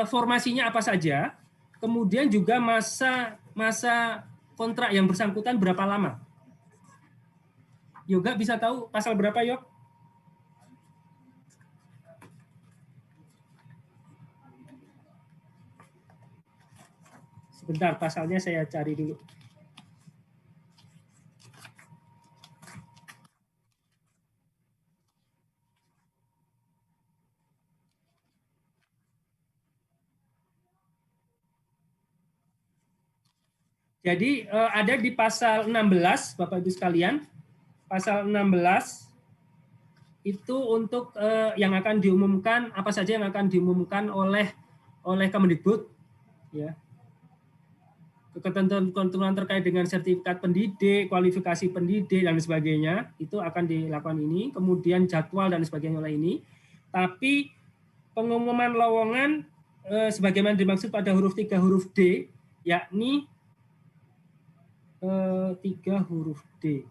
formasinya apa saja, kemudian juga masa kontrak yang bersangkutan berapa lama. Yoga bisa tahu pasal berapa, Yok? Sebentar, pasalnya saya cari dulu. Jadi ada di pasal 16, Bapak Ibu sekalian, pasal 16 itu untuk yang akan diumumkan, apa saja yang akan diumumkan oleh Kemendikbud, ya. Ketentuan terkait dengan sertifikat pendidik, kualifikasi pendidik dan sebagainya itu akan dilakukan ini, kemudian jadwal dan sebagainya oleh ini. Tapi pengumuman lowongan sebagaimana dimaksud pada huruf 3 huruf D, yakni 3 huruf D.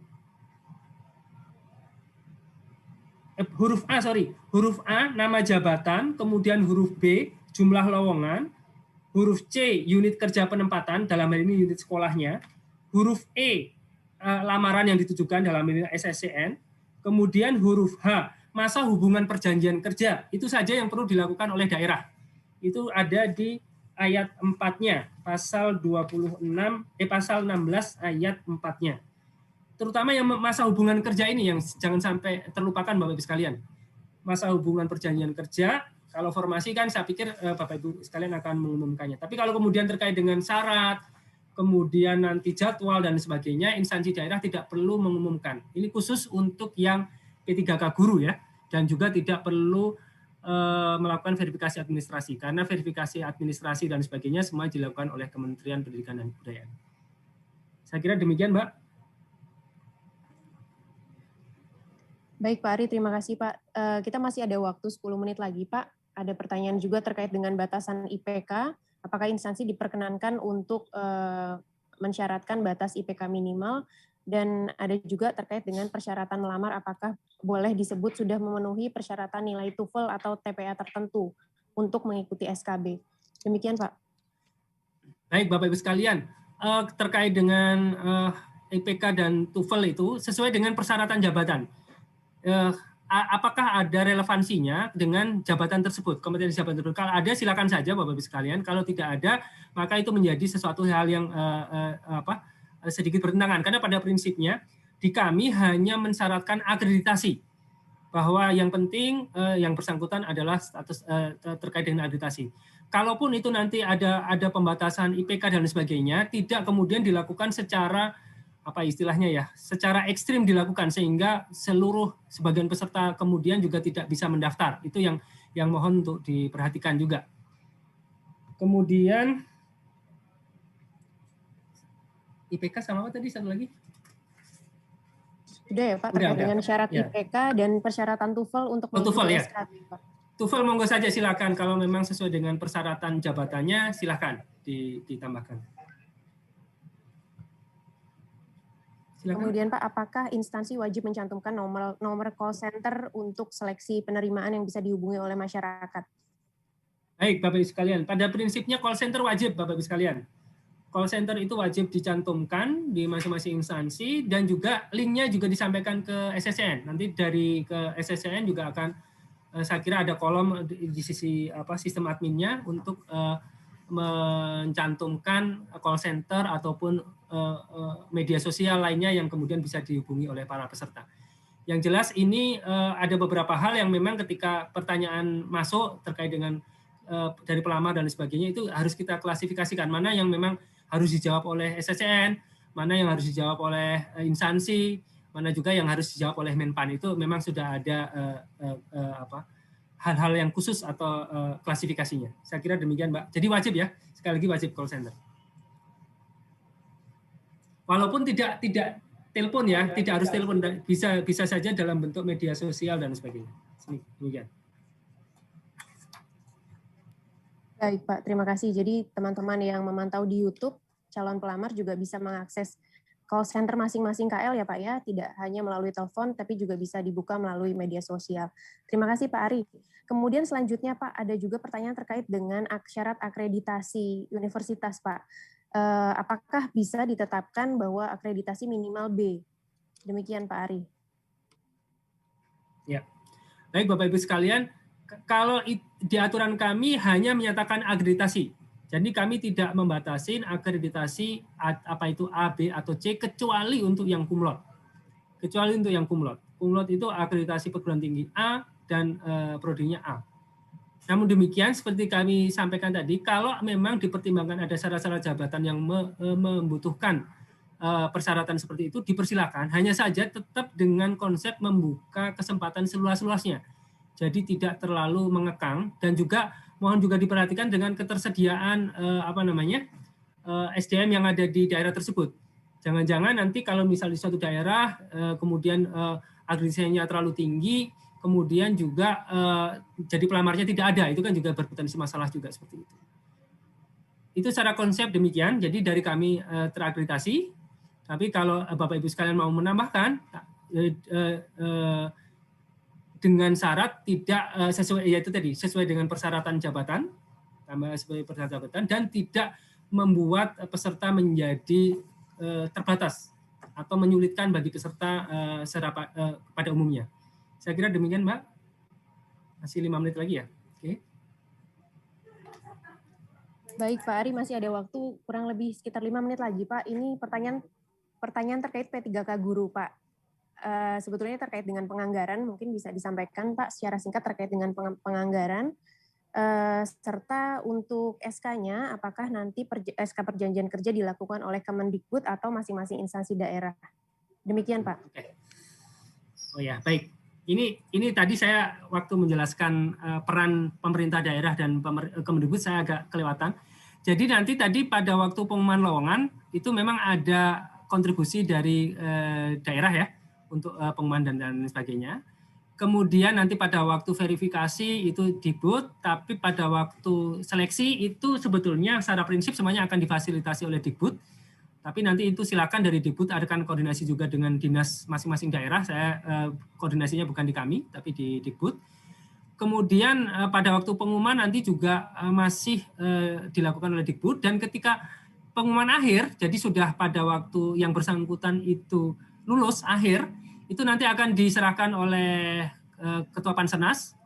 Huruf A nama jabatan, kemudian huruf B jumlah lowongan, huruf C unit kerja penempatan, dalam hal ini unit sekolahnya, huruf E lamaran yang ditujukan, dalam hal ini SSCN, kemudian huruf H masa hubungan perjanjian kerja. Itu saja yang perlu dilakukan oleh daerah. Itu ada di ayat 4-nya, pasal 16 ayat 4-nya. Terutama yang masa hubungan kerja ini yang jangan sampai terlupakan Bapak Ibu sekalian. Masa hubungan perjanjian kerja, kalau formasi kan saya pikir Bapak Ibu sekalian akan mengumumkannya. Tapi kalau kemudian terkait dengan syarat, kemudian nanti jadwal dan sebagainya, instansi daerah tidak perlu mengumumkan. Ini khusus untuk yang P3K guru ya, dan juga tidak perlu melakukan verifikasi administrasi, karena verifikasi administrasi dan sebagainya semua dilakukan oleh Kementerian Pendidikan dan Kebudayaan. Saya kira demikian, Mbak. Baik, Pak Ari, terima kasih, Pak. Kita masih ada waktu 10 menit lagi, Pak. Ada pertanyaan juga terkait dengan batasan IPK. Apakah instansi diperkenankan untuk mensyaratkan batas IPK minimal? Dan ada juga terkait dengan persyaratan melamar, apakah boleh disebut sudah memenuhi persyaratan nilai TOEFL atau TPA tertentu untuk mengikuti SKB. Demikian, Pak. Baik, Bapak Ibu sekalian, terkait dengan IPK dan TOEFL itu sesuai dengan persyaratan jabatan. Apakah ada relevansinya dengan jabatan tersebut, kompetensi jabatan tersebut? Kalau ada, silakan saja Bapak Ibu sekalian. Kalau tidak ada, maka itu menjadi sesuatu hal yang sedikit bertentangan, karena pada prinsipnya di kami hanya mensyaratkan akreditasi, bahwa yang penting yang bersangkutan adalah status terkait dengan akreditasi. Kalaupun itu nanti ada pembatasan IPK dan sebagainya, tidak kemudian dilakukan secara apa istilahnya ya, secara ekstrim dilakukan sehingga sebagian peserta kemudian juga tidak bisa mendaftar. Itu yang mohon untuk diperhatikan juga. Kemudian IPK sama apa tadi satu lagi? Sudah ya Pak, terkait dengan syarat IPK dan persyaratan TOEFL untuk mengikuti SKB, Pak. TOEFL monggo saja silakan, kalau memang sesuai dengan persyaratan jabatannya silakan ditambahkan. Silakan. Kemudian Pak, apakah instansi wajib mencantumkan nomor call center untuk seleksi penerimaan yang bisa dihubungi oleh masyarakat? Baik Bapak Ibu sekalian, pada prinsipnya call center wajib Bapak Ibu sekalian. Call center itu wajib dicantumkan di masing-masing instansi dan juga linknya juga disampaikan ke SSCN. Nanti dari ke SSCN juga akan saya kira ada kolom di sisi sistem adminnya untuk mencantumkan call center ataupun media sosial lainnya yang kemudian bisa dihubungi oleh para peserta. Yang jelas ini ada beberapa hal yang memang ketika pertanyaan masuk terkait dengan dari pelamar dan sebagainya itu harus kita klasifikasikan mana yang memang harus dijawab oleh SSCN, mana yang harus dijawab oleh instansi, mana juga yang harus dijawab oleh Menpan. Itu memang sudah ada hal-hal yang khusus atau klasifikasinya. Saya kira demikian, Mbak. Jadi wajib ya, sekali lagi wajib call center. Walaupun tidak telepon ya, tidak harus telepon, bisa saja dalam bentuk media sosial dan sebagainya. Demikian. Baik Pak, terima kasih. Jadi teman-teman yang memantau di YouTube, calon pelamar juga bisa mengakses call center masing-masing KL ya Pak ya, tidak hanya melalui telepon, tapi juga bisa dibuka melalui media sosial. Terima kasih Pak Ari. Kemudian selanjutnya Pak, ada juga pertanyaan terkait dengan syarat akreditasi universitas Pak. Apakah bisa ditetapkan bahwa akreditasi minimal B? Demikian Pak Ari. Ya, baik Bapak Ibu sekalian, kalau di aturan kami hanya menyatakan akreditasi. Jadi kami tidak membatasi akreditasi apa itu A, B, atau C kecuali untuk yang kumlot. Kecuali untuk yang kumlot. Kumlot itu akreditasi perguruan tinggi A dan prodinya A. Namun demikian, seperti kami sampaikan tadi, kalau memang dipertimbangkan ada syarat-syarat jabatan yang membutuhkan persyaratan seperti itu, dipersilakan. Hanya saja tetap dengan konsep membuka kesempatan seluas-luasnya. Jadi tidak terlalu mengekang, dan juga mohon juga diperhatikan dengan ketersediaan SDM yang ada di daerah tersebut. Jangan-jangan nanti kalau misalnya di suatu daerah kemudian akreditasinya terlalu tinggi, kemudian juga jadi pelamarnya tidak ada, itu kan juga berpotensi masalah juga seperti itu. Itu secara konsep demikian. Jadi dari kami terakreditasi. Tapi kalau Bapak Ibu sekalian mau menambahkan dengan syarat tidak sesuai, yaitu tadi sesuai dengan persyaratan jabatan, tambah sesuai persyaratan jabatan, dan tidak membuat peserta menjadi terbatas atau menyulitkan bagi peserta pada umumnya. Saya kira demikian, Mbak. Masih 5 menit lagi ya. Oke. Baik, Pak Ari, masih ada waktu kurang lebih sekitar 5 menit lagi, Pak. Ini pertanyaan terkait P3K guru, Pak. Sebetulnya terkait dengan penganggaran, mungkin bisa disampaikan, Pak, secara singkat terkait dengan penganggaran, serta untuk SK-nya, apakah nanti SK perjanjian kerja dilakukan oleh Kemendikbud atau masing-masing instansi daerah. Demikian, Pak. Oke. Oh ya, baik. Ini tadi saya waktu menjelaskan peran pemerintah daerah dan Kemendikbud saya agak kelewatan. Jadi nanti tadi pada waktu pengumuman lowongan itu memang ada kontribusi dari daerah ya untuk pengumuman dan sebagainya. Kemudian nanti pada waktu verifikasi itu Dikbud, tapi pada waktu seleksi itu sebetulnya secara prinsip semuanya akan difasilitasi oleh Dikbud. Tapi nanti itu silakan dari Dikbud akan koordinasi juga dengan dinas masing-masing daerah. Saya koordinasinya bukan di kami, tapi di Dikbud. Kemudian pada waktu pengumuman nanti juga masih dilakukan oleh Dikbud. Dan ketika pengumuman akhir, jadi sudah pada waktu yang bersangkutan itu lulus akhir, itu nanti akan diserahkan oleh Ketua Pansenas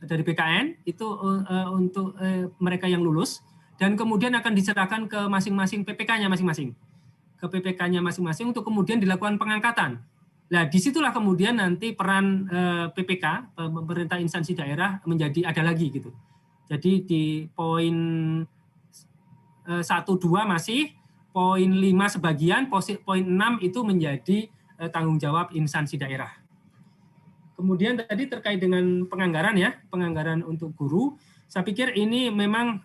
dari BKN itu untuk mereka yang lulus. Dan kemudian akan diserahkan ke masing-masing PPK-nya masing-masing. Ke PPK-nya masing-masing untuk kemudian dilakukan pengangkatan. Nah, disitulah kemudian nanti peran PPK, pemerintah instansi daerah, menjadi ada lagi gitu. Jadi di poin 1, 2 masih, poin 5 sebagian, poin 6 itu menjadi tanggung jawab instansi daerah. Kemudian tadi terkait dengan penganggaran ya, penganggaran untuk guru. Saya pikir ini memang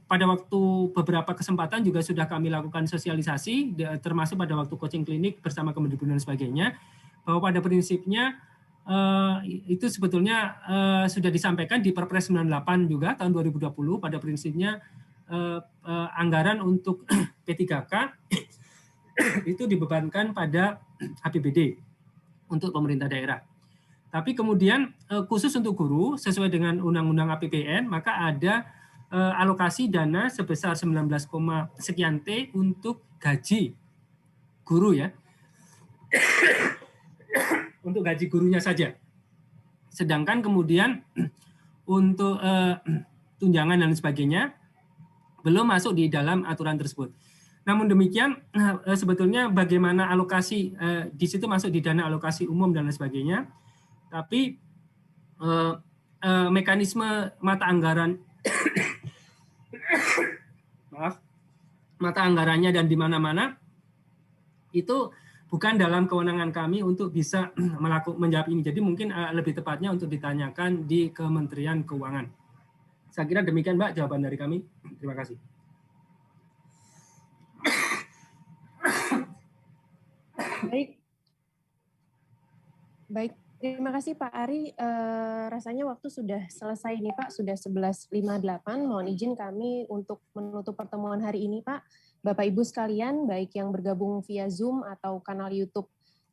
pada waktu beberapa kesempatan juga sudah kami lakukan sosialisasi, termasuk pada waktu coaching klinik bersama Kemendikbud dan sebagainya, bahwa pada prinsipnya itu sebetulnya sudah disampaikan di Perpres 98 juga tahun 2020, pada prinsipnya anggaran untuk P3K itu dibebankan pada APBD untuk pemerintah daerah. Tapi kemudian khusus untuk guru sesuai dengan Undang-Undang APBN maka ada alokasi dana sebesar 19, sekian T untuk gaji guru ya. Untuk gaji gurunya saja. Sedangkan kemudian untuk tunjangan dan sebagainya belum masuk di dalam aturan tersebut. Namun demikian, sebetulnya bagaimana alokasi, di situ masuk di dana alokasi umum dan lain sebagainya, tapi mekanisme mata anggaran, mata anggarannya dan di mana-mana, itu bukan dalam kewenangan kami untuk bisa menjawab ini. Jadi mungkin lebih tepatnya untuk ditanyakan di Kementerian Keuangan. Saya kira demikian, Mbak, jawaban dari kami. Terima kasih. Baik, terima kasih Pak Ari. Rasanya waktu sudah selesai nih Pak, sudah 11.58. Mohon izin kami untuk menutup pertemuan hari ini Pak. Bapak Ibu sekalian, baik yang bergabung via Zoom atau kanal YouTube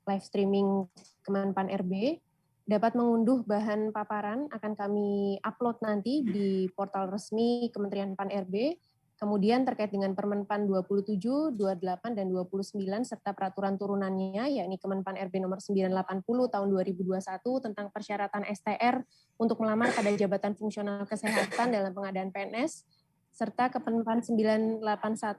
live streaming Kemenpan RB, dapat mengunduh bahan paparan, akan kami upload nanti di portal resmi Kementerian Pan RB. Kemudian terkait dengan Permenpan 27, 28, dan 29, serta peraturan turunannya, yakni Kemenpan RB nomor 980 tahun 2021 tentang persyaratan STR untuk melamar pada jabatan fungsional kesehatan dalam pengadaan PNS, serta Kemenpan 981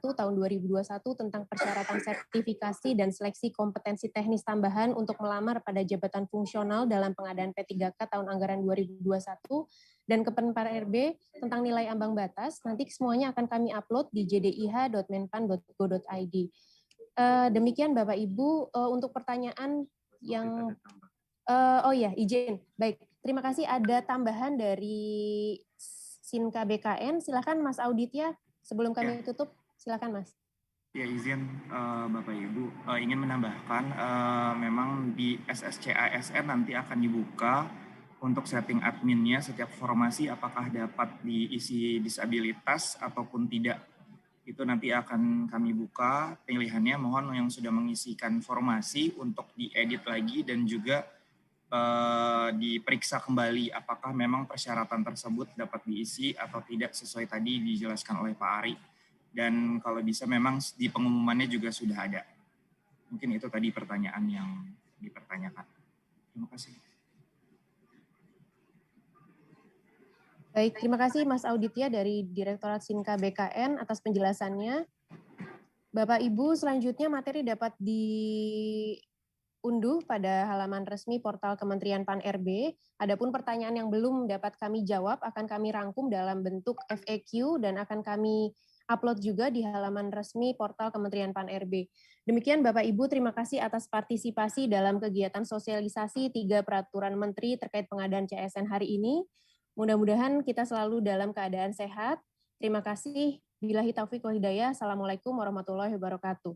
tahun 2021 tentang persyaratan sertifikasi dan seleksi kompetensi teknis tambahan untuk melamar pada jabatan fungsional dalam pengadaan P3K tahun anggaran 2021, dan Kemenpan RB tentang nilai ambang batas, nanti semuanya akan kami upload di jdih.menpan.go.id. Demikian Bapak Ibu, untuk pertanyaan yang, izin. Baik, terima kasih. Ada tambahan dari Sinka BKN, silakan Mas Auditya, sebelum kami tutup, silakan Mas. Ya, izin Bapak Ibu, ingin menambahkan, memang di SSCASN nanti akan dibuka untuk setting adminnya setiap formasi apakah dapat diisi disabilitas ataupun tidak. Itu nanti akan kami buka pilihannya, mohon yang sudah mengisikan formasi untuk diedit lagi dan juga diperiksa kembali apakah memang persyaratan tersebut dapat diisi atau tidak sesuai tadi dijelaskan oleh Pak Ari. Dan kalau bisa memang di pengumumannya juga sudah ada. Mungkin itu tadi pertanyaan yang dipertanyakan. Terima kasih. Baik, terima kasih Mas Auditya dari Direktorat Sinka BKN atas penjelasannya. Bapak Ibu, selanjutnya materi dapat diunduh pada halaman resmi portal Kementerian Pan RB. Adapun pertanyaan yang belum dapat kami jawab akan kami rangkum dalam bentuk FAQ dan akan kami upload juga di halaman resmi portal Kementerian Pan RB. Demikian Bapak Ibu, terima kasih atas partisipasi dalam kegiatan sosialisasi 3 peraturan menteri terkait pengadaan CSN hari ini. Mudah-mudahan kita selalu dalam keadaan sehat. Terima kasih. Billahi taufiq wal hidayah. Assalamualaikum warahmatullahi wabarakatuh.